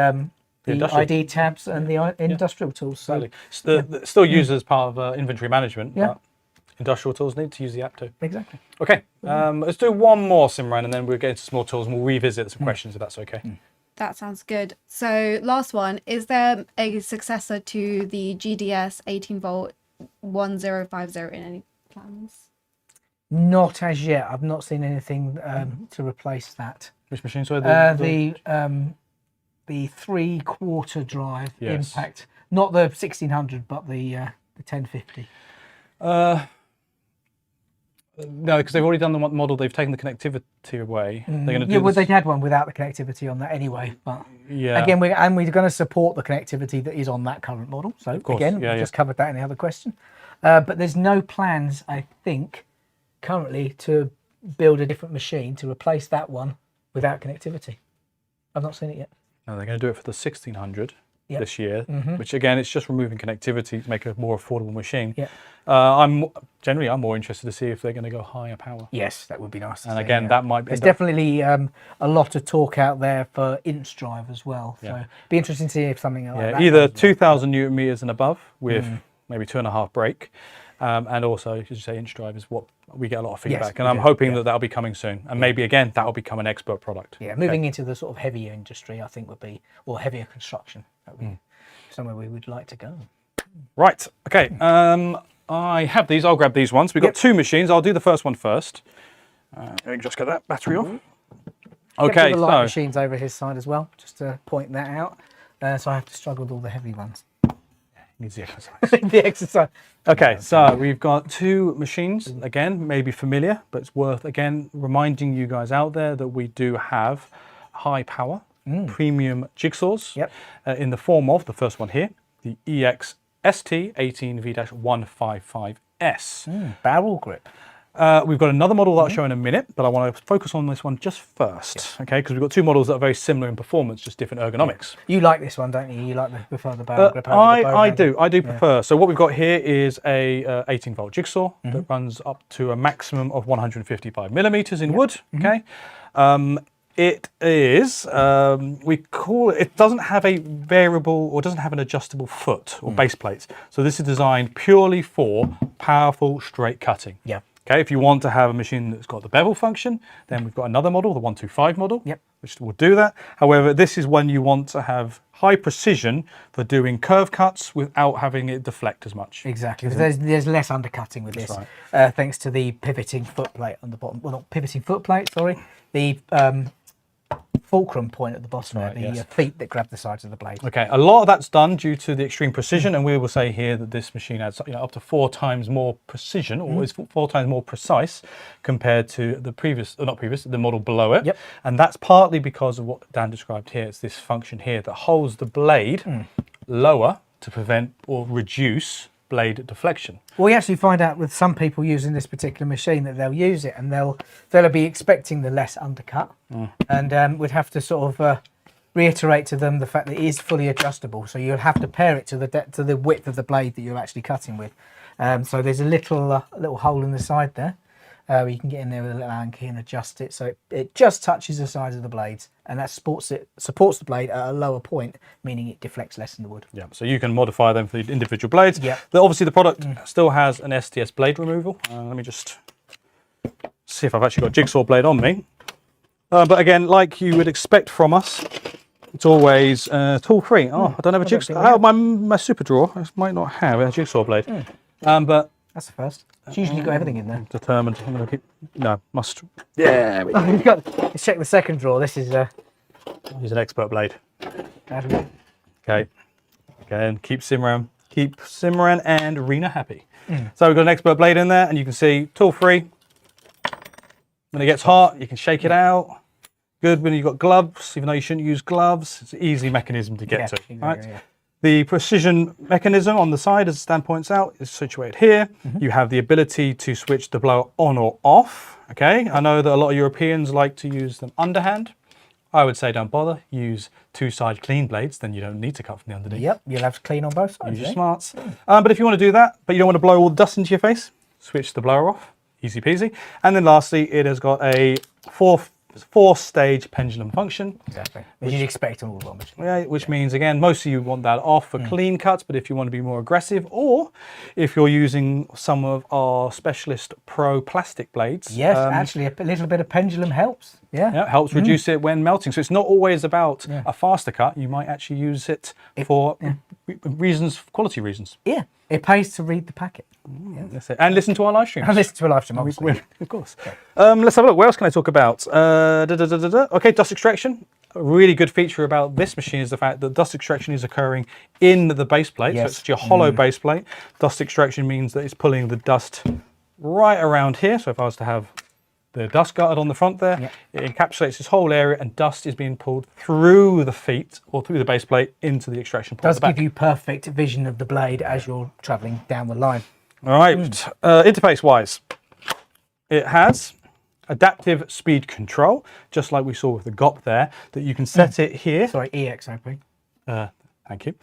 ID tabs and the industrial tools. So, still used as part of inventory management. But industrial tools need to use the app too. Exactly. Okay, let's do one more, Simran, and then we'll get into small tools and we'll revisit some questions if that's okay. That sounds good. So last one, is there a successor to the GDS18V-1050 in any plans? Not as yet. I've not seen anything to replace that. Which machine? Sorry, the 3/4 drive Impact, not the 1600, but the 1050. No, because they've already done the model. They've taken the connectivity away. They're going to do. Well, they had one without the connectivity on that anyway. But again, we're going to support the connectivity that is on that current model. So again, we just covered that in the other question. But there's no plans, I think, currently to build a different machine to replace that one without connectivity. I've not seen it yet. No, they're going to do it for the 1600 this year, which again, it's just removing connectivity to make a more affordable machine. I'm more interested to see if they're going to go higher power. Yes, that would be nice. And again, that might be. There's definitely a lot of talk out there for inch drive as well. So it'd be interesting to see if something like that. Either 2,000 Newton meters and above with maybe 2.5 brake. And also, as you say, inch drive is what we get a lot of feedback, and I'm hoping that that'll be coming soon, and maybe again that'll become an expert product. Yeah, moving into the sort of heavier industry, I think would be, or heavier construction, that would be somewhere we would like to go. Right. Okay. I have these. I'll grab these ones. We've got two machines. I'll do the first one first. Let me just get that battery off. Okay. The light machines over his side as well, just to point that out. So I have to struggle with all the heavy ones. Needs the exercise. The exercise. Okay, so we've got two machines. Again, maybe familiar, but it's worth, again, reminding you guys out there that we do have high power premium jigsaws in the form of the first one here, the EXST18V-155S. Barrel grip. We've got another model that I'll show in a minute, but I want to focus on this one just first, okay? Because we've got two models that are very similar in performance, just different ergonomics. You like this one, don't you? You prefer the barrel grip over the bow I do prefer. So what we've got here is a 18-volt jigsaw that runs up to a maximum of 155 millimeters in wood, okay? It is, we call it, it doesn't have a variable or doesn't have an adjustable foot or base plates. So this is designed purely for powerful straight cutting. Yeah. Okay, if you want to have a machine that's got the bevel function, then we've got another model, the 125 model, which will do that. However, this is when you want to have high precision for doing curve cuts without having it deflect as much. Exactly. There's less undercutting with this, thanks to the pivoting foot plate on the bottom. Well, not pivoting foot plate, sorry. The fulcrum point at the bottom, the feet that grab the sides of the blade. Okay, a lot of that's done due to the extreme precision, and we will say here that this machine has up to 4 times more precision, or is 4 times more precise compared to the previous, or not previous, the model below it. Yep. And that's partly because of what Dan described here. It's this function here that holds the blade lower to prevent or reduce blade deflection. Well, we actually find out with some people using this particular machine that they'll use it and they'll be expecting the less undercut, and we'd have to sort of reiterate to them the fact that it is fully adjustable. So you'll have to pair it to the width of the blade that you're actually cutting with. So there's a little hole in the side there. Where you can get in there with a little Allen key and adjust it so it just touches the sides of the blades, and that supports the blade at a lower point, meaning it deflects less in the wood. Yeah, so you can modify them for the individual blades. Yeah. Obviously the product still has an STS blade removal. Let me just see if I've actually got a jigsaw blade on me. But again, like you would expect from us, it's always tool free. Oh, I don't have a jigsaw. My super drawer might not have a jigsaw blade. But that's the first. It's usually got everything in there. Determined. I'm going to keep. No, must. Yeah. Let's check the second drawer. This is Use an expert blade. Okay. Again, keep Simran and Rena happy. So we've got an expert blade in there, and you can see tool free. When it gets hot, you can shake it out. Good when you've got gloves, even though you shouldn't use gloves. It's an easy mechanism to get to. Exactly, right? yeah. The precision mechanism on the side, as Stan points out, is situated here. You have the ability to switch the blower on or off. Okay, I know that a lot of Europeans like to use them underhand. I would say don't bother. Use two-side clean blades, then you don't need to cut from the underneath. Yep, you'll have to clean on both sides. Use your smarts. But if you want to do that, but you don't want to blow all the dust into your face, switch the blower off. Easy peasy. And then lastly, it has got a four-stage pendulum function. Exactly. Which you'd expect on all the machines. Yeah, which means, again, most of you want that off for clean cuts, but if you want to be more aggressive, or if you're using some of our specialist pro plastic blades. Yes, actually, a little bit of pendulum helps. Yeah. It helps reduce it when melting. So it's not always about a faster cut. You might actually use it for quality reasons. Yeah, it pays to read the packet. That's it. And listen to our live streams. And listen to a live stream, obviously. Of course. Let's have a look. What else can I talk about? Okay, dust extraction. A really good feature about this machine is the fact that dust extraction is occurring in the base plate. Yes. So it's your hollow base plate. Dust extraction means that it's pulling the dust right around here. So if I was to have the dust guard on the front there, it encapsulates this whole area, and dust is being pulled through the feet or through the base plate into the extraction point. Does give you perfect vision of the blade as you're travelling down the line. All right, interface-wise, it has adaptive speed control, just like we saw with the GOP there, that you can set it here. Sorry, EXOP. Thank you.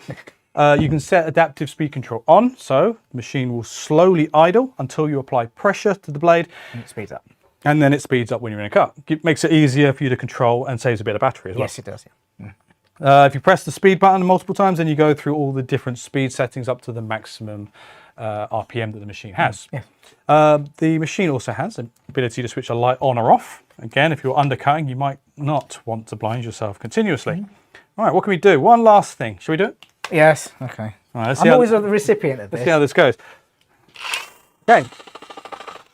You can set adaptive speed control on, so the machine will slowly idle until you apply pressure to the blade. And it speeds up. And then it speeds up when you're in a cut. It makes it easier for you to control and saves a bit of battery as well. Yes, it does, yeah. If you press the speed button multiple times, then you go through all the different speed settings up to the maximum RPM that the machine has. The machine also has the ability to switch a light on or off. Again, if you're undercutting, you might not want to blind yourself continuously. All right, what can we do? One last thing. Shall we do it? Yes, okay. All right, I'm always the recipient of this. Let's see how this goes. Okay.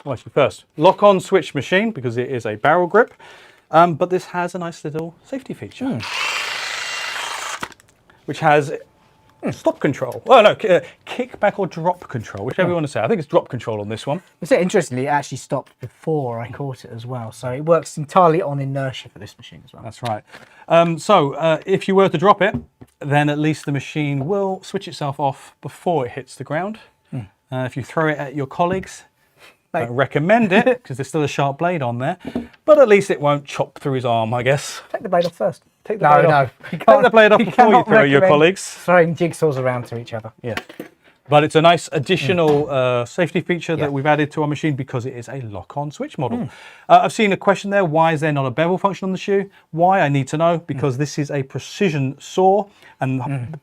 Well, actually, first, lock-on switch machine, because it is a barrel grip, but this has a nice little safety feature, which has stop control. Oh no, kickback or drop control, whichever you want to say. I think it's drop control on this one. Interestingly, it actually stopped before I caught it as well, so it works entirely on inertia for this machine as well. That's right. If you were to drop it, then at least the machine will switch itself off before it hits the ground. If you throw it at your colleagues, I don't recommend it because there's still a sharp blade on there, but at least it won't chop through his arm, I guess. Take the blade off first. Take the blade off. Take the blade off before you throw your colleagues. Throwing jigsaws around to each other. Yeah. But it's a nice additional safety feature that we've added to our machine because it is a lock-on switch model. I've seen a question there, why is there not a bevel function on the shoe? Why, I need to know, because this is a precision saw, and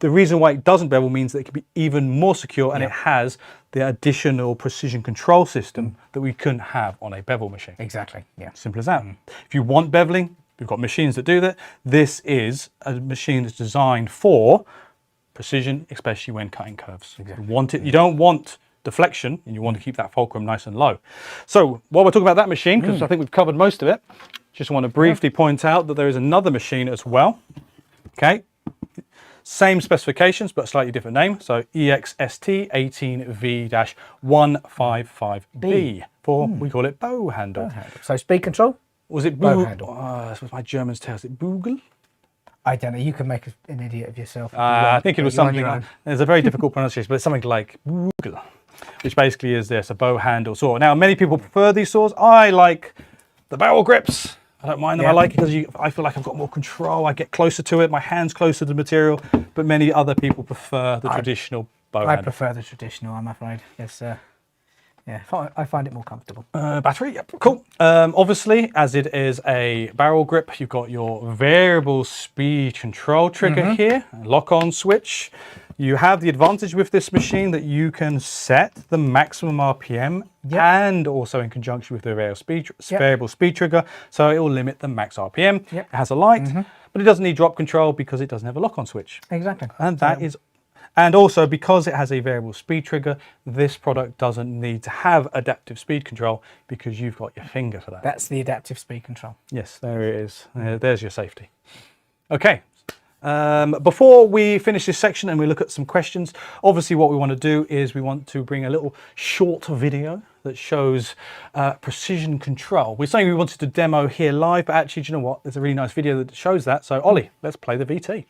the reason why it doesn't bevel means that it can be even more secure, and it has the additional precision control system that we couldn't have on a bevel machine. Exactly, yeah. Simple as that. If you want beveling, we've got machines that do that. This is a machine that's designed for precision, especially when cutting curves. Exactly. You want it. You don't want deflection, and you want to keep that fulcrum nice and low. So while we're talking about that machine, because I think we've covered most of it, just want to briefly point out that there is another machine as well. Okay. Same specifications, but slightly different name. So EXST18V-150 for, we call it bow handle. So speed control? Was it bow handle? That's what my Germans tell us. It Boogel? I don't know. You can make an idiot of yourself. I think it was something. It's a very difficult pronunciation, but it's something like Bugel, which basically is this, a bow handle saw. Now, many people prefer these saws. I like the barrel grips. I don't mind them. I like it because I feel like I've got more control. I get closer to it. My hand's closer to the material. But many other people prefer the traditional bow handle. I prefer the traditional, I'm afraid. Yes, yeah, I find it more comfortable. Battery, yep, cool. Obviously, as it is a barrel grip, you've got your variable speed control trigger here, lock-on switch. You have the advantage with this machine that you can set the maximum RPM and also in conjunction with the variable speed trigger, so it will limit the max RPM. It has a light, but it doesn't need drop control because it doesn't have a lock-on switch. Exactly. And that is. And also, because it has a variable speed trigger, this product doesn't need to have adaptive speed control because you've got your finger for that. That's the adaptive speed control. Yes, there it is. There's your safety. Okay. Before we finish this section and we look at some questions, obviously what we want to do is we want to bring a little short video that shows precision control. We're saying we wanted to demo here live, but actually, do you know what? There's a really nice video that shows that. So, Ollie, let's play the VT.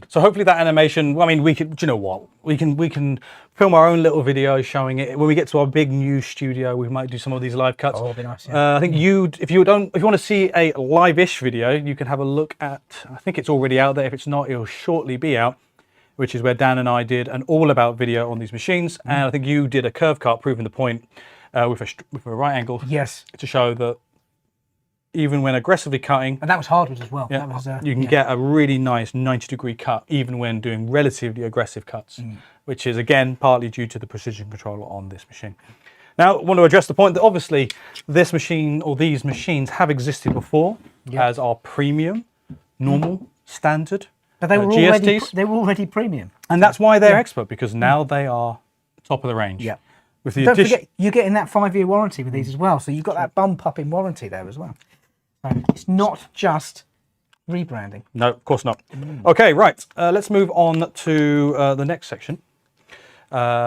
So hopefully that animation, I mean, we could, do you know what? We can film our own little video showing it. When we get to our big new studio, we might do some of these live cuts. Oh, it'll be nice, yeah. I think if you want to see a live-ish video, you can have a look at, I think it's already out there. If it's not, it'll shortly be out, which is where Dan and I did an all about video on these machines. And I think you did a curve cut proving the point with a right angle. Yes. To show that even when aggressively cutting, and that was hardwood as well. Yeah, that was, you can get a really nice 90-degree cut even when doing relatively aggressive cuts, which is again partly due to the precision control on this machine. Now I want to address the point that obviously this machine or these machines have existed before as our premium, normal, standard, but they were already premium, and that's why they're expert, because now they are top of the range. Yeah. With the Don't forget, you're getting that 5-year warranty with these as well, so you've got that bump up in warranty there as well. So it's not just rebranding. No, of course not. Okay, right. Let's move on to the next section,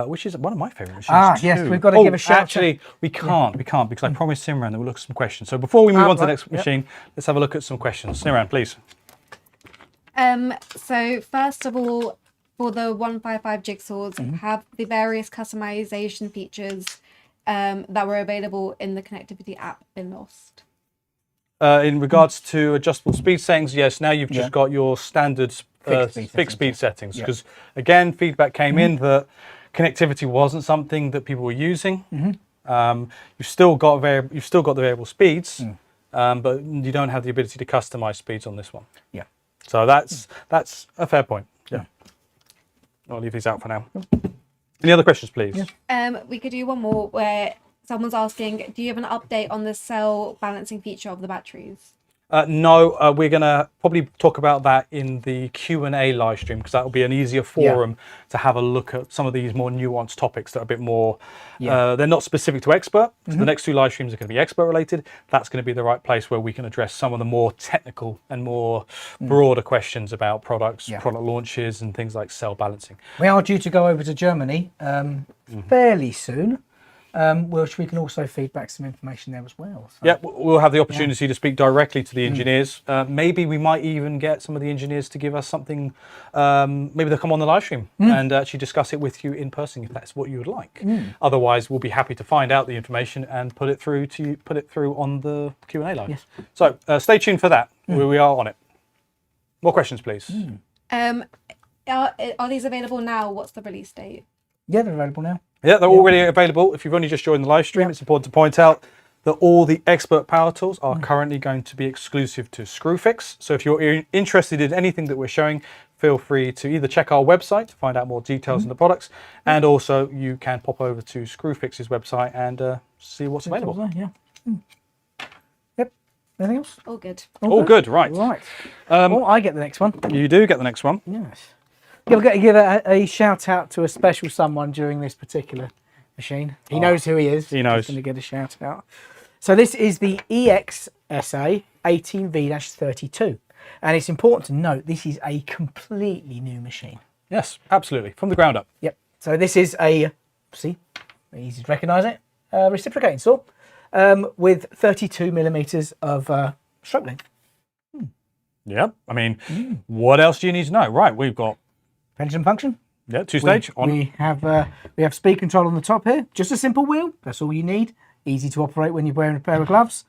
which is one of my favourite machines. Yes, we've got to give a shout. Actually, we can't because I promised Simran that we'll look at some questions. So before we move on to the next machine, let's have a look at some questions. Simran, please. So first of all, for the 155 jigsaws, have the various customization features that were available in the connectivity app been lost? In regards to adjustable speed settings, yes, now you've just got your standard fixed speed settings, because again, feedback came in that connectivity wasn't something that people were using. You've still got the variable speeds, but you don't have the ability to customize speeds on this one. Yeah. So that's a fair point. Yeah. I'll leave these out for now. Any other questions, please? We could do one more where someone's asking, do you have an update on the cell balancing feature of the batteries? No, we're going to probably talk about that in the Q&A live stream, because that will be an easier forum to have a look at some of these more nuanced topics that are a bit more, they're not specific to expert. The next two live streams are going to be expert related. That's going to be the right place where we can address some of the more technical and more broader questions about products, product launches and things like cell balancing. We are due to go over to Germany fairly soon. Which we can also feedback some information there as well. So. Yeah, we'll have the opportunity to speak directly to the engineers. Maybe we might even get some of the engineers to give us something. Maybe they'll come on the live stream and actually discuss it with you in person if that's what you would like. Otherwise, we'll be happy to find out the information and put it through on the Q&A live. Yes. So stay tuned for that. We are on it. More questions, please. Are these available now? What's the release date? Yeah, they're available now. Yeah, they're already available. If you've only just joined the live stream, it's important to point out that all the expert power tools are currently going to be exclusive to Screwfix. So if you're interested in anything that we're showing, feel free to either check our website to find out more details on the products, and also you can pop over to Screwfix's website and see what's available. Yep. Anything else? All good. All good, right. Right. Well, I get the next one. You do get the next one. Yes. You've got to give a shout out to a special someone during this particular machine. He knows who he is. He knows. He's going to get a shout out. So this is the EXSA18V-32. And it's important to note this is a completely new machine. Yes, absolutely. From the ground up. Yep. So this is a, see, easy to recognise it, reciprocating saw with 32 millimetres of stroke length. Yep. I mean, what else do you need to know? Right, we've got Pendulum function. Yeah, two-stage. We have speed control on the top here. Just a simple wheel. That's all you need. Easy to operate when you're wearing a pair of gloves.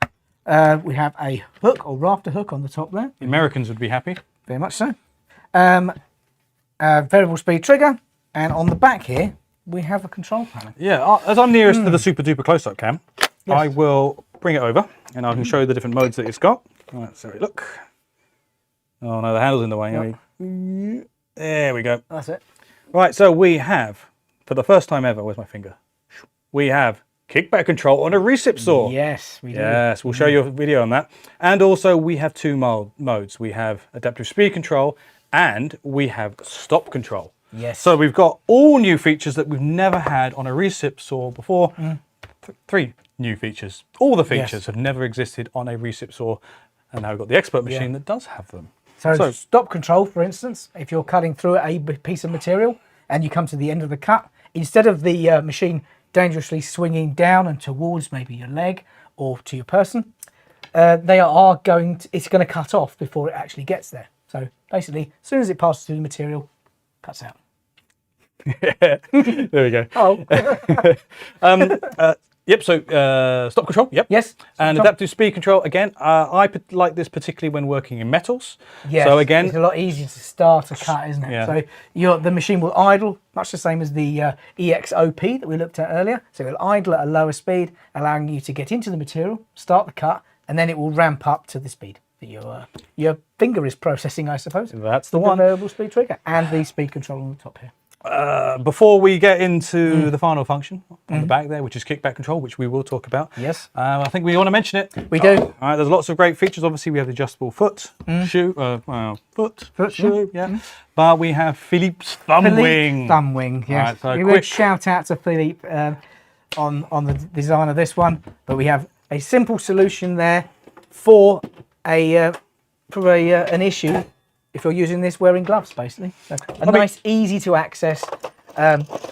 We have a hook or rafter hook on the top there. The Americans would be happy. Very much so. Variable speed trigger. And on the back here, we have a control panel. Yeah, as I'm nearest to the super duper close-up cam, I will bring it over and I can show you the different modes that it's got. Let's have a look. Oh no, the handle's in the way. Yep. There we go. That's it. Right, so we have, for the first time ever, where's my finger? We have kickback control on a recip saw. Yes, we do. Yes, we'll show you a video on that. And also we have two modes. We have adaptive speed control and we have stop control. Yes. So we've got all new features that we've never had on a recip saw before. Three new features. All the features have never existed on a recip saw. And now we've got the expert machine that does have them. So stop control, for instance, if you're cutting through a piece of material and you come to the end of the cut, instead of the machine dangerously swinging down and towards maybe your leg or to your person, it's going to cut off before it actually gets there. So basically, as soon as it passes through the material, cuts out. There we go. Oh. Yep, so stop control, yep. Yes. And adaptive speed control, again, I like this particularly when working in metals. Yes, so again, it's a lot easier to start a cut, isn't it? Yeah. So the machine will idle, much the same as the EXOP that we looked at earlier. So it will idle at a lower speed, allowing you to get into the material, start the cut, and then it will ramp up to the speed that your finger is processing, I suppose. That's the one. Variable speed trigger and the speed control on the top here. Before we get into the final function on the back there, which is kickback control, which we will talk about. Yes. I think we want to mention it. We do. All right, there's lots of great features. Obviously, we have the adjustable foot, shoe, foot, shoe, But we have Philippe's thumb wing. Thumb wing, yes. Right, so we would shout out to Philippe on the design of this one, but we have a simple solution there for an issue. If you're using this wearing gloves, basically. So nice, easy to access,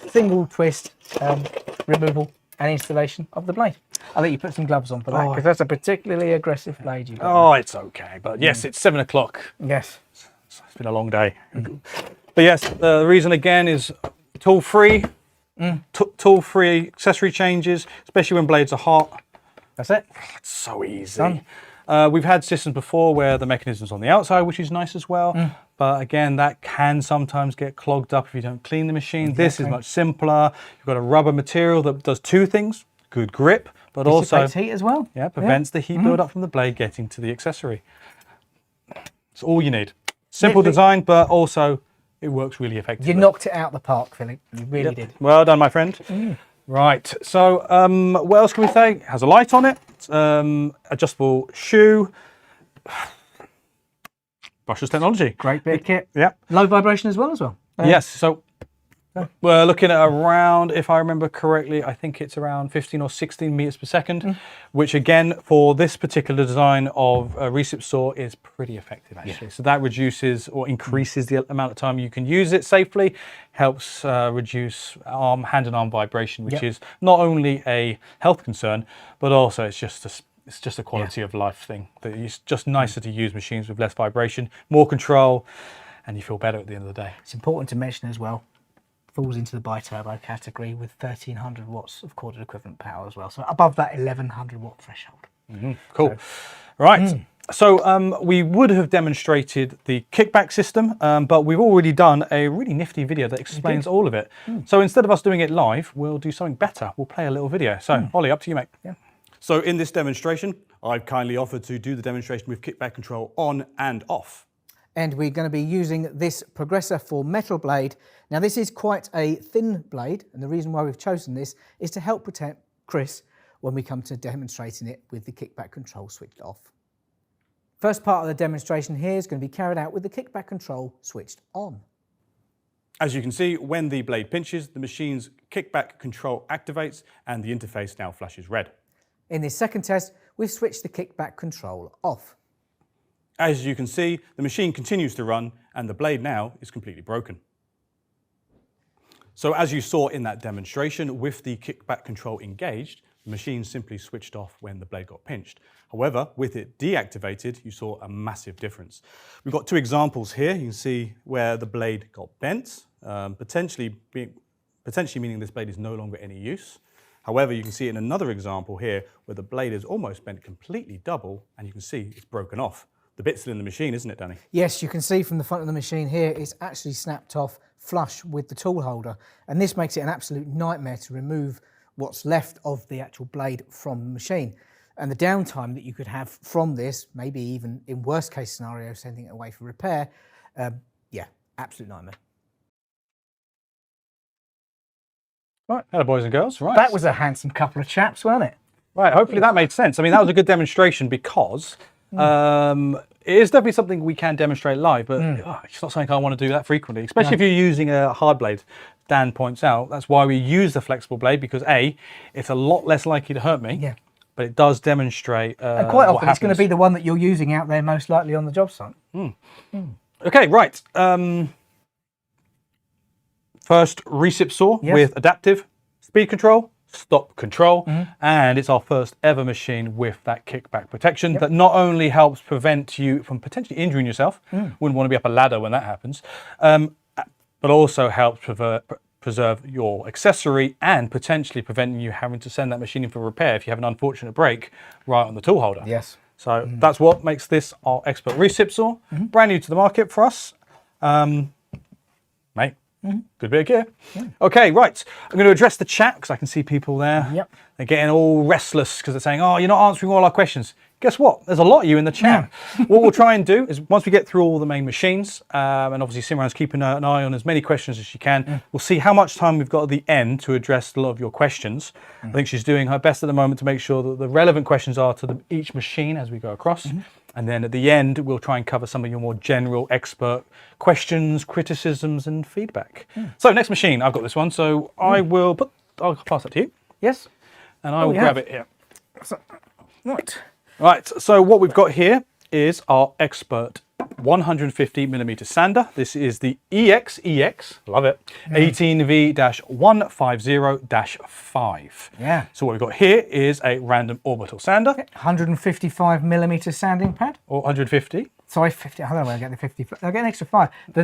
single twist removal and installation of the blade. I'll let you put some gloves on for that, because that's a particularly aggressive blade you've got. Oh, it's okay. But yes, it's 7 o'clock. Yes. It's been a long day. But yes, the reason again is tool-free. Tool-free accessory changes, especially when blades are hot. That's it. It's so easy. Done. We've had systems before where the mechanism's on the outside, which is nice as well. But again, that can sometimes get clogged up if you don't clean the machine. Exactly. This is much simpler. You've got a rubber material that does two things: good grip, but also heat as well. Yeah, prevents the heat build up from the blade getting to the accessory. It's all you need. Simple design, but also it works really effectively. You knocked it out the park, Philip. You really did. Well done, my friend. Right, so what else can we say? It has a light on it, adjustable shoe, brushless technology. Great bit of kit. Yeah. Low vibration as well. Yes, so we're looking at around, if I remember correctly, I think it's around 15 or 16 meters per second, which again, for this particular design of a recip saw is pretty effective actually. Yeah. So that reduces or increases the amount of time you can use it safely, helps reduce hand and arm vibration, which is not only a health concern, but also it's just a quality of life thing. That it's just nicer to use machines with less vibration, more control, and you feel better at the end of the day. It's important to mention as well, falls into the bi-turbo category with 1300 watts of corded equivalent power as well. So above that 1100 watt threshold. Cool. Right. So we would have demonstrated the kickback system, but we've already done a really nifty video that explains all of it. So instead of us doing it live, we'll do something better. We'll play a little video. So Ollie, up to you, mate. Yeah. So in this demonstration, I've kindly offered to do the demonstration with kickback control on and off. And we're going to be using this Progressor for metal blade. Now this is quite a thin blade, and the reason why we've chosen this is to help protect Chris when we come to demonstrating it with the kickback control switched off. First part of the demonstration here is going to be carried out with the kickback control switched on. As you can see, when the blade pinches, the machine's kickback control activates and the interface now flashes red. In this second test, we've switched the kickback control off. As you can see, the machine continues to run and the blade now is completely broken. So as you saw in that demonstration, with the kickback control engaged, the machine simply switched off when the blade got pinched. However, with it deactivated, you saw a massive difference. We've got two examples here. You can see where the blade got bent, potentially meaning this blade is no longer any use. However, you can see in another example here where the blade is almost bent completely double and you can see it's broken off. The bit's still in the machine, isn't it, Danny? Yes, you can see from the front of the machine here, it's actually snapped off flush with the tool holder. And this makes it an absolute nightmare to remove what's left of the actual blade from the machine. And the downtime that you could have from this, maybe even in worst case scenario, sending it away for repair, yeah, absolute nightmare. Right, hello boys and girls. Right, that was a handsome couple of chaps, wasn't it? Right, hopefully that made sense. I mean, that was a good demonstration because it is definitely something we can demonstrate live, but it's not something I want to do that frequently, especially if you're using a hard blade. Dan points out that's why we use the flexible blade, because A, it's a lot less likely to hurt me, but it does demonstrate and quite often it's going to be the one that you're using out there most likely on the job site. Okay, right. First recip saw with adaptive speed control, stop control, and it's our first ever machine with that kickback protection that not only helps prevent you from potentially injuring yourself, wouldn't want to be up a ladder when that happens, but also helps preserve your accessory and potentially preventing you having to send that machine in for repair if you have an unfortunate break right on the tool holder. Yes. So that's what makes this our expert recip saw. Brand new to the market for us. Mate, good bit of gear. Okay, right. I'm going to address the chat because I can see people there. They're getting all restless because they're saying, oh, you're not answering all our questions. Guess what? There's a lot of you in the chat. What we'll try and do is once we get through all the main machines, and obviously Simran's keeping an eye on as many questions as she can, we'll see how much time we've got at the end to address a lot of your questions. I think she's doing her best at the moment to make sure that the relevant questions are to each machine as we go across. And then at the end, we'll try and cover some of your more general expert questions, criticisms, and feedback. So next machine, I've got this one. So I'll pass it to you. Yes. And I will grab it here. So, Right, so what we've got here is our expert 150mm sander. This is the EXEX, love it, 18V-150-5. Yeah. So what we've got here is a random orbital sander. 155mm sanding pad. Or 150. Sorry, 50. I don't know where I get the 50. I'll get an extra 5. The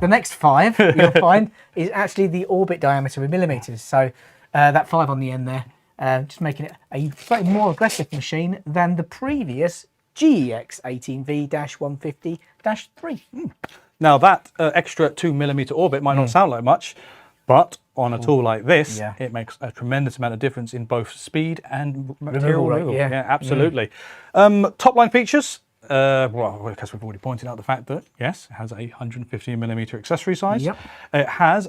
next 5 you'll find is actually the orbit diameter in millimeters. So that 5 on the end there, just making it a slightly more aggressive machine than the previous EXDX18V-150-3. Now that extra 2mm orbit might not sound like much, but on a tool like this, it makes a tremendous amount of difference in both speed and material removal. Yeah, absolutely. Top line features. Well, because we've already pointed out the fact that, yes, it has a 150mm accessory size. It has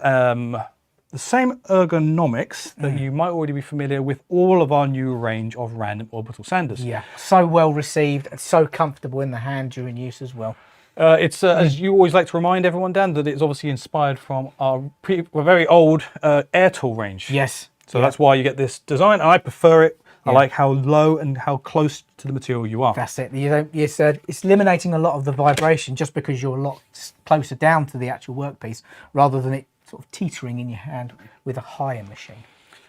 the same ergonomics that you might already be familiar with all of our new range of random orbital sanders. Yeah, so well received and so comfortable in the hand during use as well. It's, as you always like to remind everyone, Dan, that it's obviously inspired from our very old air tool range. Yes. So that's why you get this design. I prefer it. I like how low and how close to the material you are. That's it. It's eliminating a lot of the vibration just because you're a lot closer down to the actual workpiece rather than it sort of teetering in your hand with a higher machine.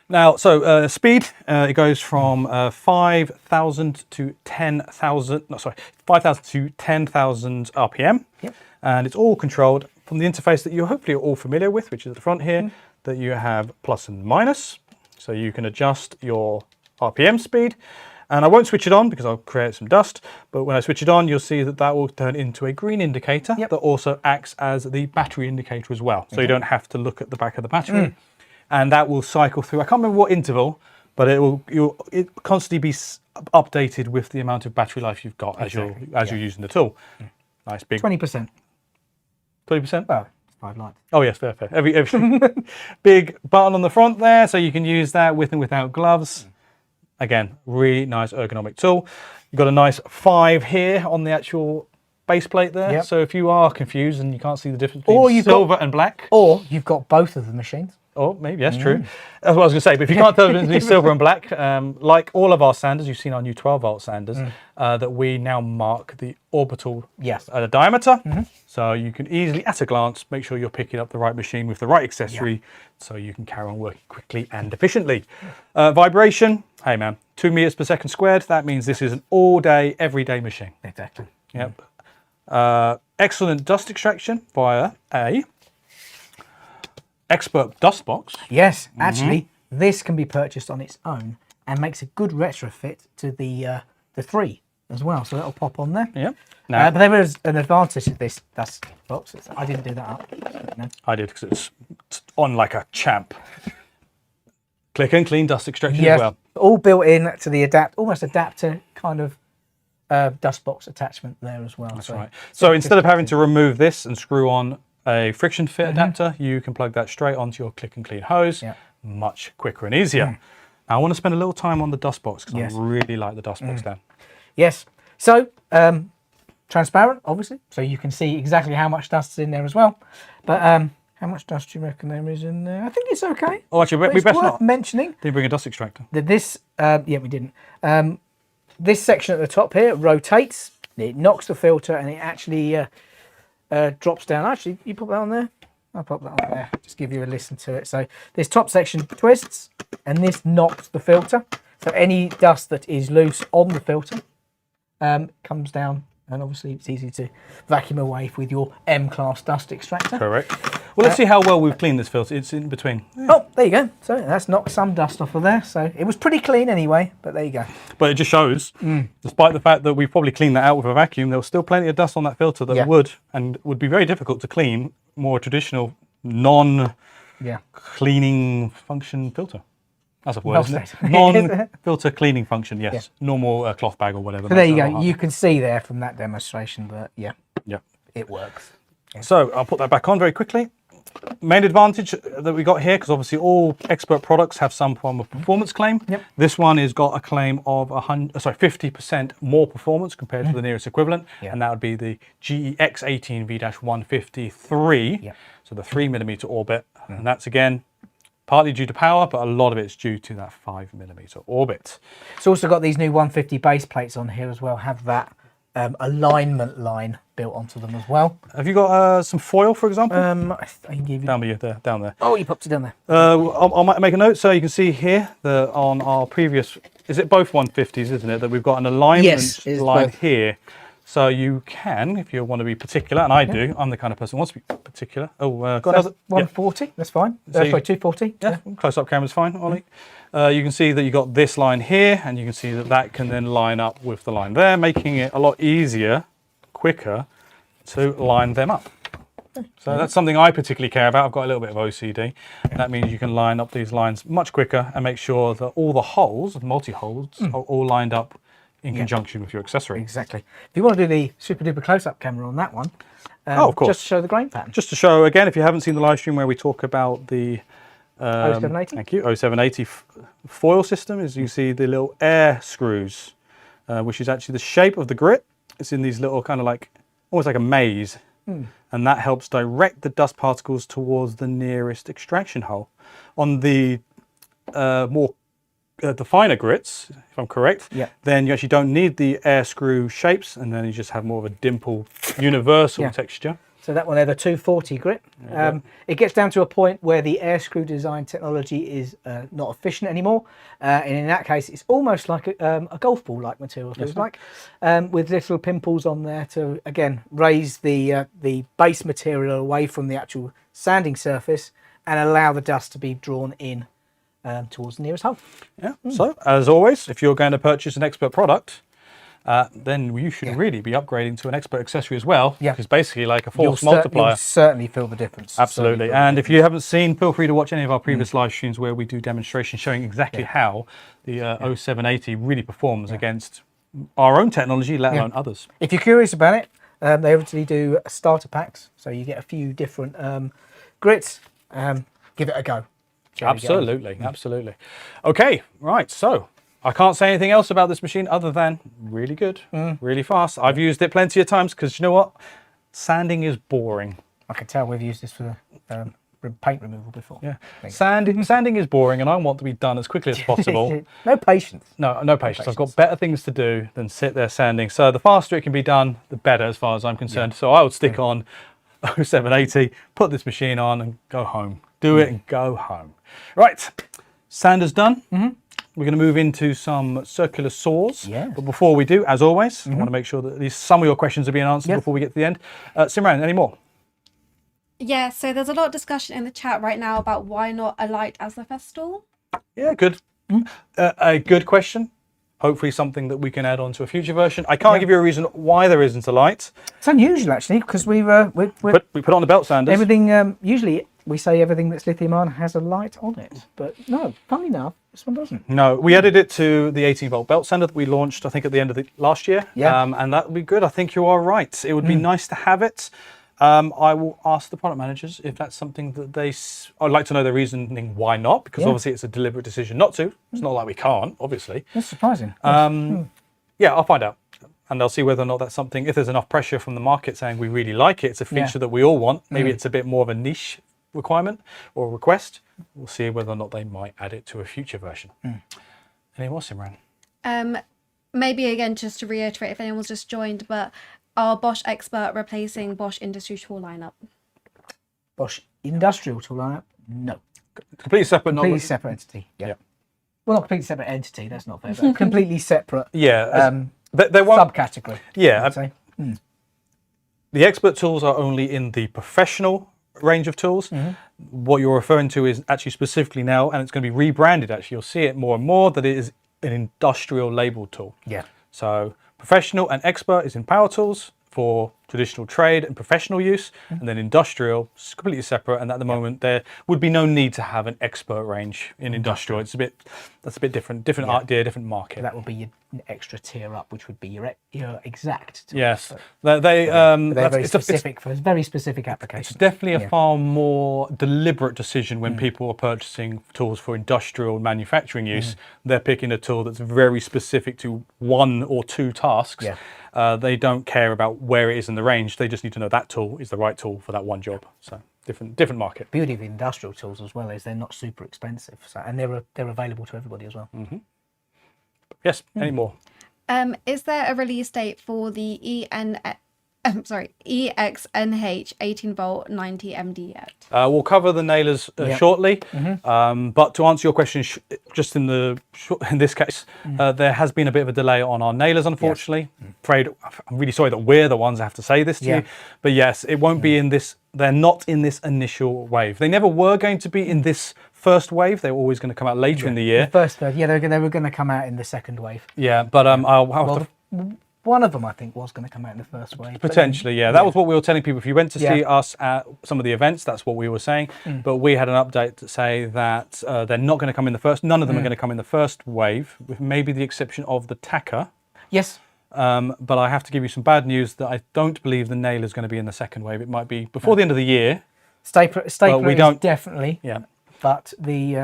Now, so speed, it goes from 5,000 to 10,000, no, sorry, 5,000 to 10,000 RPM. And it's all controlled from the interface that you hopefully are all familiar with, which is at the front here, that you have plus and minus. So you can adjust your RPM speed. And I won't switch it on because I'll create some dust, but when I switch it on, you'll see that that will turn into a green indicator that also acts as the battery indicator as well. So you don't have to look at the back of the battery. And that will cycle through, I can't remember what interval, but it constantly be updated with the amount of battery life you've got as you're using the tool. Nice big 20%. 20%? Well, it's 5 lights. Oh yes, fair. Every big button on the front there, so you can use that with and without gloves. Again, really nice ergonomic tool. You've got a nice 5 here on the actual base plate there. Yep. So if you are confused and you can't see the difference between silver and black. Or you've got both of the machines. Or maybe, that's true. That's what I was going to say. But if you can't tell the difference between silver and black, like all of our sanders, you've seen our new 12-volt sanders, that we now mark the orbital diameter. So you can easily, at a glance, make sure you're picking up the right machine with the right accessory so you can carry on working quickly and efficiently. Vibration, hey man, 2 meters per second squared. That means this is an all-day, everyday machine. Exactly. Yep. Excellent dust extraction via a expert dust box. Yes, actually, this can be purchased on its own and makes a good retrofit to the 3 as well. So that'll pop on there. Yep. But there is an advantage of this dust box. I didn't do that up. No. I did, because it's on like a champ. Click and clean dust extraction as well. All built in to the almost adapter kind of dust box attachment there as well. That's right. So instead of having to remove this and screw on a friction fit adapter, you can plug that straight onto your click and clean hose. Much quicker and easier. Now I want to spend a little time on the dust box because I really like the dust box there. Yes. So transparent, obviously, so you can see exactly how much dust is in there as well. But how much dust do you reckon there is in there? I think it's okay. Oh, actually, we best not mentioning. Did you bring a dust extractor? This, yeah, we didn't. This section at the top here rotates. It knocks the filter, and it actually drops down. Actually, you put that on there. I'll pop that on there. Just give you a listen to it. So this top section twists, and this knocks the filter. So any dust that is loose on the filter comes down, and obviously it's easy to vacuum away with your M-class dust extractor. Correct. Well, let's see how well we've cleaned this filter. It's in between. Oh, there you go. So that's knocked some dust off of there. So it was pretty clean anyway, but there you go. But it just shows, despite the fact that we've probably cleaned that out with a vacuum, there was still plenty of dust on that filter that would be very difficult to clean more traditional non-cleaning function filter. That's a word, isn't it? Non-filter cleaning function, yes. Normal cloth bag or whatever. So there you go. You can see there from that demonstration that, it works. Yeah. So I'll put that back on very quickly. Main advantage that we got here, because obviously all expert products have some form of performance claim. This one has got a claim of 50% more performance compared to the nearest equivalent, and that would be the EXDX18V-150 3, so the 3mm orbit, and that's again partly due to power, but a lot of it's due to that 5mm orbit. It's also got these new 150 base plates on here as well, have that alignment line built onto them as well. Have you got some foil, for example? I can give you... Down there. Oh, you popped it down there. I'll make a note. So you can see here, on our previous... Is it both 150s, isn't it? That we've got an alignment line here. So you can, if you want to be particular, and I do, I'm the kind of person who wants to be particular. Oh, got 140, that's fine. Sorry, 240. Yeah, close-up camera's fine, Ollie. You can see that you got this line here, and you can see that that can then line up with the line there, making it a lot easier, quicker to line them up. So that's something I particularly care about. I've got a little bit of OCD. That means you can line up these lines much quicker and make sure that all the holes, multi-holes, are all lined up in conjunction with your accessory. Exactly. If you want to do the super duper close-up camera on that one, of course. just to show the grain pattern. Just to show, again, if you haven't seen the live stream where we talk about the 0780. Thank you, 0780 foil system, as you see the little air screws, which is actually the shape of the grit. It's in these little kind of like, almost like a maze. And that helps direct the dust particles towards the nearest extraction hole. On the the finer grits, if I'm correct, then you actually don't need the air screw shapes, and then you just have more of a dimple universal texture. So that one there, the 240 grit. It gets down to a point where the air screw design technology is not efficient anymore. And in that case, it's almost like a golf ball like material, feels like, with little pimples on there to, again, raise the base material away from the actual sanding surface and allow the dust to be drawn in towards the nearest hole. So, as always, if you're going to purchase an expert product, then you should really be upgrading to an expert accessory as well, because basically like a force multiplier. You'll certainly feel the difference. Absolutely. And if you haven't seen, feel free to watch any of our previous live streams where we do demonstrations showing exactly how the 0780 really performs against our own technology, let alone others. If you're curious about it, they obviously do starter packs, so you get a few different grits. Give it a go. Absolutely. Okay, right, so I can't say anything else about this machine other than really good, really fast. I've used it plenty of times because you know what? Sanding is boring. I can tell we've used this for paint removal before. Yeah, sanding is boring, and I want to be done as quickly as possible. No patience. No patience. I've got better things to do than sit there sanding. So the faster it can be done, the better, as far as I'm concerned. So I would stick on 0780, put this machine on, and go home. Do it and go home. Right, sander's done. We're going to move into some circular saws. Yeah. But before we do, as always, I want to make sure that at least some of your questions are being answered before we get to the end. Simran, any more? Yeah, so there's a lot of discussion in the chat right now about why not a light as the first tool. Yeah, good. A good question. Hopefully something that we can add on to a future version. I can't give you a reason why there isn't a light. It's unusual, actually, because we put on the belt sanders. Everything, usually we say everything that's lithium ion has a light on it. But no, funny enough, this one doesn't. No, we added it to the 18-volt belt sander that we launched, I think, at the end of the last year. Yeah. And that would be good. I think you are right. It would be nice to have it. I will ask the product managers if that's something that I'd like to know their reasoning why not, because obviously it's a deliberate decision not to. It's not like we can't, obviously. That's surprising. Yeah, I'll find out. And I'll see whether or not that's something, if there's enough pressure from the market saying we really like it, it's a feature that we all want. Maybe it's a bit more of a niche requirement or request. We'll see whether or not they might add it to a future version. Any more, Simran? Maybe again, just to reiterate if anyone's just joined, but are Bosch Expert replacing Bosch Industry Tool lineup? Bosch Industrial Tool lineup? No. Completely separate. Completely separate entity. Yeah. Well, not completely separate entity. That's not fair. But completely separate. Yeah. They won't, subcategory. Yeah. The expert tools are only in the professional range of tools. What you're referring to is actually specifically now, and it's going to be rebranded. Actually, you'll see it more and more that it is an industrial labeled tool. Yeah. So professional and expert is in power tools for traditional trade and professional use, and then industrial is completely separate. And at the moment, there would be no need to have an expert range in industrial. It's that's a bit different idea, different market. That would be your extra tier up, which would be your exact tool. Yes, they're very specific for very specific applications. It's definitely a far more deliberate decision when people are purchasing tools for industrial manufacturing use. They're picking a tool that's very specific to one or two tasks. Yeah. They don't care about where it is in the range. They just need to know that tool is the right tool for that one job. So different market. Beauty of industrial tools as well is they're not super expensive, and they're available to everybody as well. Yes. Any more? Is there a release date for the EXNH 18V 90 MD yet? We'll cover the nailers shortly, but to answer your question, just in this case, there has been a bit of a delay on our nailers, unfortunately. I'm really sorry that we're the ones that have to say this to you, but yes, it won't be in this. They're not in this initial wave. They never were going to be in this first wave. They were always going to come out later in the year. The first third, they were going to come out in the second wave. Yeah, but I'll have to. One of them, I think, was going to come out in the first wave. Potentially, yeah. That was what we were telling people. If you went to see us at some of the events, that's what we were saying. But we had an update to say that they're not going to come in the first. None of them are going to come in the first wave, with maybe the exception of the Tacker. Yes. But I have to give you some bad news that I don't believe the nail is going to be in the second wave. It might be before the end of the year. Stapler is definitely. Yeah. But the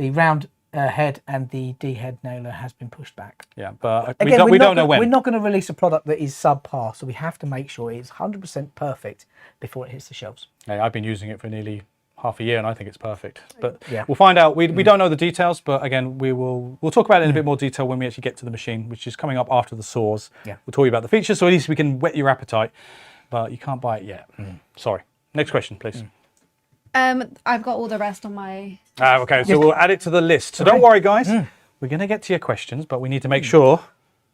round head and the D head nailer has been pushed back. Yeah, but again, we don't know when. We're not going to release a product that is subpar, so we have to make sure it's 100% perfect before it hits the shelves. Yeah, I've been using it for nearly half a year and I think it's perfect. But we'll find out. We don't know the details, but again, we'll talk about it in a bit more detail when we actually get to the machine, which is coming up after the saws. Yeah. We'll tell you about the features, so at least we can whet your appetite, but you can't buy it yet. Sorry. Next question, please. I've got all the rest on my... okay, so we'll add it to the list. So don't worry, guys. We're going to get to your questions, but we need to make sure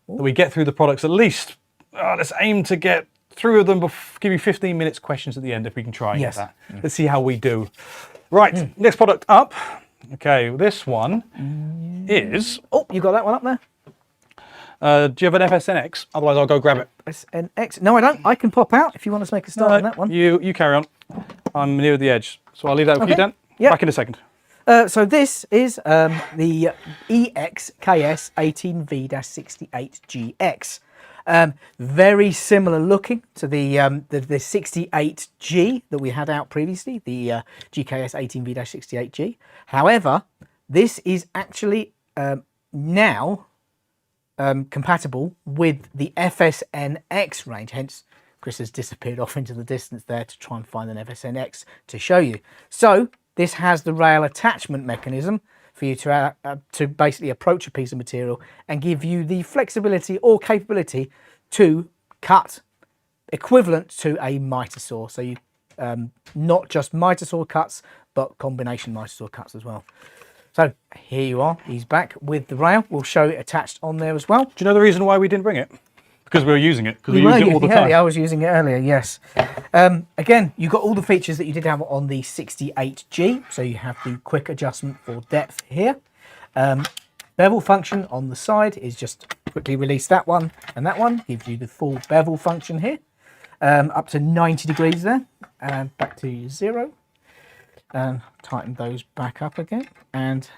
that we get through the products at least. Let's aim to get through them, give you 15 minutes questions at the end if we can try and get that. Let's see how we do. Right, next product up. Okay, this one is... Oh, you got that one up there? Do you have an FSN X? Otherwise, I'll go grab it. FSN X? No, I don't. I can pop out if you want us to make a start on that one. You carry on. I'm near the edge. So I'll leave that with you, Dan. Back in a second. So this is the EXKS18V-68GX. Very similar looking to the 68G that we had out previously, the GKS18V-68G. However, This is actually now compatible with the FSN X range, hence Chris has disappeared off into the distance there to try and find an FSN X to show you. So this has the rail attachment mechanism for you to basically approach a piece of material and give you the flexibility or capability to cut equivalent to a miter saw. So you not just miter saw cuts, but combination miter saw cuts as well. So here you are, he's back with the rail. We'll show it attached on there as well. Do you know the reason why we didn't bring it? Because we were using it, because we used it all the time. Yeah, I was using it earlier, yes. Again, you've got all the features that you did have on the 68G. So you have the quick adjustment for depth here. Bevel function on the side is just quickly release that one, and that one gives you the full bevel function here. Up to 90 degrees there, and back to 0. Tighten those back up again, and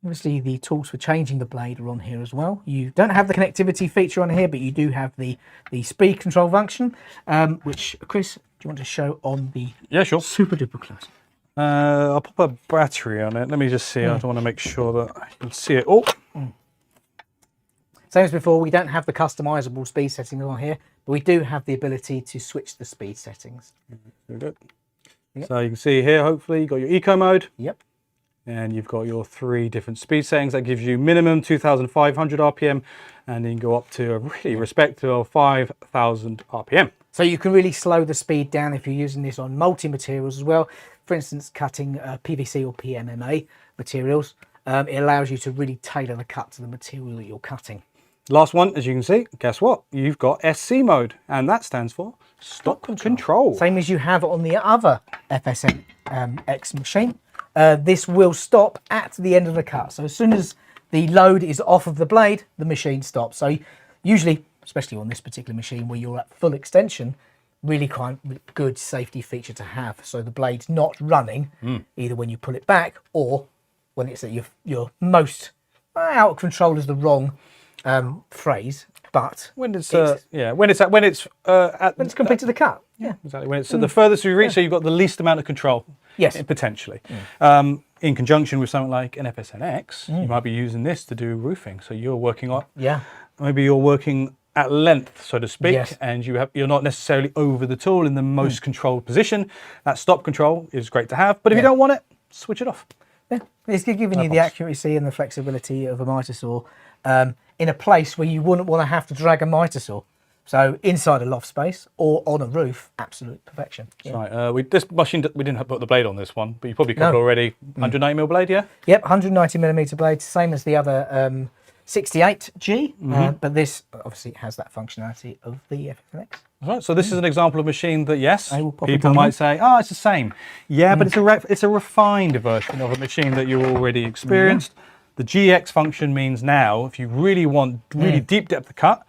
obviously the tools for changing the blade are on here as well. You don't have the connectivity feature on here, but you do have the speed control function, which, Chris, do you want to show on the super duper close? I'll pop a battery on it. Let me just see. I don't want to make sure that I can see it. Oh, same as before, we don't have the customizable speed settings on here, but we do have the ability to switch the speed settings. Good. Yep. So you can see here, hopefully, you've got your eco mode. Yep. And you've got your 3 different speed settings. That gives you minimum 2,500 RPM, and then you can go up to a really respectable 5,000 RPM. So you can really slow the speed down if you're using this on multi-materials as well. For instance, cutting PVC or PMMA materials, it allows you to really tailor the cut to the material that you're cutting. Last one, as you can see, guess what? You've got SC mode, and that stands for stop control. Same as you have on the other FSN X machine. This will stop at the end of the cut. So as soon as the load is off of the blade, the machine stops. So usually, especially on this particular machine where you're at full extension, really quite good safety feature to have. So the blade's not running either when you pull it back or when it's at your most out of control is the wrong phrase, but when it's when it's completed the cut. Yeah, exactly. When it's the furthest you reach, so you've got the least amount of control. Yes, potentially. In conjunction with something like an FSN X, you might be using this to do roofing. So you're working on maybe you're working at length, so to speak, and you're not necessarily over the tool in the most controlled position. That stop control is great to have, but if you don't want it, switch it off. Yeah, it's giving you the accuracy and the flexibility of a miter saw in a place where you wouldn't want to have to drag a miter saw. So inside a loft space or on a roof, absolute perfection. Yeah. Right. This machine, we didn't put the blade on this one, but you probably covered already. 190mm blade, yeah? Yep, 190mm blade, same as the other 68G, but this obviously has that functionality of the FSN X. Right, so this is an example of machine that, yes, people might say, oh, it's the same. Yeah, but it's a refined version of a machine that you already experienced. The GX function means now, if you really want really deep depth of cut,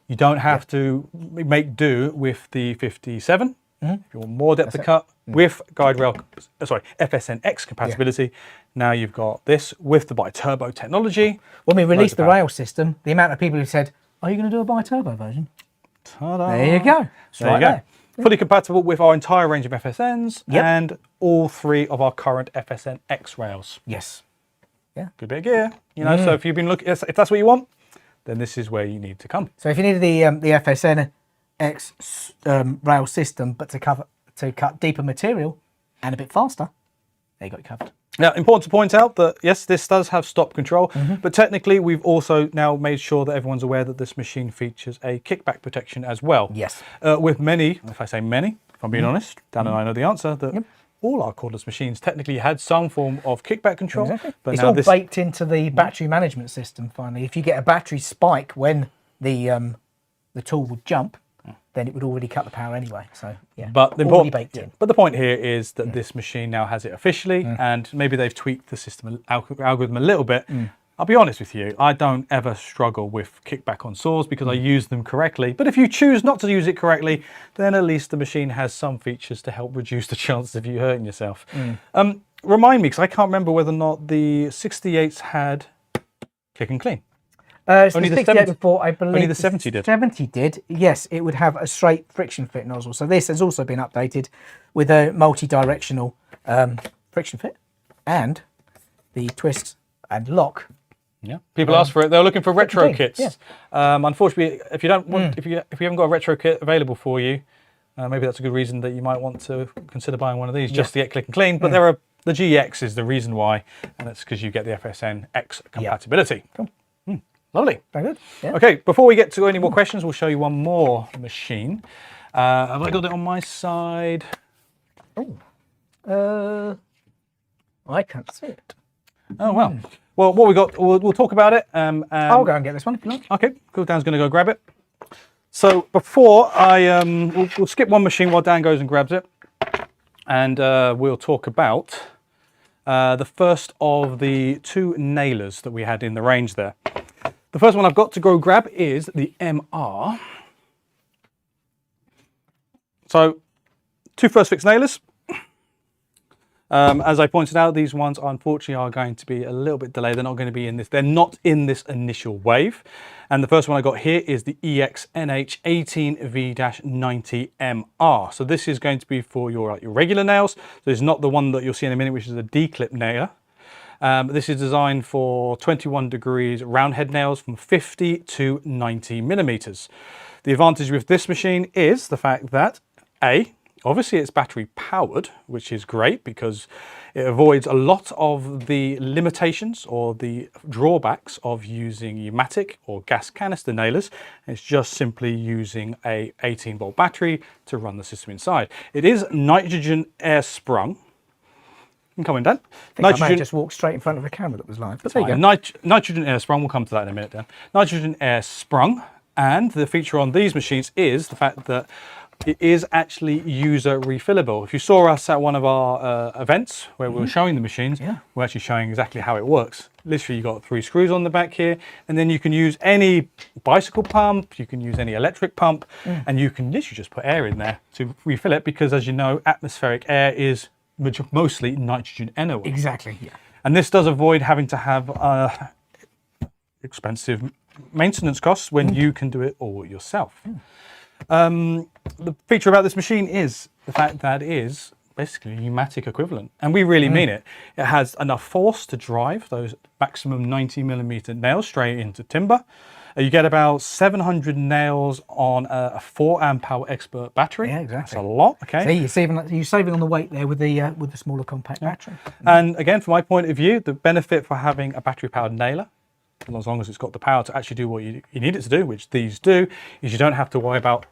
you don't have to make do with the 57. If you want more depth of cut with guide rail, FSN X compatibility, now you've got this with the bi-turbo technology. When we released the rail system, the amount of people who said, are you going to do a bi-turbo version? Ta-da. There you go. There you go. Fully compatible with our entire range of FSNs and all 3 of our current FSN X rails. Yes. Yeah. Good bit of gear. You know, so if you've been looking, if that's what you want, then this is where you need to come. So if you needed the FSN X rail system, but to cut deeper material and a bit faster, there you got it covered. Now, important to point out that, yes, this does have stop control, but technically we've also now made sure that everyone's aware that this machine features a kickback protection as well. Yes. With many, if I say many, if I'm being honest, Dan and I know the answer, that all our cordless machines technically had some form of kickback control. Exactly. But it's now all baked into the battery management system, finally. If you get a battery spike when the tool would jump, then it would already cut the power anyway. So yeah, but the already baked in. But the point here is that this machine now has it officially, and maybe they've tweaked the system algorithm a little bit. I'll be honest with you, I don't ever struggle with kickback on saws because I use them correctly. But if you choose not to use it correctly, then at least the machine has some features to help reduce the chances of you hurting yourself. Remind me, because I can't remember whether or not the 68s had kick and clean. Only the 68 before, I believe. Only the 70 did. 70 did, yes. It would have a straight friction fit nozzle. So this has also been updated with a multi-directional friction fit. And the twist and lock. Yeah, people ask for it. They're looking for retro kits. Yeah. Unfortunately, if you don't want, if you haven't got a retro kit available for you, maybe that's a good reason that you might want to consider buying one of these just to get click and clean. But there are the GX is the reason why, and that's because you get the FSN X compatibility. Cool. Lovely. Very good. Yeah. Okay, before we get to any more questions, we'll show you one more machine. Have I got it on my side? Oh, I can't see it. Oh well. Well, what we got, we'll talk about it. I'll go and get this one if you like. Okay, cool. Dan's going to go grab it. So before we'll skip one machine while Dan goes and grabs it, and we'll talk about the first of the two nailers that we had in the range there. The first one I've got to go grab is the MR. So, two first fix nailers. As I pointed out, these ones unfortunately are going to be a little bit delayed. They're not going to be in this. They're not in this initial wave. And the first one I got here is the EXNH18V-90MR. So this is going to be for your regular nails. So it's not the one that you'll see in a minute, which is a D-clip nailer. This is designed for 21 degrees round head nails from 50 to 90 millimeters. The advantage with this machine is the fact that obviously it's battery powered, which is great because it avoids a lot of the limitations or the drawbacks of using pneumatic or gas canister nailers. It's just simply using a 18-volt battery to run the system inside. It is nitrogen air sprung. Come in, Dan. I think I might just walk straight in front of the camera that was live. But there you go. Nitrogen air sprung. We'll come to that in a minute, Dan. Nitrogen air sprung. And the feature on these machines is the fact that it is actually user refillable. If you saw us at one of our events where we were showing the machines, we're actually showing exactly how it works. Literally, you've got 3 screws on the back here, and then you can use any bicycle pump, you can use any electric pump, and you can literally just put air in there to refill it because, as you know, atmospheric air is mostly nitrogen anyway. Exactly, yeah. And this does avoid having to have expensive maintenance costs when you can do it all yourself. The feature about this machine is the fact that it is basically a pneumatic equivalent, and we really mean it. It has enough force to drive those maximum 90 millimeter nails straight into timber. You get about 700 nails on a 4 amp hour expert battery. Yeah, exactly. That's a lot. Okay. So you're saving on the weight there with the smaller compact battery. And again, from my point of view, the benefit for having a battery powered nailer, as long as it's got the power to actually do what you need it to do, which these do, is you don't have to worry about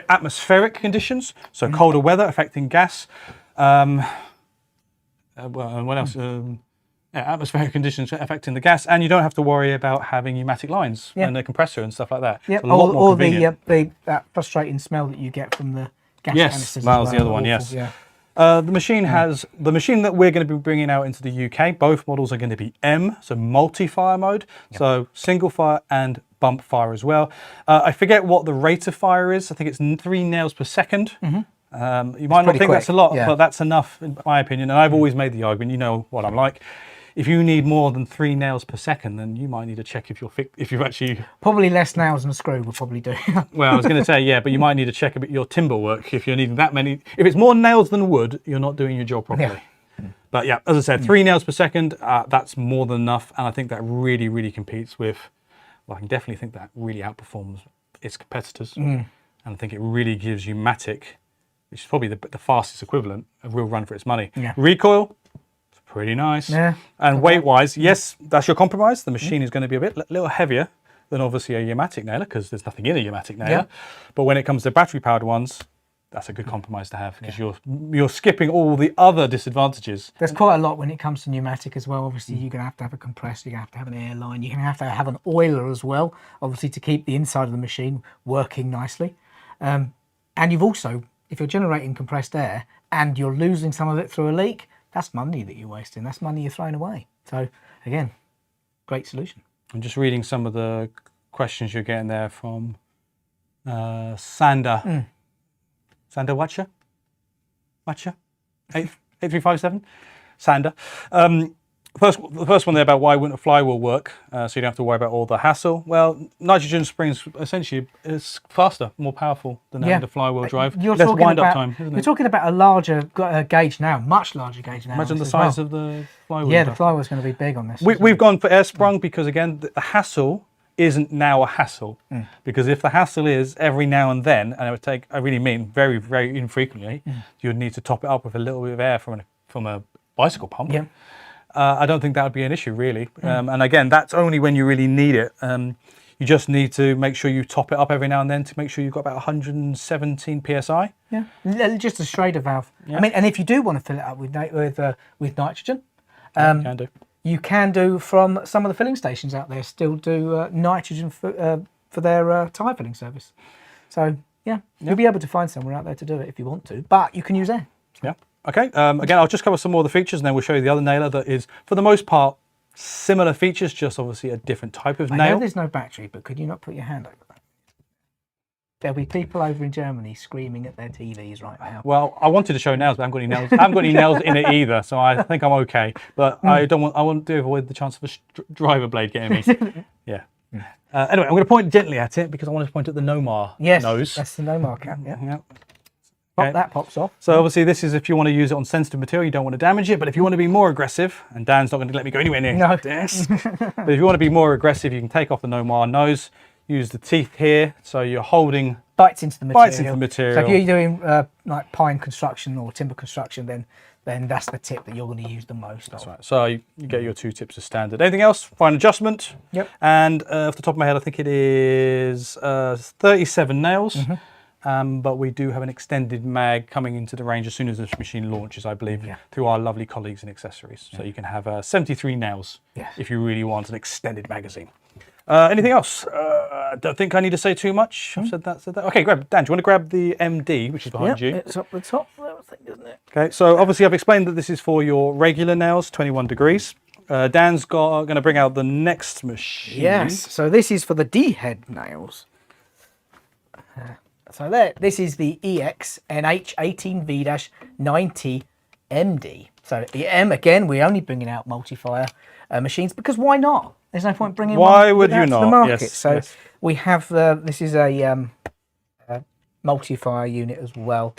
atmospheric conditions, so colder weather affecting gas. What else? Atmospheric conditions affecting the gas, and you don't have to worry about having pneumatic lines and a compressor and stuff like that. Yeah, or that frustrating smell that you get from the gas canisters. That was the other one. Yes. Yeah. The machine that we're going to be bringing out into the UK. Both models are going to be M, so multi-fire mode, so single fire and bump fire as well. I forget what the rate of fire is. I think it's 3 nails per second. You might not think that's a lot, but that's enough in my opinion. And I've always made the argument, you know what I'm like. If you need more than 3 nails per second, then you might need to check if you've actually... Probably less nails than a screw will probably do. Well, I was going to say, yeah, but you might need to check a bit your timber work if you're needing that many. If it's more nails than wood, you're not doing your job properly. Yeah. But yeah, as I said, 3 nails per second, that's more than enough. And I think that really, really competes with, well, I can definitely think that really outperforms its competitors. And I think it really gives you Matic, which is probably the fastest equivalent, a real run for its money. Yeah. Recoil, pretty nice. Yeah. And weight-wise, yes, that's your compromise. The machine is going to be a little heavier than obviously a pneumatic nailer because there's nothing in a pneumatic nailer. Yeah. But when it comes to battery-powered ones, that's a good compromise to have because you're skipping all the other disadvantages. There's quite a lot when it comes to pneumatic as well. Obviously, you're going to have a compressor, you're going to have an air line, you're going to have an oiler as well, obviously to keep the inside of the machine working nicely. And you've also, if you're generating compressed air and you're losing some of it through a leak, that's money that you're wasting. That's money you're throwing away. So again, great solution. I'm just reading some of the questions you're getting there from Sander. Sander Watcher? 8357? Sander. The first one there about why wouldn't a flywheel work, so you don't have to worry about all the hassle. Well, nitrogen springs essentially is faster, more powerful than having the flywheel drive. You're Less talking wind-up about, time, isn't you're it? talking about a larger gauge now, much larger gauge now. Imagine the size of the flywheel. Yeah, the flywheel's going to be big on this. We've gone for air sprung because, again, the hassle isn't now a hassle. Because if the hassle is every now and then, and it would take, I really mean very, very infrequently, you would need to top it up with a little bit of air from a bicycle pump. Yeah. I don't think that would be an issue, really. And again, that's only when you really need it. You just need to make sure you top it up every now and then to make sure you've got about 117 psi. Yeah, just a Schrader valve. Yeah. I mean, and if you do want to fill it up with nitrogen, Can do. You can do from some of the filling stations out there. Still do nitrogen for their tyre filling service. So yeah, you'll be able to find somewhere out there to do it if you want to. But you can use air. Yeah. Okay. Again, I'll just cover some more of the features, and then we'll show you the other nailer that is, for the most part, similar features, just obviously a different type of nail. I know there's no battery, but could you not put your hand over that? There'll be people over in Germany screaming at their TVs right now. Well, I wanted to show nails, but I haven't got any nails. I haven't got any nails in it either, so I think I'm okay. But I want to avoid the chance of a driver blade getting me. Yeah. Anyway, I'm going to point gently at it because I want to point at the Nomar nose. That's the Nomar cap. Yeah. Yeah. Okay. That pops off. So obviously this is if you want to use it on sensitive material, you don't want to damage it, but if you want to be more aggressive, and Dan's not going to let me go anywhere near this, but if you want to be more aggressive, you can take off the Nomar nose, use the teeth here, so you're holding... Bites into the material. Bites into the material. So if you're doing like pine construction or timber construction, then that's the tip that you're going to use the most. That's right. So you get your 2 tips as standard. Anything else? Fine adjustment. Yep. And off the top of my head, I think it is 37 nails. But we do have an extended mag coming into the range as soon as this machine launches, I believe, through our lovely colleagues in accessories. So you can have 73 nails if you really want an extended magazine. Anything else? I don't think I need to say too much. I've said that. Okay, Dan, do you want to grab the MD, which is behind you? It's up the top there, I think, isn't it? Okay, so obviously I've explained that this is for your regular nails, 21 degrees. Dan's going to bring out the next machine. Yes, so this is for the D-head nails. So there, this is the EXNH18V-90 MD. So M, again, we're only bringing out multi-fire machines because why not? There's no point bringing one would you not? To the market. Yes, so we have, this is a multi-fire unit as well.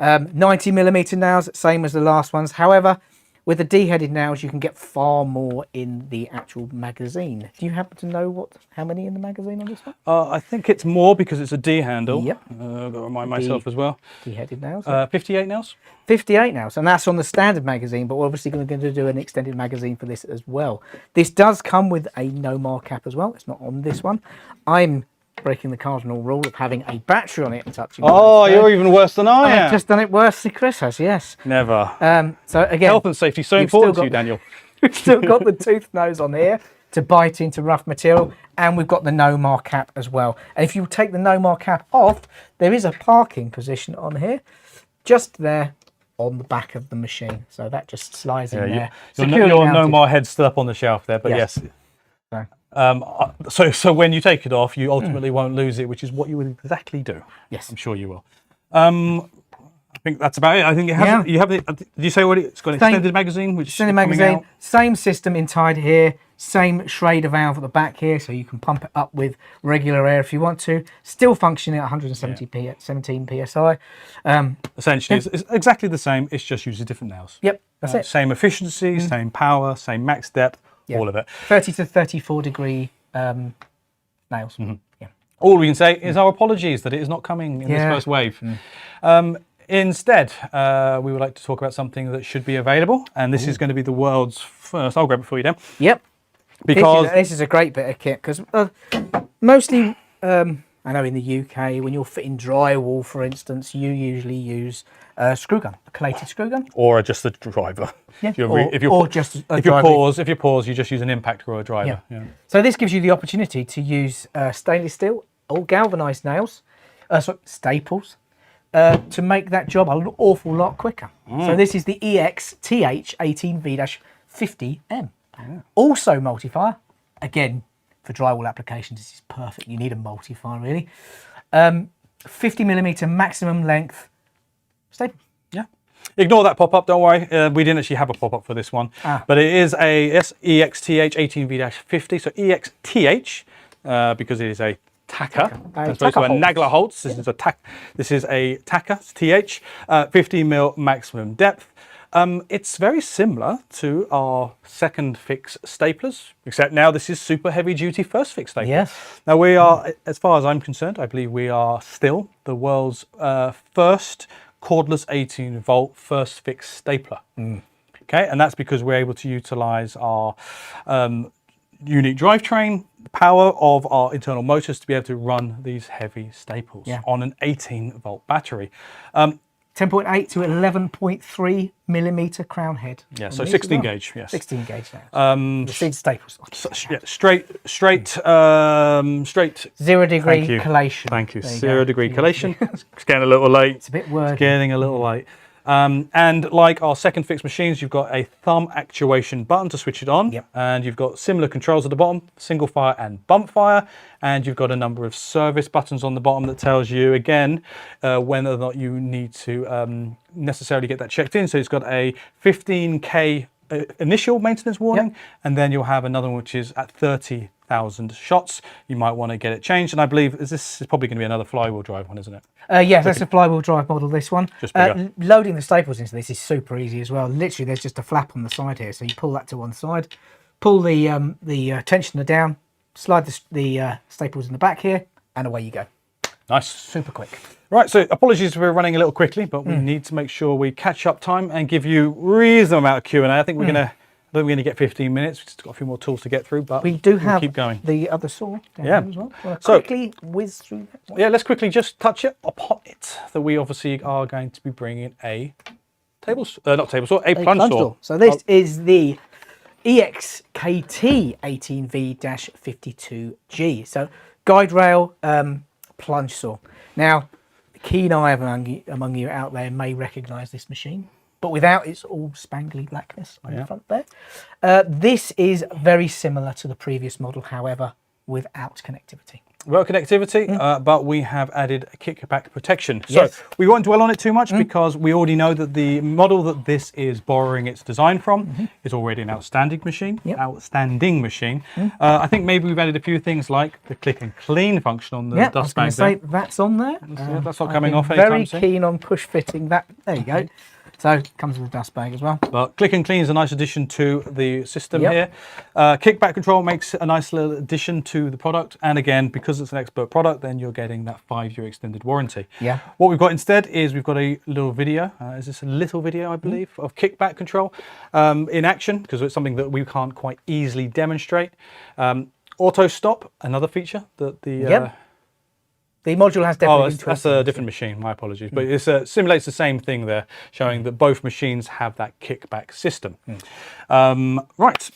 90mm nails, same as the last ones. However, with the D-headed nails, you can get far more in the actual magazine. Do you happen to know how many in the magazine on this one? I think it's more because it's a D handle. Yep. I've got to remind myself as well. D-headed nails. 58 nails? 58 nails, and that's on the standard magazine, but we're obviously going to do an extended magazine for this as well. This does come with a Nomar cap as well. It's not on this one. I'm breaking the cardinal rule of having a battery on it and touching it. Oh, you're even worse than I am. I've just done it worse than Chris has, yes. Never. So again, health and safety so important to you, Daniel. We've still got the tooth nose on here to bite into rough material, and we've got the Nomar cap as well. And if you take the Nomar cap off, there is a parking position on here, just there on the back of the machine. So that just slides in there. Your Nomar head's still up on the shelf there, but yes. So when you take it off, you ultimately won't lose it, which is what you would exactly do. Yes, I'm sure you will. I think that's about it. I think you have it. Did you say what it's got? An extended magazine, which extended magazine, same system inside here, same Schrader valve at the back here, so you can pump it up with regular air if you want to. Still functioning at 117 psi. Essentially, it's exactly the same. It's just uses different nails. Yep, that's it. Same efficiency, same power, same max depth. All of it. 30 to 34 degree nails. Yeah. All we can say is our apologies that it is not coming in this first wave. Instead, we would like to talk about something that should be available, and this is going to be the world's first. I'll grab it for you, Dan. Yep. Because this is a great bit of kit because mostly, I know in the UK, when you're fitting drywall, for instance, you usually use a screw gun, a collated screw gun, or just a driver. Yeah. If you pause, you just use an impactor or a driver. Yeah. So this gives you the opportunity to use stainless steel or galvanized nails, staples, to make that job an awful lot quicker. So this is the EXTH18V-50 M. Also multi-fire. Again, for drywall applications, this is perfect. You need a multi-fire really. 50mm maximum length staple. Yeah. Ignore that pop-up, don't worry. We didn't actually have a pop-up for this one. But it is a EXTH18V-50, so EXTH, because it is a tacker, as opposed to a Nagler Holtz. This is a tacker, TH, 15mm maximum depth. It's very similar to our second fix staplers, except now this is super heavy duty first fix stapler. Yes. Now we are, as far as I'm concerned, I believe we are still the world's first cordless 18-volt first fix stapler. Okay, and that's because we're able to utilize our unique drivetrain, the power of our internal motors to be able to run these heavy staples on an 18-volt battery. 10.8 to 11.3 millimeter crown head. Yeah, so 16 gauge. Yes, 16 gauge now. The seed staples. Yeah, straight. 0 degree collation. Thank you. 0 degree collation. It's getting a little late. It's a bit wordy. It's getting a little late. And like our second fix machines, you've got a thumb actuation button to switch it on. And you've got similar controls at the bottom, single fire and bump fire. And you've got a number of service buttons on the bottom that tells you, again, whether or not you need to necessarily get that checked in. So it's got a 15K initial maintenance warning, and then you'll have another one which is at 30,000 shots. You might want to get it changed. And I believe this is probably going to be another flywheel drive one, isn't it? Yes, that's a flywheel drive model, this one. Just bigger. Loading the staples into this is super easy as well. Literally, there's just a flap on the side here. So you pull that to one side, pull the tensioner down, slide the staples in the back here, and away you go. Nice. Super quick. Right, so apologies if we're running a little quickly, but we need to make sure we catch up time and give you reasonable amount of Q&A. I think we're going to... I don't think we're going to get 15 minutes. We've just got a few more tools to get through, but we do have keep going. The other saw down here as well. So quickly whiz through that one? Yeah, let's quickly just touch it upon it that we obviously are going to be bringing a plunge saw. So this is the EXKT18V-52G. So guide rail plunge saw. Now, the keen eye among you out there may recognise this machine, but without its all spangly blackness on the front there. This is very similar to the previous model, however, without connectivity. Without connectivity, but we have added a kickback protection. So we won't dwell on it too much because we already know that the model that this is borrowing its design from is already an outstanding machine. I think maybe we've added a few things like the click and clean function on the dust bag. I was going to say that's on there. That's not coming off anytime soon. Very keen on push fitting that. There you go. So it comes with a dust bag as well. But click and clean is a nice addition to the system here. Kickback control makes a nice little addition to the product. And again, because it's an expert product, then you're getting that 5-year extended warranty. What we've got instead is we've got a little video. Is this a little video, I believe, of kickback control in action, because it's something that we can't quite easily demonstrate. Auto stop, another feature that the... The module has definitely been that's a different machine, my apologies. But it simulates the same thing there, showing that both machines have that kickback system. Right,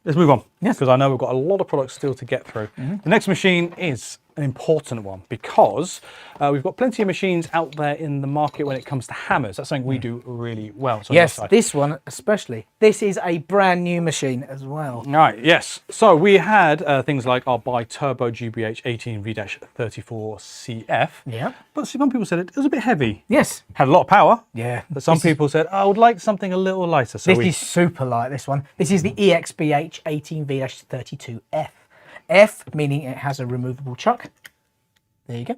let's move on, because I know we've got a lot of products still to get through. The next machine is an important one because we've got plenty of machines out there in the market when it comes to hammers. That's something we do really well. So yes, this one especially. This is a brand new machine as well. Right, yes. So we had things like our bi-turbo GBH18V-34 CF. But some people said it was a bit heavy. Yes. Had a lot of power. Yeah. But some people said, I would like something a little lighter. So this is super light, this one. This is the EXBH18V-32F. F meaning it has a removable chuck. There you go.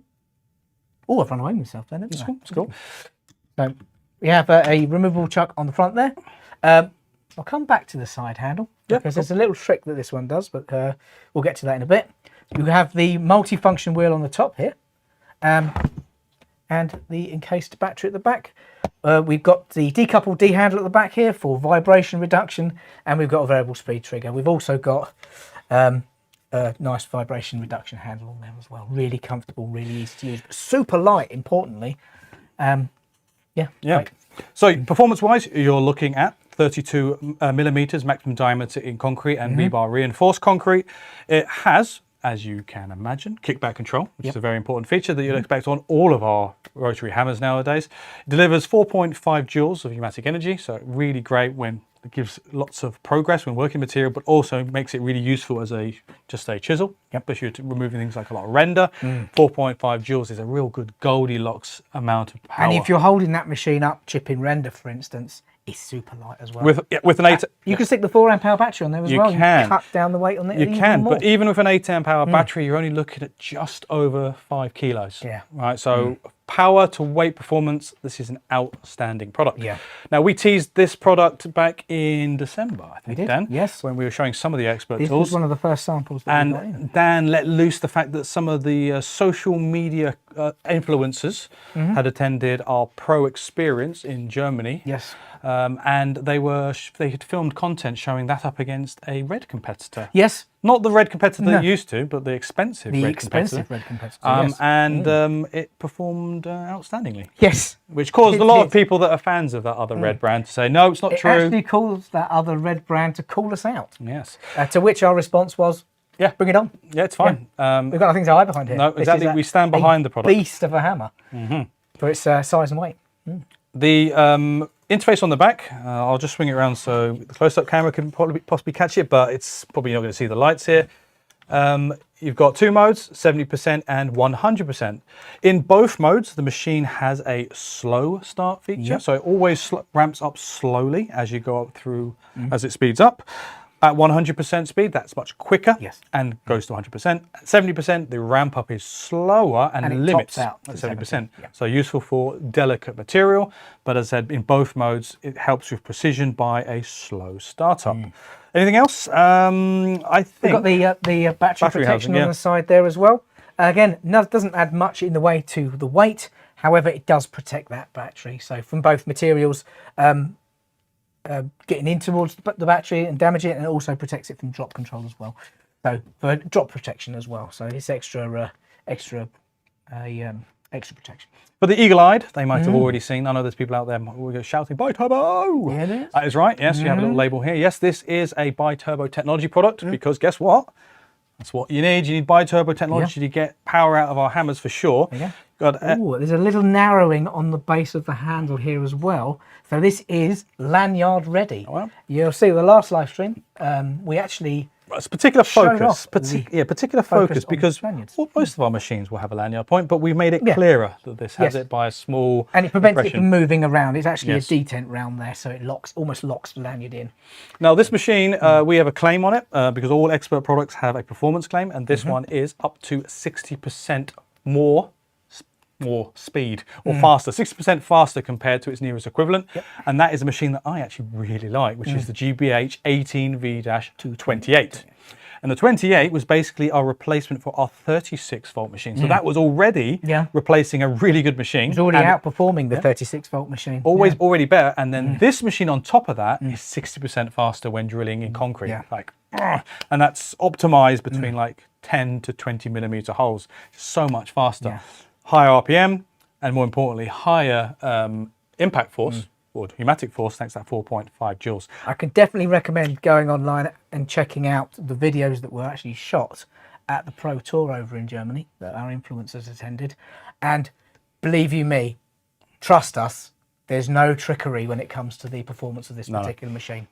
Oh, I've run away with myself then. It's cool. So we have a removable chuck on the front there. I'll come back to the side handle because there's a little trick that this one does, but we'll get to that in a bit. You have the multi-function wheel on the top here, and the encased battery at the back. We've got the decoupled D handle at the back here for vibration reduction, and we've got a variable speed trigger. We've also got a nice vibration reduction handle on there as well. Really comfortable, really easy to use, but super light, importantly. Great. So performance-wise, you're looking at 32 millimeters maximum diameter in concrete and rebar reinforced concrete. It has, as you can imagine, kickback control, which is a very important feature that you'd expect on all of our rotary hammers nowadays. It delivers 4.5 joules of pneumatic energy, so really great when It gives lots of progress when working material, but also makes it really useful as just a chisel, especially to removing things like a lot of render. 4.5 joules is a real good Goldilocks amount of power. And if you're holding that machine up, chipping render, for instance, it's super light as well. With an 8... You can stick the 4 amp hour battery on there as well. You can. Cut down the weight on it. You can, but even with an 8 amp hour battery, you're only looking at just over 5 kilos. Yeah. Right, so power to weight performance, this is an outstanding product. Yeah. Now, we teased this product back in December, I think, we did. Dan. Yes. When we were showing some of the expert this tools. was one of the first samples that we got in. Dan let loose the fact that some of the social media influencers had attended our Pro Experience in Germany. Yes. And they had filmed content showing that up against a red competitor. Yes. Not the red competitor that used to, but the expensive red competitor. Yes. And it performed outstandingly. Yes. Which caused a lot of people that are fans of that other red brand to say, no, it's not true. It actually caused that other red brand to call us out. Yes. To which our response was, yeah, bring it on. Yeah, it's fine. Yeah. We've got nothing to hide behind here. No, exactly. We stand behind the product. Beast of a hammer for its size and weight. The interface on the back, I'll just swing it around so the close-up camera can possibly catch it, but it's probably not going to see the lights here. You've got 2 modes, 70% and 100%. In both modes, the machine has a slow start feature, so it always ramps up slowly as you go up through, as it speeds up. At 100% speed, that's much quicker and goes to 100%. At 70%, the ramp up is slower and limits out at 70%. So useful for delicate material, but as I said, in both modes, it helps with precision by a slow startup. Anything else? I think we've got the battery protection housing, on the side there as well. Again, doesn't add much in the way to the weight. However, it does protect that battery. So from both materials, getting in towards the battery and damaging it, and it also protects it from drop control as well. So for drop protection as well. So it's extra protection. For the eagle-eyed, they might have already seen. I know there's people out there who are shouting bi-turbo. Yeah, it is. That is right. Yes, you have a little label here. Yes, this is a bi-turbo technology product because guess what? That's what you need. You need bi-turbo technology to get power out of our hammers for sure. There's a little narrowing on the base of the handle here as well. So this is lanyard ready. Oh, well. You'll see the last live stream, we actually it's particular focus. Particular focus because most of our machines will have a lanyard point, but we've made it clearer that this has it by a small and it prevents it from moving around. It's actually a detent round there, so it almost locks the lanyard in. Now this machine, we have a claim on it because all expert products have a performance claim, and this one is up to 60% more speed or faster, 60% faster compared to its nearest equivalent. And that is a machine that I actually really like, which is the GBH18V-228. And the 28 was basically our replacement for our 36 volt machine. So that was already replacing a really good machine. It's already outperforming the 36 volt machine. Already better. And then this machine on top of that is 60% faster when drilling in concrete. And that's optimized between like 10 to 20 millimeter holes. So much faster. Higher RPM, and more importantly, higher impact force or pneumatic force, thanks to that 4.5 joules. I can definitely recommend going online and checking out the videos that were actually shot at the Pro Tour over in Germany that our influencers attended. And believe you me, trust us, there's no trickery when it comes to the performance of this particular machine.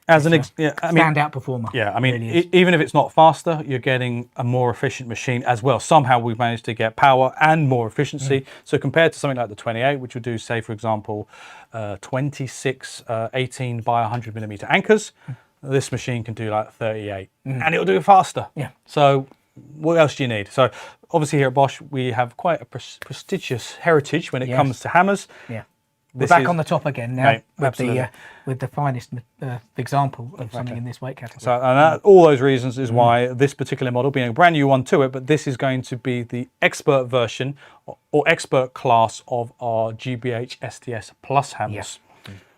As an standout performer. Yeah, I mean, really even if it's not faster, you're getting a more efficient machine as well. Somehow we've managed to get power and more efficiency. So compared to something like the 28, which would do, say, for example, 26 18 by 100 millimeter anchors, this machine can do like 38, and it'll do it faster. So what else do you need? So obviously here at Bosch, we have quite a prestigious heritage when it comes to hammers. We're back on the top again now with the finest example of something in this weight category. So all those reasons is why this particular model, being a brand new one to it, but this is going to be the expert version or expert class of our GBH SDS Plus hammers.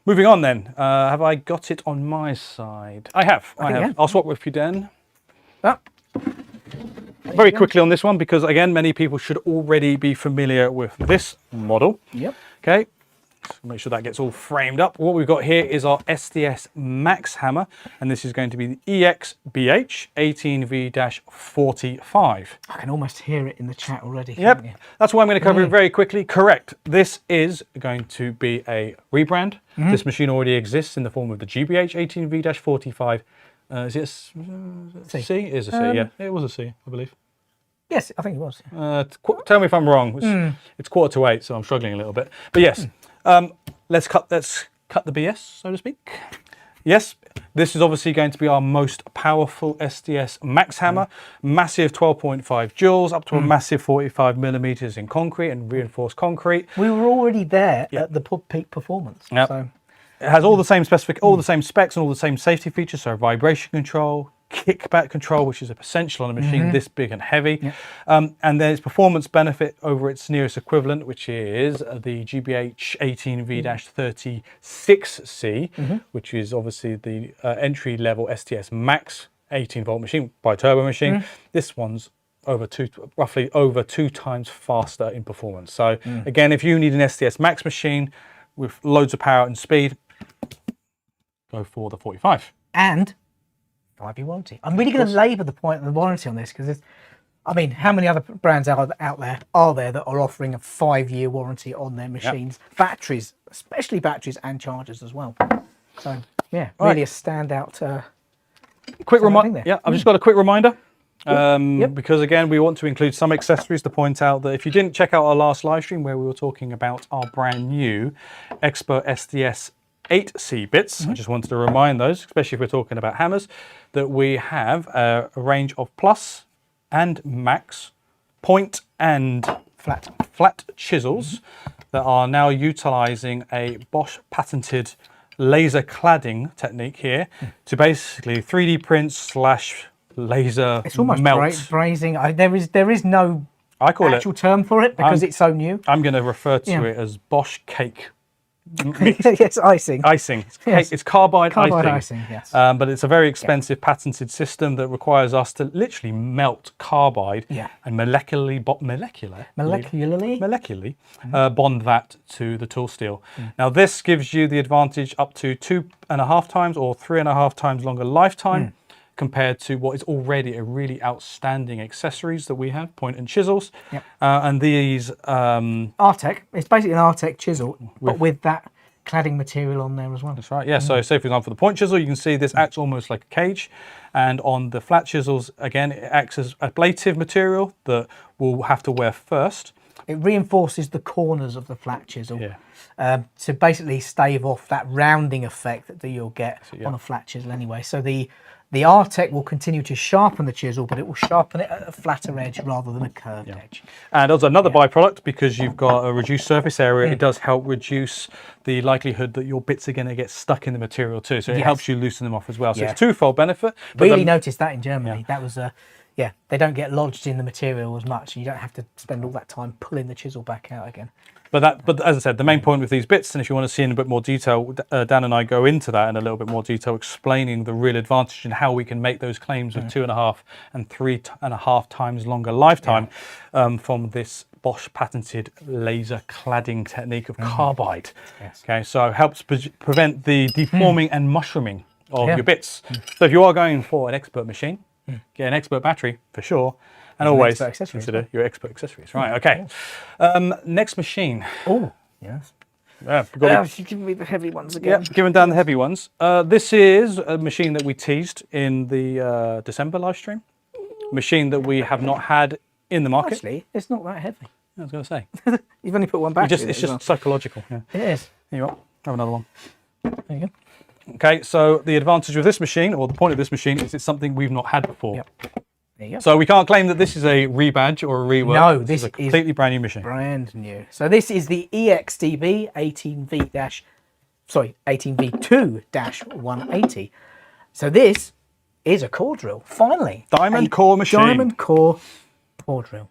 Moving on then, have I got it on my side? I have. I'll swap with you, Dan. Very quickly on this one, because again, many people should already be familiar with this model. Okay. Make sure that gets all framed up. What we've got here is our SDS Max hammer, and this is going to be the EXBH18V-45. I can almost hear it in the chat already. Yep, that's why I'm going to cover it very quickly. Correct. This is going to be a rebrand. This machine already exists in the form of the GBH18V-45. Is it a C? It is a C, yeah. It was a C, I believe. Yes, I think it was. Tell me if I'm wrong. It's 7:45, so I'm struggling a little bit. But yes, let's cut the BS, so to speak. Yes, this is obviously going to be our most powerful SDS Max hammer. Massive 12.5 joules, up to a massive 45 millimeters in concrete and reinforced concrete. We were already there at the peak performance. Yep. So. It has all the same all the same specs and all the same safety features. So vibration control, kickback control, which is essential on a machine this big and heavy. And there's performance benefit over its nearest equivalent, which is the GBH18V-36C, which is obviously the entry-level SDS Max 18-volt machine, bi-turbo machine. This one's roughly over 2 times faster in performance. So again, if you need an SDS Max machine with loads of power and speed, go for the 45. And 5-year warranty. I'm really going to labour the point of the warranty on this because, I mean, how many other brands out there that are offering a 5-year warranty on their machines? Batteries, especially batteries and chargers as well. So, yeah, really a standout. Quick reminder. Yeah, I've just got a quick reminder. Because again, we want to include some accessories to point out that if you didn't check out our last live stream where we were talking about our brand new Expert SDS 8C bits, I just wanted to remind those, especially if we're talking about hammers, that we have a range of plus and max point and flat chisels that are now utilizing a Bosch patented laser cladding technique here to basically 3D print / laser it's almost melt. brazing. There is no actual term for it because it's so new. I'm going to refer to it as Bosch cake. Yes, icing. Icing. It's carbide icing. Yes. But it's a very expensive patented system that requires us to literally melt carbide and molecularly bond that to the tool steel. Now this gives you the advantage up to 2.5 times or 3.5 times longer lifetime compared to what is already a really outstanding accessories that we have, point and chisels. And these Artec, it's basically an Artec chisel, but with that cladding material on there as well. That's right, yeah. So say for example, for the point chisel, you can see this acts almost like a cage. And on the flat chisels, again, it acts as ablative material that we'll have to wear first. It reinforces the corners of the flat chisel to basically stave off that rounding effect that you'll get on a flat chisel anyway. So the Artec will continue to sharpen the chisel, but it will sharpen it at a flatter edge rather than a curved edge. And also another byproduct, because you've got a reduced surface area, it does help reduce the likelihood that your bits are going to get stuck in the material too. So it helps you loosen them off as well. So it's a twofold benefit. Really noticed that in Germany. That was they don't get lodged in the material as much, and you don't have to spend all that time pulling the chisel back out again. But as I said, the main point with these bits, and if you want to see in a bit more detail, Dan and I go into that in a little bit more detail, explaining the real advantage and how we can make those claims of 2.5 and 3.5 times longer lifetime from this Bosch patented laser cladding technique of carbide. Okay, so it helps prevent the deforming and mushrooming of your bits. So if you are going for an expert machine, get an expert battery for sure. And always consider your expert accessories. Right, okay. Next machine. Oh, yes. You give me the heavy ones again. Yeah, giving down the heavy ones. This is a machine that we teased in the December live stream. Machine that we have not had in the market. Actually, it's not that heavy. I was going to say. You've only put one battery. It's just psychological. Yeah. It is. Here you are. Have another one. There you go. Okay, so the advantage of this machine, or the point of this machine, is it's something we've not had before. There you go. So we can't claim that this is a rebadge or a rework. No, this is a completely brand new machine. Brand new. So this is the EXDB18V-180. So this is a core drill. Finally, diamond core machine. Diamond core drill.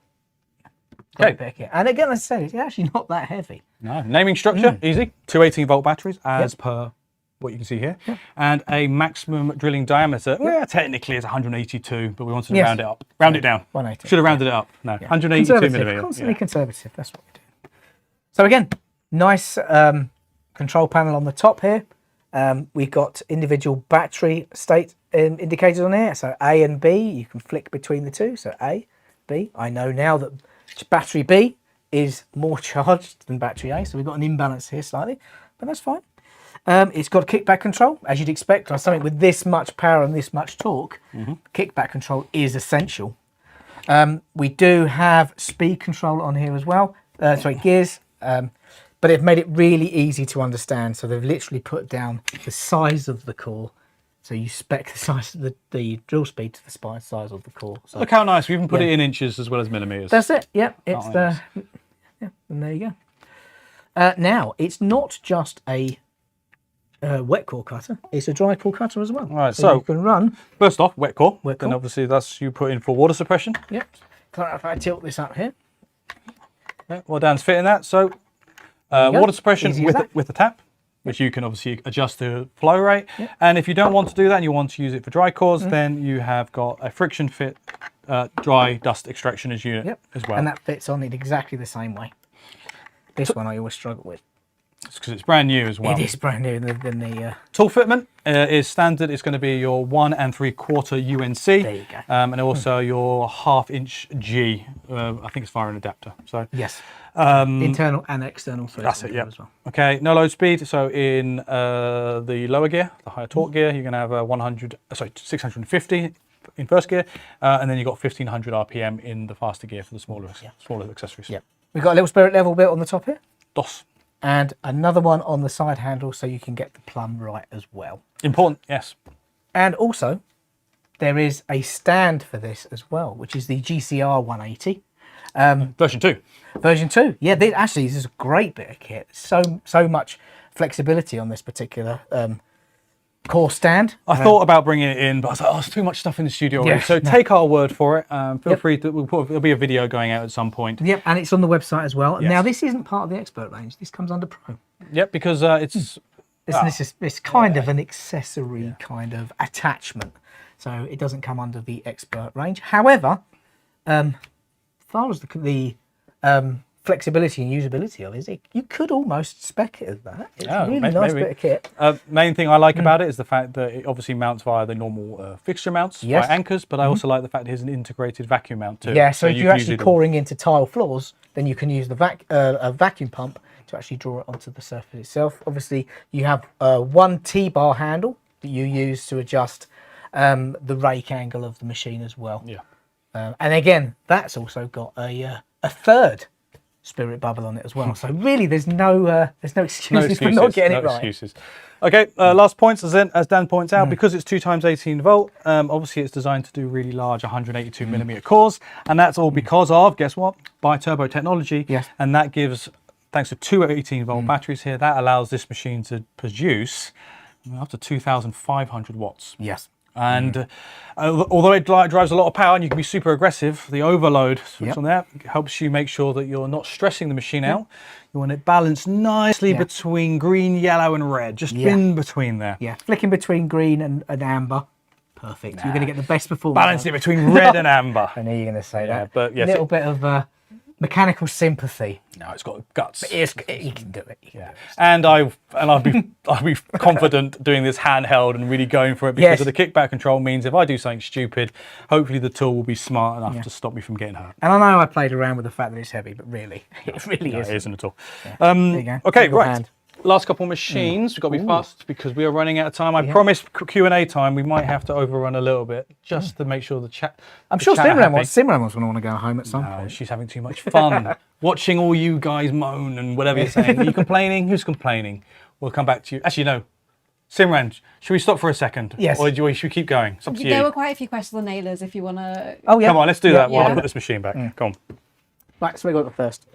Okay. And again, as I said, it's actually not that heavy. No. Naming structure easy. 2 18-volt batteries as per what you can see here, and a maximum drilling diameter. Well, technically it's 182, but we wanted to round it up. Round it down. 180. Should have rounded it up. No, 182 millimeters. Constantly conservative. That's what we do. So again, nice control panel on the top here. We've got individual battery state indicators on here. So A and B, you can flick between the two. So A, B. I know now that battery B is more charged than battery A. So we've got an imbalance here slightly, but that's fine. It's got kickback control, as you'd expect. On something with this much power and this much torque, kickback control is essential. We do have speed control on here as well. Gears. But they've made it really easy to understand. So they've literally put down the size of the core. So you spec the size of the drill speed to the size of the core. So, look how nice. We even put it in inches as well as millimeters. That's it. Yep. It's the. Yeah, and there you go. Now, it's not just a wet core cutter. It's a dry core cutter as well. All right. So you can run. First off, wet core. Wet core. Then obviously that's you put in for water suppression. Yep. If I tilt this up here. Yeah, well, Dan's fitting that. So. Water suppression with a tap, which you can obviously adjust the flow rate. Yep. And if you don't want to do that and you want to use it for dry cores, then you have got a friction fit dry dust extraction unit as well. And that fits on it exactly the same way. This one I always struggle with. It's because it's brand new as well. It is brand new than the... Tool fitment is standard. It's going to be your 1 3/4 UNC. There you go. And also your 1/2 inch G. I think it's via an adapter. So yes. Internal and external. That's it, yeah. As well. Okay, no load speed. So in the lower gear, the higher torque gear, you're going to have 650 in first gear, and then you've got 1500 RPM in the faster gear for the smaller accessories. Yeah. We've got a little spirit level bit on the top here. DOS. And another one on the side handle so you can get the plumb right as well. Important, yes. And also, there is a stand for this as well, which is the GCR 180. Version 2. Version 2. Yeah, this is a great bit of kit. So much flexibility on this particular core stand. I thought about bringing it in, but I was like, oh, it's too much stuff in the studio already. So take our word for it. Feel free to, there'll be a video going out at some point. Yep, and it's on the website as well. Yes. Now, this isn't part of the Expert range. This comes under Pro. Yep, because it's kind of an accessory kind of attachment. So it doesn't come under the Expert range. However, as far as the flexibility and usability of it, you could almost spec it as that. It's a really nice bit of kit. Main thing I like about it is the fact that it obviously mounts via the normal fixture mounts, via anchors, but I also like the fact it has an integrated vacuum mount too. Yeah, so if you're actually coring into tile floors, then you can use the a vacuum pump to actually draw it onto the surface itself. Obviously, you have one T-bar handle that you use to adjust the rake angle of the machine as well. Yeah. And again, that's also got a third spirit bubble on it as well. So really, there's no excuses for not getting it right. Excuses. Okay, last points, as Dan points out, because it's 2 times 18 volt, obviously it's designed to do really large 182 millimeter cores, and that's all because of, guess what, bi-turbo technology. Yes. And that gives, thanks to 2 18 volt batteries here, that allows this machine to produce up to 2,500 watts. Yes. And although it drives a lot of power and you can be super aggressive, the overload switch on there helps you make sure that you're not stressing the machine out. You want it balanced nicely between green, yellow and red, just in between there. Yeah, flicking between green and amber. Perfect. You're going to get the best performance. Balance it between red and amber. I knew you were going to say that. But yes, a little bit of mechanical sympathy. No, it's got guts. But you can do it. And I'll be confident doing this handheld and really going for it because of the kickback control means if I do something stupid, hopefully the tool will be smart enough to stop me from getting hurt. And I know I played around with the fact that it's heavy, but really, it really isn't. It isn't at all. Yeah. There you go. Okay, right. Last couple of machines. We've got to be fast because we are running out of time. I promised Q&A time. We might have to overrun a little bit just to make sure the chat. I'm sure Simran was going to want to go home at some point. She's having too much fun watching all you guys moan and whatever you're saying. Are you complaining? Who's complaining? We'll come back to you. Actually, no. Simran, should we stop for a second? Yes. Or should we keep going? It's up to you. There were quite a few questions on nailers if you want to... Oh, yeah. Come on, let's do that while I put this machine back. Come on. Right, so we got the first.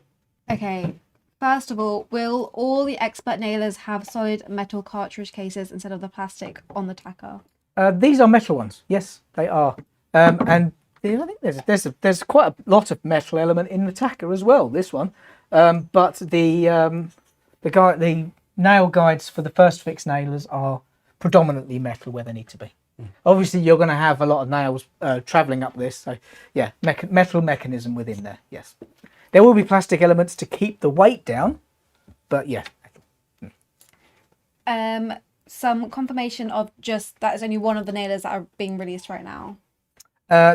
Okay. First of all, will all the Expert nailers have solid metal cartridge cases instead of the plastic on the tacker? These are metal ones. Yes, they are. And I think there's quite a lot of metal element in the tacker as well. This one, but the nail guides for the first fix nailers are predominantly metal where they need to be. Obviously, you're going to have a lot of nails travelling up this. So yeah, metal mechanism within there. Yes. There will be plastic elements to keep the weight down, but yeah. Some confirmation of just that is only one of the nailers that are being released right now.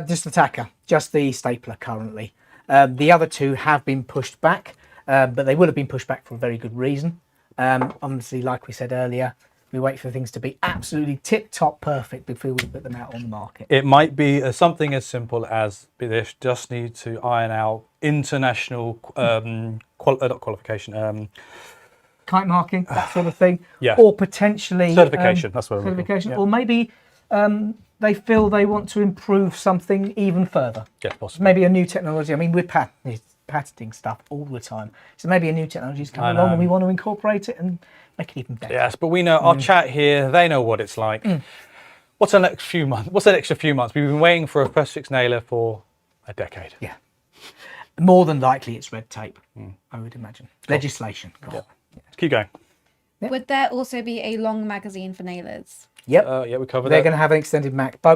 Just the tacker, just the stapler currently. The other two have been pushed back, but they would have been pushed back for a very good reason. Obviously, like we said earlier, we wait for things to be absolutely tip-top perfect before we put them out on the market. It might be something as simple as they just need to iron out international not qualification. Kite marking, that sort of thing. Yeah. Or potentially Certification, that's what I'm looking for. certification. Yeah. Or maybe they feel they want to improve something even further. Yeah, possibly. Maybe a new technology. I mean, we're patenting stuff all the time. So maybe a new technology is coming along and we want to incorporate it and make it even better. Yes, but we know our chat here, they know what it's like. What's the next few months? What's the next few months? We've been waiting for a first fix nailer for a decade. Yeah. More than likely it's red tape, I would imagine. Legislation. Yeah. Let's keep going. Yep. Would there also be a long magazine for nailers? Yep. Yeah, we covered They're that. going to have an extended magazine.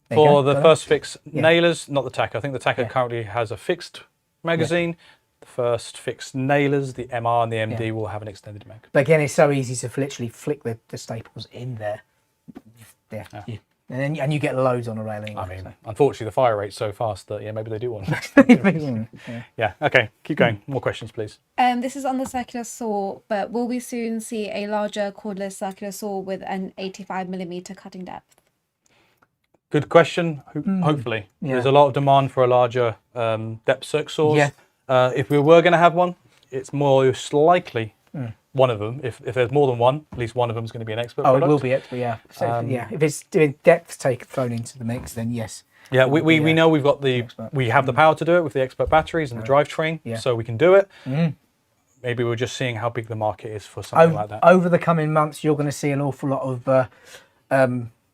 There you For go. the first fix nailers, not the tacker. I think the tacker currently has a fixed magazine. The first fix nailers, the MR and the MD will have an extended mag. But again, it's so easy to literally flick the staples in there. Yeah. And you get loads on a rail anyway. I mean, unfortunately, the fire rate's so fast that, maybe they do want Yeah, okay, keep going. More questions, please. This is on the circular saw, but will we soon see a larger cordless circular saw with an 85mm cutting depth? Good question. Hopefully. There's a lot of demand for a larger depth circ saws. Yeah. If we were going to have one, it's most likely one of them. If there's more than one, at least one of them is going to be an expert product. It will be expert, yeah. So, if it's doing depth thrown into the mix, then yes. Yeah, we know we've got we have the power to do it with the expert batteries and the drivetrain, so we can do it. Maybe we're just seeing how big the market is for something like that. Over the coming months, you're going to see an awful lot of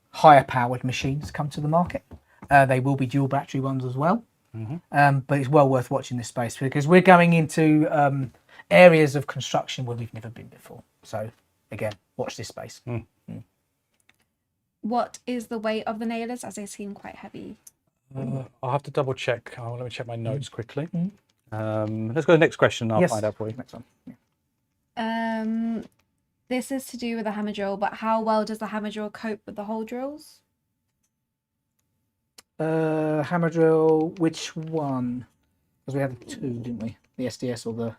higher powered machines come to the market. They will be dual battery ones as well. But it's well worth watching this space because we're going into areas of construction where we've never been before. So again, watch this space. What is the weight of the nailers, as they seem quite heavy? I'll have to double check. Let me check my notes quickly. Let's go to the next question and I'll find out for you. Next one. This is to do with the hammer drill, but how well does the hammer drill cope with the hole drills? Hammer drill, which one? Because we had two, didn't we? The SDS or the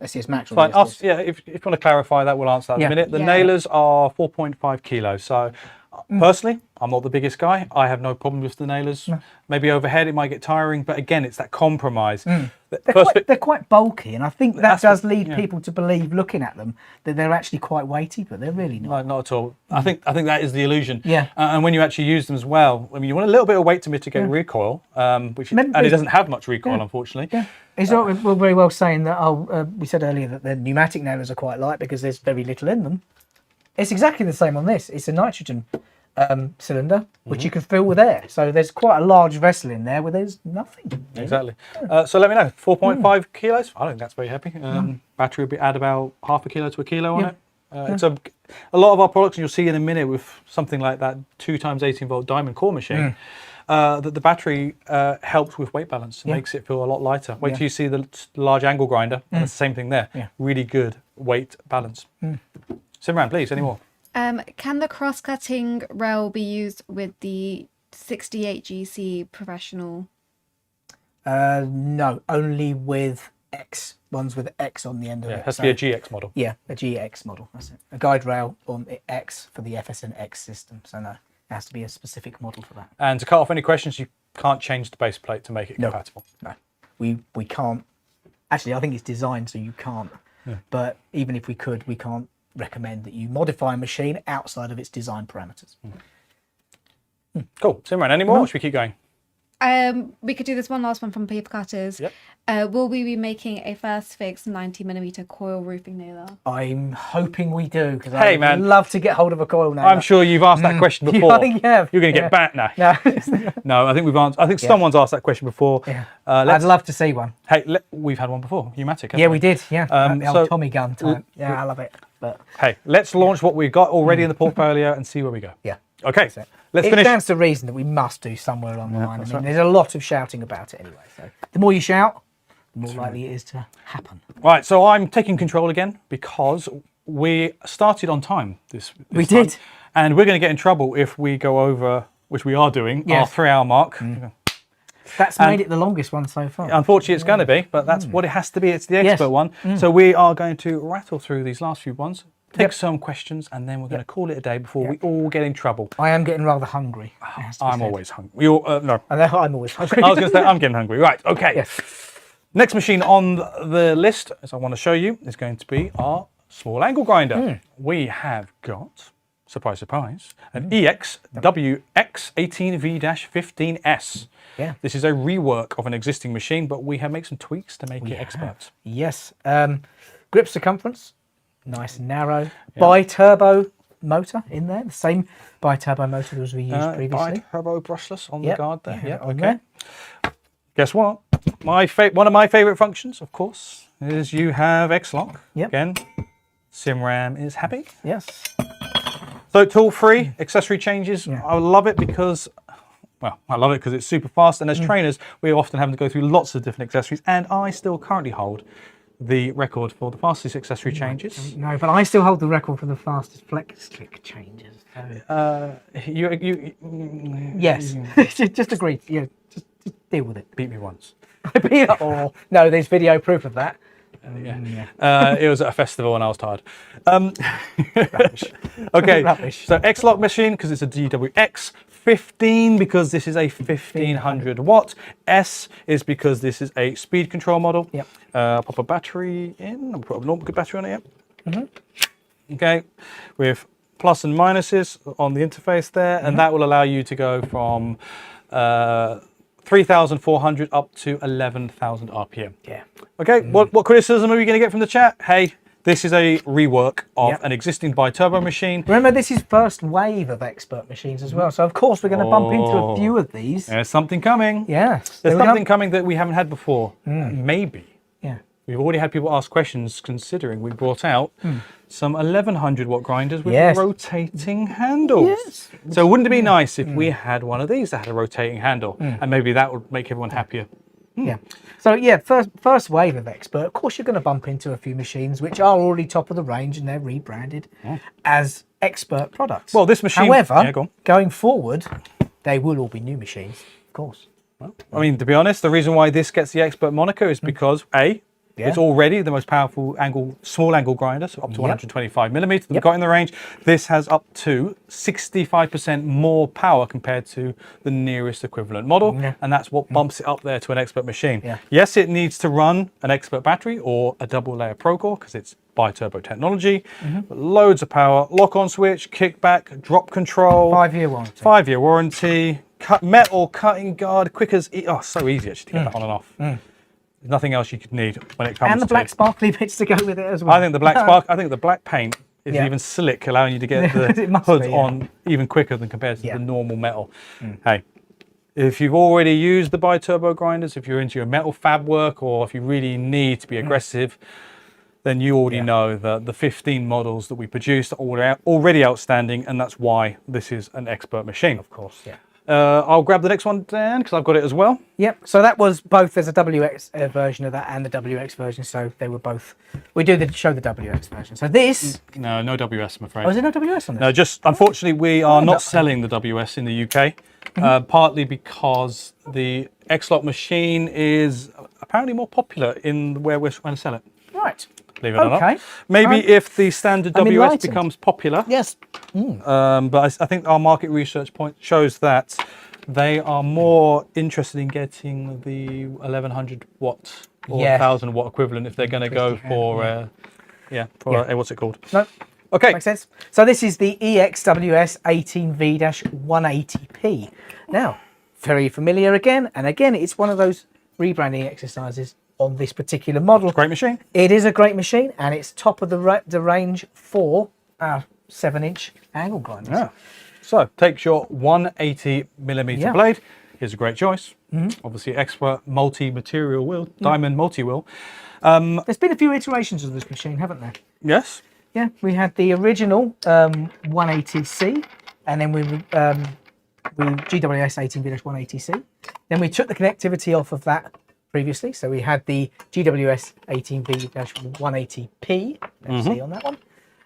SDS Max? Or Fine. the SDS? If you want to clarify that, we'll answer that in a minute. The Yeah. nailers are 4.5 kilos. So personally, I'm not the biggest guy. I have no problem with the nailers. Maybe overhead it might get tiring, but again, it's that compromise. They're quite bulky, and I think that does lead people to believe, looking at them, that they're actually quite weighty, but they're really not. No, not at all. I think that is the illusion. Yeah. And when you actually use them as well, I mean, you want a little bit of weight to mitigate recoil, and it doesn't have much recoil, unfortunately. Yeah. It's not very well saying that. We said earlier that the pneumatic nailers are quite light because there's very little in them. It's exactly the same on this. It's a nitrogen cylinder, which you can fill with air. So there's quite a large vessel in there where there's nothing. Exactly. So let me know. 4.5 kilos. I don't think that's very heavy. Battery will add about half a kilo to a kilo on it. It's a lot of our products, and you'll see in a minute with something like that 2x18-volt diamond core machine, that the battery helps with weight balance and makes it feel a lot lighter. Wait till you see the large angle grinder, and it's the same thing there. Really good weight balance. Simran, please, any more? Can the cross-cutting rail be used with the 68GC Professional? No, only with X, ones with X on the end of it. It has to be a GX model. Yeah, a GX model, that's it. A guide rail on X for the FSN X system. So no, it has to be a specific model for that. And to cut off any questions, you can't change the base plate to make it compatible. No, we can't. Actually, I think it's designed so you can't. But even if we could, we can't recommend that you modify a machine outside of its design parameters. Cool. Simran, any more? Or should we keep going? We could do this one last one from Paper Cutters. Yep. Will we be making a first fix 90mm coil roofing nailer? I'm hoping we do, because Hey, I'd man. love to get hold of a coil nailer. I'm sure you've asked that question before. I think you have. You're going to get back now. No. No, I think we've answered. I think someone's asked that question before. I'd love to see one. Hey, we've had one before. Pneumatic. Yeah, we did. Yeah, the so- old Tommy gun type. Yeah, I love it. But Hey, let's launch what we've got already in the portfolio and see where we go. yeah, Okay, let's it finish. stands to reason that we must do somewhere along the line. I mean, there's a lot of shouting about it anyway. So the more you shout, the more likely it is to happen. Right, so I'm taking control again because we started on time this We time, did. and we're going to get in trouble if we go over, which we are doing, our 3-hour mark. That's made it the longest one so far. Unfortunately, it's going to be, but that's what it has to be. It's the expert one. So we are going to rattle through these last few ones, take some questions, and then we're going to call it a day before we all get in trouble. I am getting rather hungry. I'm always hungry. We all, no. I know I'm always hungry. I was going to say, I'm getting hungry. Right, okay. Yes. Next machine on the list, as I want to show you, is going to be our small angle grinder. We have got, surprise, surprise, an EXDX18V-15S. Yeah. This is a rework of an existing machine, but we have made some tweaks to make it expert. Yes. Grip circumference, nice and narrow. Bi-turbo motor in there, the same bi-turbo motor as we used previously. Bi-turbo brushless on the guard there. Yeah, Okay. Guess what? One of my favourite functions, of course, is you have X-Lock. Yep. Again, SimRam is happy. Yes. So tool-free accessory changes. I love it because, well, I love it because it's super fast. And as trainers, we often have to go through lots of different accessories. And I still currently hold the record for the fastest accessory changes. No, but I still hold the record for the fastest flex click changes. Yes. Just agree. Yeah. Just deal with it. Beat me once. Oh, no, there's video proof of that. It was at a festival and I was tired. Okay, Rubbish. so X-Lock machine because it's a DWX. 15 because this is a 1500 watt. S is because this is a speed control model. Yep. Pop a battery in. I'll put a normal good battery on it. Okay, with plus and minuses on the interface there, and that will allow you to go from 3,400 up to 11,000 RPM. Yeah. Okay, what criticism are we going to get from the chat? Hey, this is a rework of an existing bi-turbo machine. Remember, this is first wave of expert machines as well. So, of course, we're going to bump into a few of these. There's something coming. Yes. There's something coming that we haven't had before. Maybe. Yeah. We've already had people ask questions considering we brought out some 1100 watt grinders with rotating handles. Yes. So wouldn't it be nice if we had one of these that had a rotating handle and maybe that would make everyone happier? Yeah. So yeah, first wave of expert. Of course, you're going to bump into a few machines which are already top of the range and they're rebranded as expert products. Well, this machine. However, Go on. going forward, they will all be new machines, of course. Well, I mean, to be honest, the reason why this gets the expert moniker is because it's already the most powerful small angle grinder, so up to 125 millimeters that we've got in the range. This has up to 65% more power compared to the nearest equivalent model, and that's what bumps it up there to an expert machine. Yes, it needs to run an expert battery or a double layer Procore because it's bi-turbo technology, but loads of power, lock-on switch, kickback, drop control. 5-year warranty. 5-year warranty, metal cutting guard, quick as, so easy actually to get that on and off. There's nothing else you could need when it comes to... And the black sparkly bits to go with it as well. I think the black paint is even slick, allowing you to get the hood on even quicker than compared to the normal metal. Hey, if you've already used the bi-turbo grinders, if you're into your metal fab work, or if you really need to be aggressive, then you already know that the 15 models that we produced are already outstanding, and that's why this is an expert machine. Of course, I'll grab the next one, Dan, because I've got it as well. Yep, so that was both, there's a WX version of that and the WX version, so they were both, we do show the WX version. So this... No WS, I'm afraid. Oh, is there no WS on this? No, just, unfortunately, we are not selling the WS in the UK, partly because the X-Lock machine is apparently more popular in where we're trying to sell it. Right. Believe it or not. Maybe if the standard WS becomes popular. Yes. But I think our market research point shows that they are more interested in getting the 1100 watt or 1000 watt equivalent if they're going to go for, what's it called? No. Okay. Makes sense. So this is the EXWS18V-180P. Now, very familiar again, and again, it's one of those rebranding exercises on this particular model. Great machine. It is a great machine, and it's top of the range for our 7-inch angle grinders. Yeah. So takes your 180 millimeter blade. Here's a great choice. Obviously, expert multi-material wheel, diamond multi-wheel. There's been a few iterations of this machine, haven't there? Yes. Yeah, we had the original 180C, and then we GWS18V-180C. Then we took the connectivity off of that previously. So we had the GWS18V-180P, see on that one.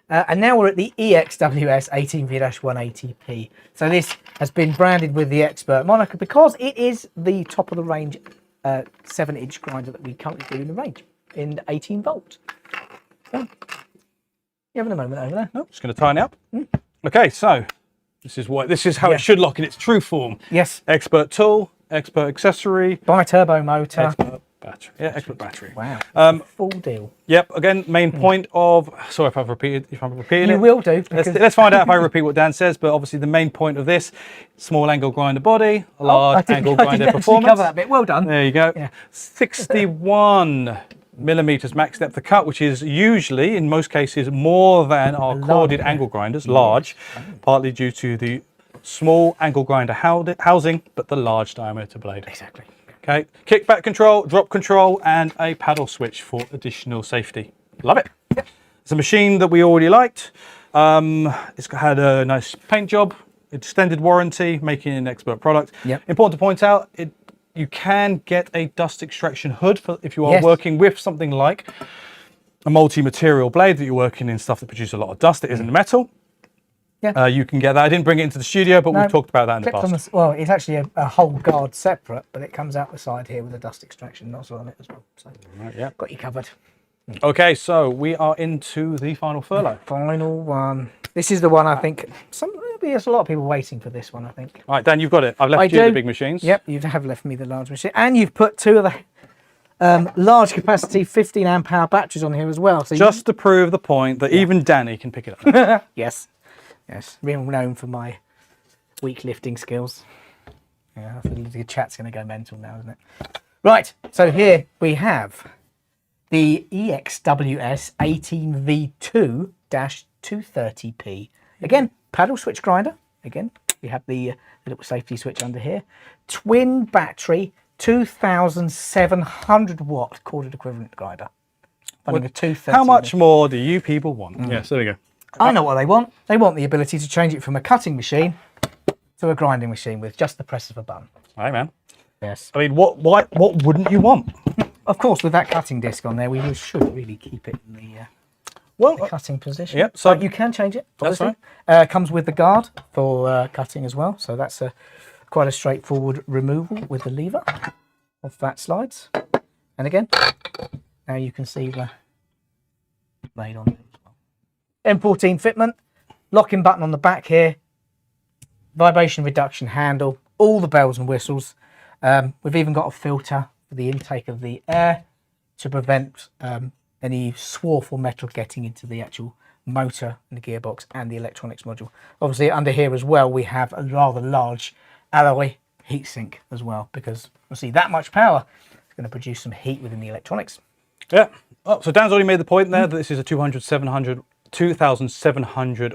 And now we're at the EXWS18V-180P. So this has been branded with the Expert moniker because it is the top of the range 7-inch grinder that we currently do in the range in 18 volt. So, you having a moment over there? No, just going to tighten it up. Okay, so this is how it should lock in its true form. Yes. Expert tool, expert accessory, bi-turbo motor, expert battery. Yeah, expert battery. Wow. Full deal. Yep. Again, main point of. Sorry if I'm repeating it. You will do. Because... Let's find out if I repeat what Dan says. But obviously, the main point of this: small angle grinder body, a large angle grinder performance. Cover that bit. Well done. There you go. Yeah. 61 millimeters max depth of cut, which is usually, in most cases, more than our corded angle grinders, large, partly due to the small angle grinder housing, but the large diameter blade. Exactly. Okay, kickback control, drop control, and a paddle switch for additional safety. Love it. It's a machine that we already liked. It's had a nice paint job, extended warranty, making it an expert product. Yep. Important to point out, you can get a dust extraction hood if you are working with something like a multi-material blade that you're working in stuff that produces a lot of dust that isn't metal. Yeah. You can get that. I didn't bring it into the studio, but we've talked about that in the past. Well, it's actually a whole guard separate, but it comes out the side here with a dust extraction nozzle on it as well. So, got you covered. Okay, so we are into the final furlough. Final one. This is the one I think there's a lot of people waiting for this one. I think. All right, Dan, you've got it. I've left you the big machines. Yep, you have left me the large machine, and you've put two of the large capacity 15 amp hour batteries on here as well. So just to prove the point that even Danny can pick it up. Yes. Yes, real known for my weak lifting skills. Yeah, I think the chat's going to go mental now, isn't it? Right, so here we have the EXWS18V-230P. Again, paddle switch grinder. Again, we have the little safety switch under here. Twin battery, 2,700 watt corded equivalent grinder. Running a 230. How much more do you people want? Yes, there we go. I know what they want. They want the ability to change it from a cutting machine to a grinding machine with just the press of a button. All right, man. Yes. I mean, what wouldn't you want? Of course, with that cutting disc on there, we should really keep it in the cutting position. Yep. So you can change it. That's right. Comes with the guard for cutting as well. So that's quite a straightforward removal with the lever of that slides. And again, now you can see the blade on it. M14 fitment, locking button on the back here, vibration reduction handle, all the bells and whistles. We've even got a filter for the intake of the air to prevent any swarf or metal getting into the actual motor and the gearbox and the electronics module. Obviously under here as well we have a rather large alloy heatsink as well, because obviously that much power is going to produce some heat within the electronics. Yeah. Oh, so Dan's already made the point there that this is a 2,700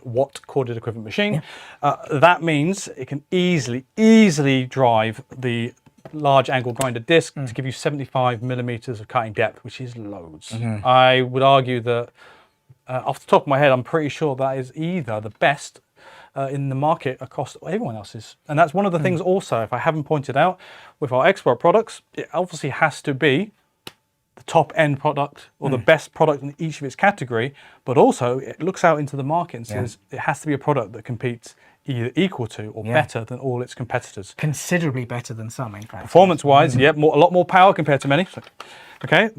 watt corded equivalent machine. That means it can easily drive the large angle grinder disc to give you 75 millimeters of cutting depth, which is loads. I would argue that off the top of my head, I'm pretty sure that is either the best in the market across everyone else's. And that's one of the things also, if I haven't pointed out, with our expert products, it obviously has to be the top end product or the best product in each of its category, but also it looks out into the market and says it has to be a product that competes either equal to or better than all its competitors. Considerably better than some, in fact. Performance-wise, a lot more power compared to many. Okay,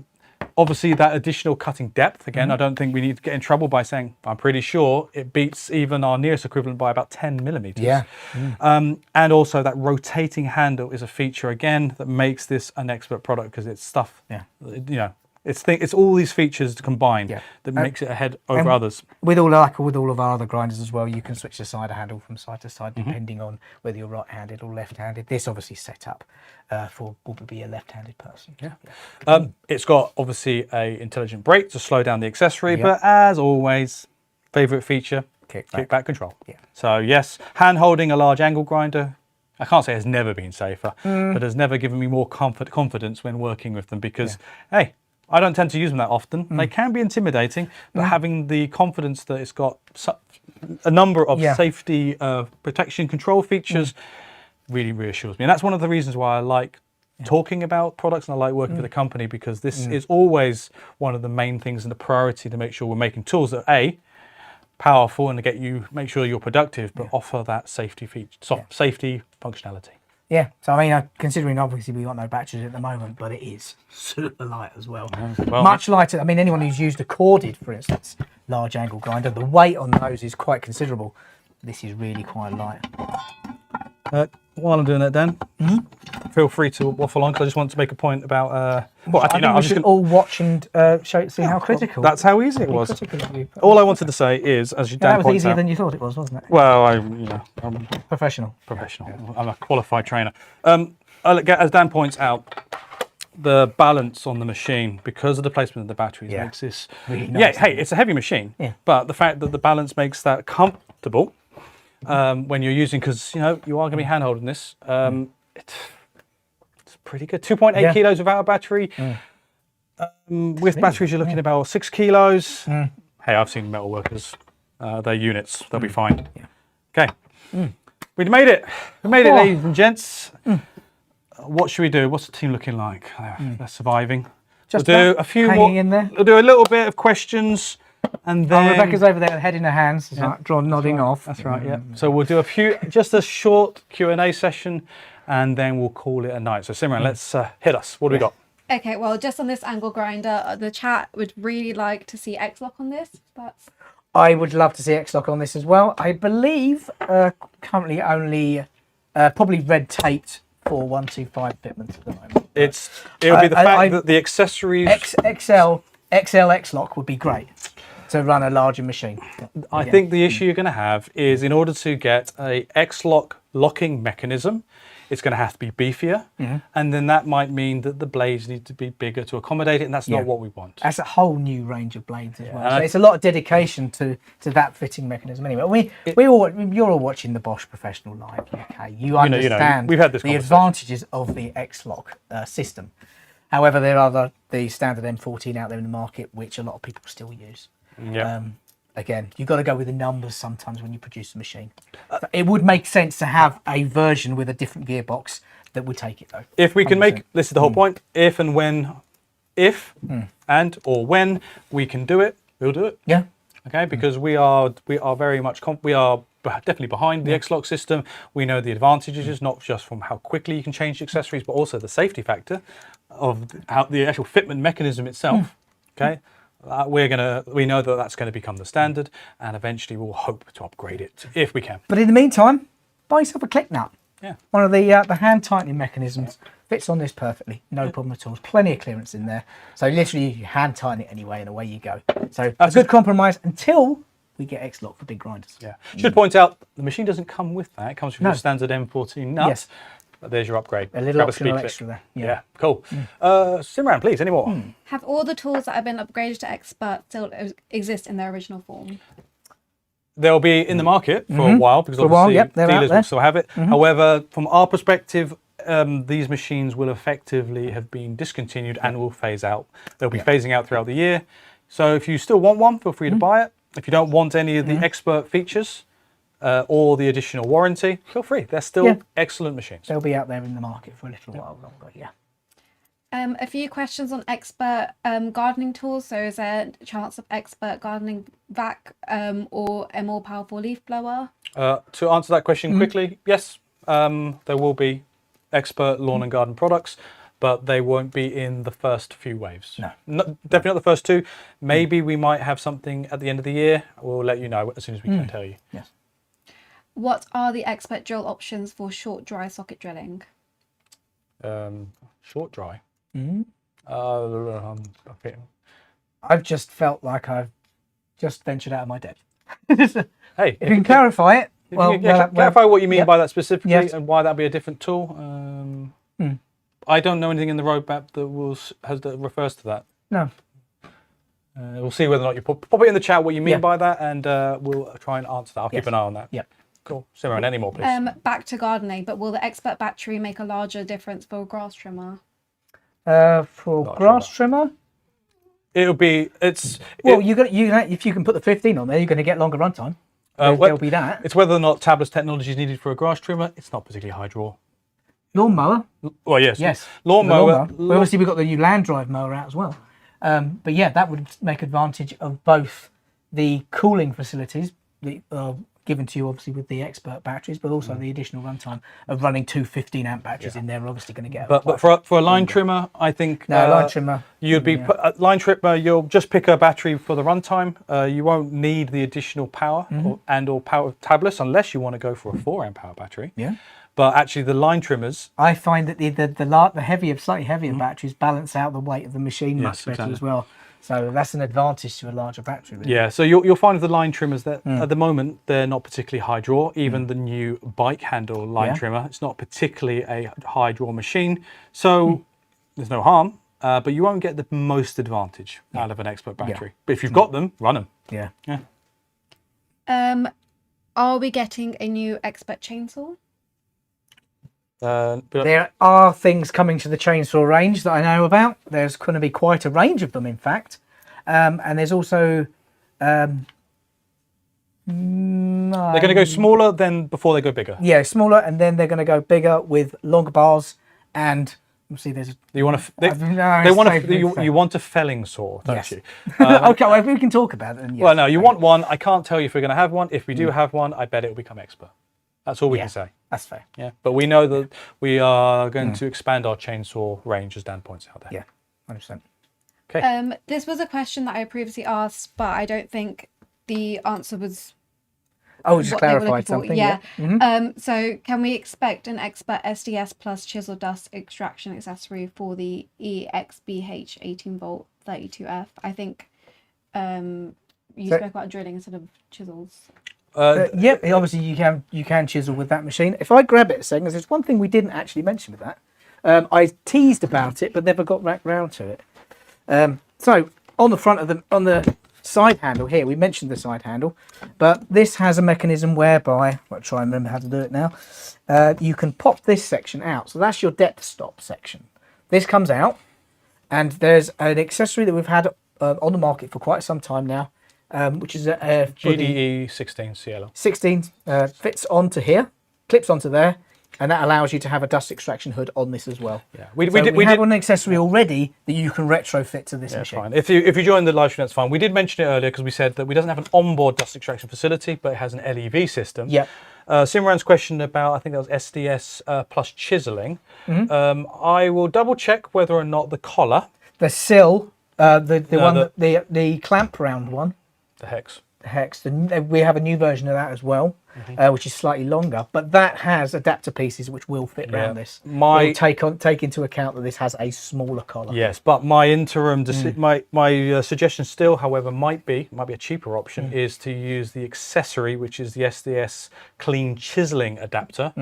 obviously that additional cutting depth, again, I don't think we need to get in trouble by saying, I'm pretty sure it beats even our nearest equivalent by about 10 millimeters. Yeah. And also that rotating handle is a feature, again, that makes this an expert product because it's stuff, you know, it's all these features combined that makes it ahead over others. With all of our other grinders as well, you can switch the cider handle from side to side depending on whether you're right-handed or left-handed. This obviously set up for what would be a left-handed person. It's got obviously a intelligent brake to slow down the accessory, but as always, favorite feature, kickback control. So yes, hand holding a large angle grinder, I can't say has never been safer, but has never given me more confidence when working with them because, hey, I don't tend to use them that often. They can be intimidating, but having the confidence that it's got a number of safety protection control features really reassures me. And that's one of the reasons why I like talking about products, and I like working for the company because this is always one of the main things and the priority to make sure we're making tools that A, powerful and to make sure you're productive, but offer that safety feature, safety functionality. Yeah, so I mean, considering obviously we've got no batteries at the moment, but it is super light as well. Much lighter. I mean, anyone who's used a corded, for instance, large angle grinder, the weight on those is quite considerable. This is really quite light. While I'm doing that, Dan, feel free to waffle on because I just want to make a point about. We should all watch and see how critical. That's how easy it was. All I wanted to say is, as you Dan that was points easier out, than you thought it was, wasn't it? well, I'm Professional. I'm a qualified trainer. As Dan points out, the balance on the machine, because of the placement of the batteries, makes this. Really nice. Hey, it's a heavy machine, but the fact that the balance makes that comfortable when you're using, because you are going to be hand holding this. It's pretty good. 2.8 kilos without a battery. With batteries, you're looking about 6 kilos. Hey, I've seen metal workers. They're units. They'll be fine. Okay. We made it. We made it, ladies and gents. What should we do? What's the team looking like? They're surviving. Just we'll do a few more. in there. We'll do a little bit of questions, and then Rebecca's over there, head in her hands, nodding off. That's right. Yeah. So we'll do just a short Q&A session, and then we'll call it a night. So Simran, let's hit us. What do we got? Okay, well, just on this angle grinder, the chat would really like to see X-Lock on this. I would love to see X-Lock on this as well. I believe currently only probably red taped 4125 fitments at the moment. It'll be the fact that the accessories XL X-Lock would be great to run a larger machine. I think the issue you're going to have is, in order to get a X-Lock locking mechanism, it's going to have to be beefier, and then that might mean that the blades need to be bigger to accommodate it, and that's not what we want. That's a whole new range of blades as well. So it's a lot of dedication to that fitting mechanism. Anyway, you're all watching the Bosch Professional Live UK. You understand we've had this the advantages of the X-Lock system. However, there are the standard M14 out there in the market, which a lot of people still use. Again, you've got to go with the numbers sometimes when you produce a machine. It would make sense to have a version with a different gearbox that would take it though. If we can this is the whole point, if and when we can do it, we'll do it. Yeah. Okay, because we are very much, we are definitely behind the X-Lock system. We know the advantages, not just from how quickly you can change the accessories, but also the safety factor of how the actual fitment mechanism itself. Okay. We know that that's going to become the standard, and eventually we'll hope to upgrade it if we can. But in the meantime, buy yourself a click nut. Yeah. One of the hand tightening mechanisms fits on this perfectly, no problem at all. There's plenty of clearance in there. So literally you hand tighten it anyway and away you go. So that's a good compromise until we get X-Lock for big grinders. Yeah. Should point out the machine doesn't come with that. It comes with a standard M14 nut. Yes. There's your upgrade. A little optional extra there. Yeah, cool. Simran, please, any more? Have all the tools that have been upgraded to Expert still exist in their original form? They'll be in the market for a while, because obviously dealers will still have it. However, from our perspective, these machines will effectively have been discontinued and will phase out. They'll be phasing out throughout the year. So if you still want one, feel free to buy it. If you don't want any of the Expert features, or the additional warranty, feel free. They're still excellent machines. They'll be out there in the market for a little while longer, A few questions on Expert gardening tools. So is there a chance of Expert gardening vac or a more powerful leaf blower? To answer that question quickly, yes, there will be Expert lawn and garden products, but they won't be in the first few waves. No, definitely not the first two. Maybe we might have something at the end of the year. We'll let you know as soon as we can tell you. Yes. What are the Expert drill options for short dry socket drilling? Short dry? I've just felt like I've just ventured out of my depth. Hey, if you can clarify it. Clarify what you mean by that specifically and why that'd be a different tool. I don't know anything in the roadmap that refers to that. No. We'll see whether or not you pop it in the chat what you mean by that, and we'll try and answer that. I'll keep an eye on that. Yep. Cool. Simran, any more, please? Back to gardening, but will the Expert battery make a larger difference for a grass trimmer? For grass trimmer? It'll be. If you can put the 15 on there, you're going to get longer runtime. There'll be that. It's whether or not tabless technology is needed for a grass trimmer. It's not particularly high draw. Lawnmower. Well, yes. Yes. Lawnmower. Well, obviously, we've got the new land drive mower out as well. But yeah, that would make advantage of both the cooling facilities that are given to you, obviously, with the expert batteries, but also the additional runtime of running two 15-amp batteries in there. We're obviously going to get. But for a line trimmer, I think line trimmer. You'd be line trimmer. You'll just pick a battery for the runtime. You won't need the additional power or power tablets unless you want to go for a 4-amp power battery. Yeah. But actually, the line trimmers. I find that the heavier, slightly heavier batteries balance out the weight of the machine much better as well. So that's an advantage to a larger battery. Really. Yeah. So you'll find with the line trimmers that at the moment they're not particularly high draw. Even the new bike handle line trimmer, it's not particularly a high draw machine. So there's no harm, but you won't get the most advantage out of an expert battery. But if you've got them, run them. Yeah. Yeah. Are we getting a new expert chainsaw? There are things coming to the chainsaw range that I know about. There's going to be quite a range of them, in fact. And there's also... they're going to go smaller than before they go bigger. Yeah, smaller, and then they're going to go bigger with longer bars. And see, there's... You want a felling saw, don't you? Okay, well, we can talk about it. Then, yes. Well, no, you want one. I can't tell you if we're going to have one. If we do have one, I bet it will become expert. That's all we can say. That's fair. Yeah, but we know that we are going to expand our chainsaw range, as Dan points out there. Yeah, 100%. Okay. This was a question that I previously asked, but I don't think the answer was. Oh, just clarified something. Yeah. So, can we expect an expert SDS plus chisel dust extraction accessory for the EXBH18V-32F? I think you spoke about drilling instead of chisels. Yep, obviously you can chisel with that machine. If I grab it a second, there's one thing we didn't actually mention with that. I teased about it, but never got back round to it. So on the front of on the side handle here, we mentioned the side handle, but this has a mechanism whereby, I'll try and remember how to do it now. You can pop this section out. So that's your depth stop section. This comes out, and there's an accessory that we've had on the market for quite some time now. Which is a GDE16 CLO. 16 fits onto here, clips onto there, and that allows you to have a dust extraction hood on this as well. Yeah, we have an accessory already that you can retrofit to this machine. Fine. If you join the live stream, that's fine. We did mention it earlier because we said that we doesn't have an onboard dust extraction facility, but it has an LEV system. Yeah. Simran's question about, I think that was SDS plus chiseling. I will double check whether or not the collar, the sill, the clamp round one. The hex. We have a new version of that as well, which is slightly longer, but that has adapter pieces which will fit around this. We'll take into account that this has a smaller collar. Yes, but my interim, my suggestion still, however, might be a cheaper option, is to use the accessory, which is the SDS clean chiseling adapter.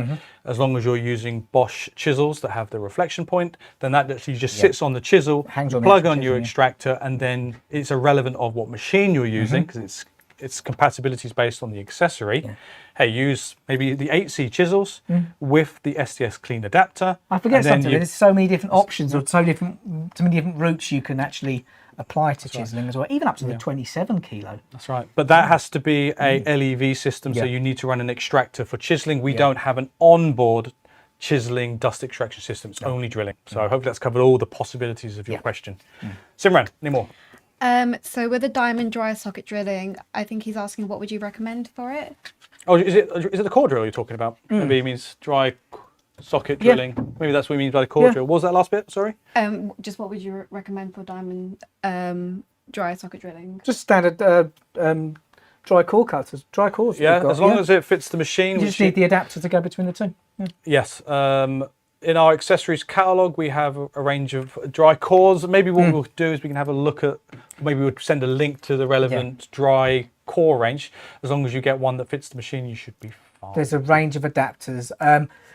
As long as you're using Bosch chisels that have the reflection point, then that actually just sits on the chisel, plug on your extractor, and then it's irrelevant of what machine you're using because its compatibility is based on the accessory. Hey, use maybe the 8C chisels with the SDS clean adapter. I forget something. There's so many different options, or so many different routes you can actually apply to chiseling as well, even up to the 27 kilo. That's right. But that has to be a LEV system, so you need to run an extractor for chiseling. We don't have an onboard chiseling dust extraction system. It's only drilling. So I hope that's covered all the possibilities of your question. Simran, any more? So with the diamond dry socket drilling, I think he's asking what would you recommend for it? Oh, is it the core drill you're talking about? Maybe he means dry socket drilling. Maybe that's what he means by the core drill. What was that last bit? Sorry. Just what would you recommend for diamond dry socket drilling? Just standard dry core cutters, dry cores. Yeah, as long as it fits the machine. You just need the adapter to go between the two. Yes. In our accessories catalogue, we have a range of dry cores. Maybe what we'll do is we can have a look at, maybe we'll send a link to the relevant dry core range. As long as you get one that fits the machine, you should be fine. There's a range of adapters.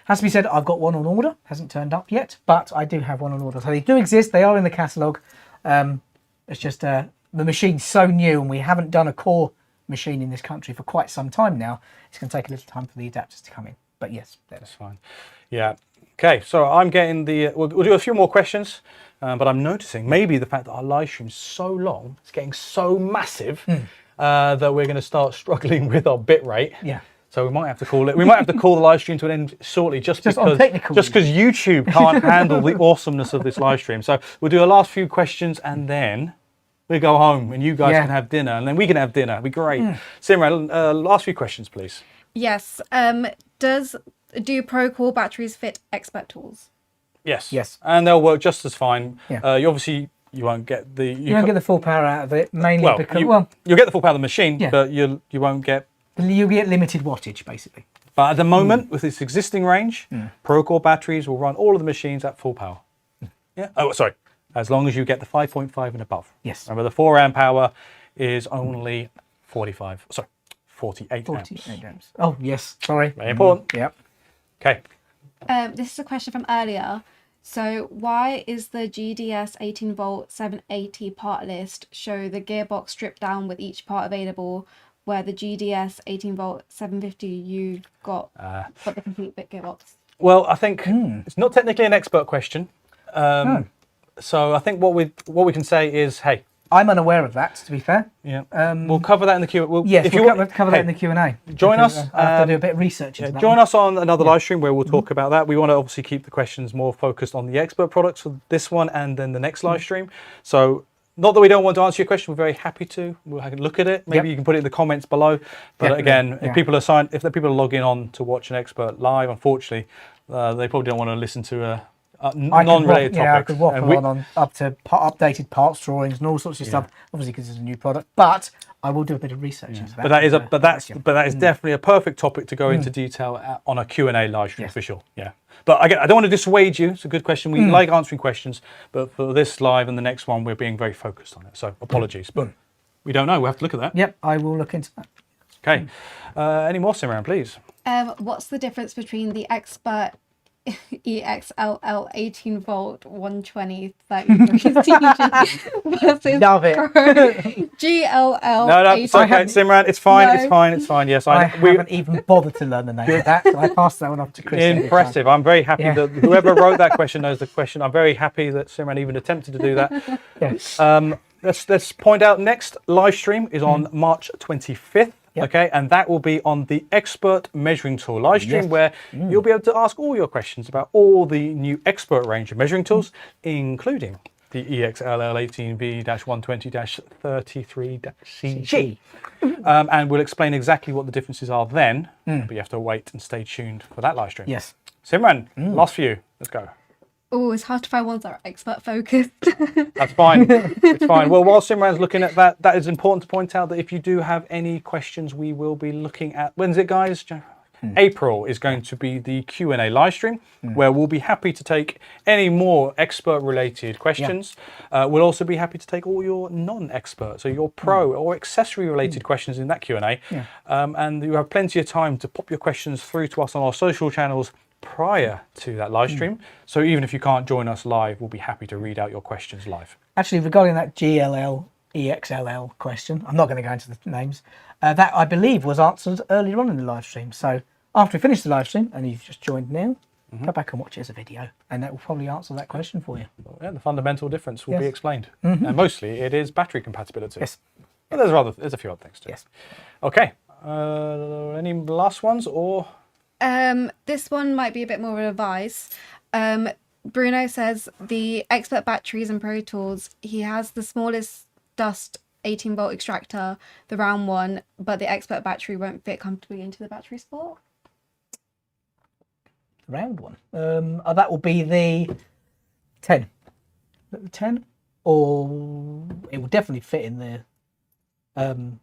Has to be said, I've got one on order. Hasn't turned up yet, but I do have one on order. So they do exist. They are in the catalogue. It's just the machine's so new, and we haven't done a core machine in this country for quite some time now. It's going to take a little time for the adapters to come in. But yes, that's fine. Yeah. Okay, so I'm getting the, we'll do a few more questions, but I'm noticing maybe the fact that our live stream is so long, it's getting so massive that we're going to start struggling with our bit rate. Yeah. So we might have to call it. We might have to call the live stream to an end shortly, just because YouTube can't handle the awesomeness of this live stream. So we'll do a last few questions and then we go home, and you guys can have dinner, and then we can have dinner. It'd be great. Simran, last few questions, please. Yes. Do Procore batteries fit expert tools? Yes. Yes. And they'll work just as fine. Yeah. You won't get the you won't get the full power out of it, mainly because you'll get the full power of the machine, but you won't get. You'll get limited wattage, basically. But at the moment, with its existing range, Procore batteries will run all of the machines at full power. Yeah. Oh, sorry. As long as you get the 5.5 and above. Yes. Remember, the 4 amp hour is only 48 amps. Oh, yes. Sorry. Very important. Yep. Okay. This is a question from earlier. So why is the GDS 18V 780 part list show the gearbox stripped down with each part available, where the GDS 18V 750 you've got the complete bit gearbox? Well, I think it's not technically an expert question. So I think what we can say is, hey, I'm unaware of that, to be fair. Yeah. We'll cover that in the Q. If you want to cover that in the Q&A. Join us. I have to do a bit of research. Join us on another live stream where we'll talk about that. We want to obviously keep the questions more focused on the expert products for this one and then the next live stream. So not that we don't want to answer your question, we're very happy to. We'll have a look at it. Maybe you can put it in the comments below. But again, if people are logging on to watch an expert live, unfortunately, they probably don't want to listen to a non-related topic. Yeah, I could waffle on up to updated parts drawings and all sorts of stuff. Obviously, because it's a new product, but I will do a bit of research into that. But that is definitely a perfect topic to go into detail on a Q&A live stream for sure. Yeah. But again, I don't want to dissuade you. It's a good question. We like answering questions, but for this live and the next one, we're being very focused on it. So apologies, but we don't know. We'll have to look at that. Yep, I will look into that. Okay. Any more, Simran, please? What's the difference between the expert EXLL 18V 120 33 versus Love it. GLL? No, it's okay, Simran. It's fine. It's fine. It's fine. Yes, I haven't even bothered to learn the name of that. So I passed that one off to Chris. Impressive. I'm very happy that whoever wrote that question knows the question. I'm very happy that Simran even attempted to do that. Yes. Let's point out next live stream is on March 25th. Okay, and that will be on the Expert Measuring Tool live stream, where you'll be able to ask all your questions about all the new Expert range of measuring tools, including the EXLL18V-120-33CG. And we'll explain exactly what the differences are then, but you have to wait and stay tuned for that live stream. Yes. Simran, last few. Let's go. Oh, it's hard to find ones that are expert focused. That's fine. It's fine. Well, while Simran's looking at that, that is important to point out that if you do have any questions, we will be looking at, when's it, guys? April is going to be the Q&A live stream, where we'll be happy to take any more expert-related questions. We'll also be happy to take all your non-expert, so your pro or accessory-related questions in that Q&A. And you have plenty of time to pop your questions through to us on our social channels prior to that live stream. So even if you can't join us live, we'll be happy to read out your questions live. Actually, regarding that GLL, EXLL question, I'm not going to go into the names, that I believe was answered earlier on in the live stream. So after we finish the live stream, and you've just joined now, go back and watch it as a video, and that will probably answer that question for you. Yeah, the fundamental difference will be explained. And mostly it is battery compatibility. Yes. But there's a few other things too. Yes. Okay. Any last ones or? This one might be a bit more of advice. Bruno says the expert batteries and Pro Tools, he has the smallest dust 18V extractor, the round one, but the expert battery won't fit comfortably into the battery slot. The round one. That will be the 10. Is that the 10? Or it will definitely fit in the M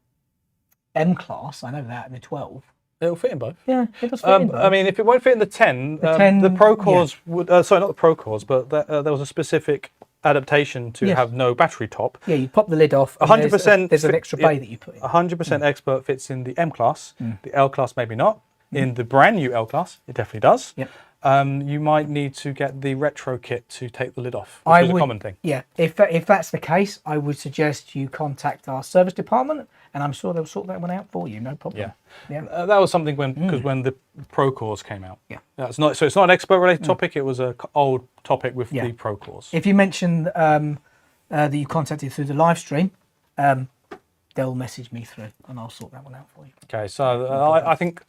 class. I know that, in the 12. It'll fit in both. Yeah, it does fit in both. I mean, if it won't fit in the 10, the Pro Cores would... sorry, not the Pro Cores, but there was a specific adaptation to have no battery top. Yeah, you pop the lid off. 100%. There's an extra bay that you put in. 100% expert fits in the M class. The L class maybe not. In the brand new L class, it definitely does. Yep. You might need to get the retro kit to take the lid off, which is a common thing. Yeah, if that's the case, I would suggest you contact our service department, and I'm sure they'll sort that one out for you, no problem. Yeah. That was something because when the Pro Cores came out. Yeah. It's not an expert related topic. It was an old topic with the Pro Cores. If you mention that you contacted through the live stream, they'll message me through, and I'll sort that one out for you. Okay, so I think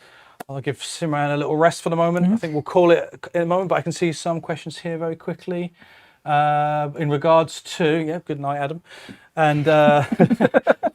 I'll give Simran a little rest for the moment. I think we'll call it in a moment, but I can see some questions here very quickly. In regards to, good night, Adam. And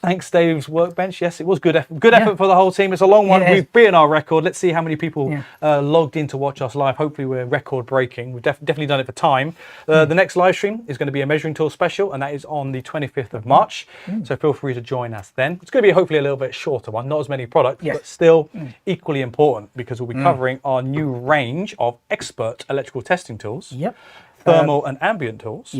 thanks, Dave's Workbench. Yes, it was good effort. Good effort for the whole team. It's a long one. We've beaten our record. Let's see how many people logged in to watch us live. Hopefully we're record breaking. We've definitely done it for time. The next live stream is going to be a measuring tool special, and that is on the 25th of March. So feel free to join us then. It's going to be hopefully a little bit shorter one, not as many products, but still equally important, because we'll be covering our new range of expert electrical testing tools. Thermal and ambient tools.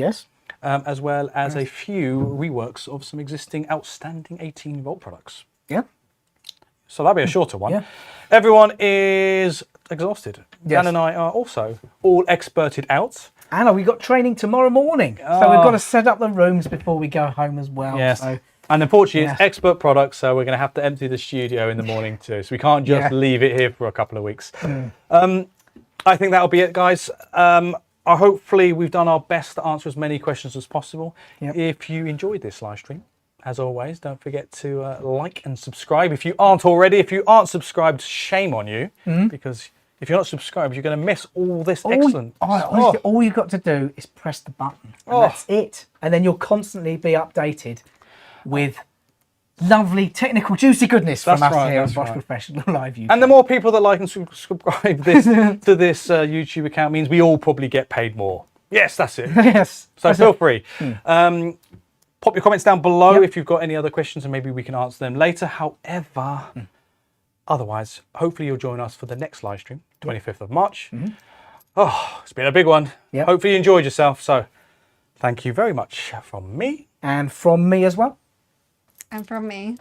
As well as a few reworks of some existing outstanding 18-volt products. So that'll be a shorter one. Everyone is exhausted. Dan and I are also all experted out. Anna, we've got training tomorrow morning. So we've got to set up the rooms before we go home as well. So. And unfortunately, it's expert products, so we're going to have to empty the studio in the morning too. So we can't just leave it here for a couple of weeks. I think that'll be it, guys. Hopefully we've done our best to answer as many questions as possible. If you enjoyed this live stream, as always, don't forget to like and subscribe if you aren't already. If you aren't subscribed, shame on you, because if you're not subscribed, you're going to miss all this excellent. All you've got to do is press the button. And that's it. And then you'll constantly be updated with lovely technical juicy goodness from us here at Bosch Professional Live UK. And the more people that like and subscribe to this YouTube account means we all probably get paid more. Yes, that's it. So feel free. Pop your comments down below if you've got any other questions, and maybe we can answer them later. However, otherwise, hopefully you'll join us for the next live stream, 25th of March. It's been a big one. Hopefully you enjoyed yourself. So thank you very much from me. And from me as well. And from me.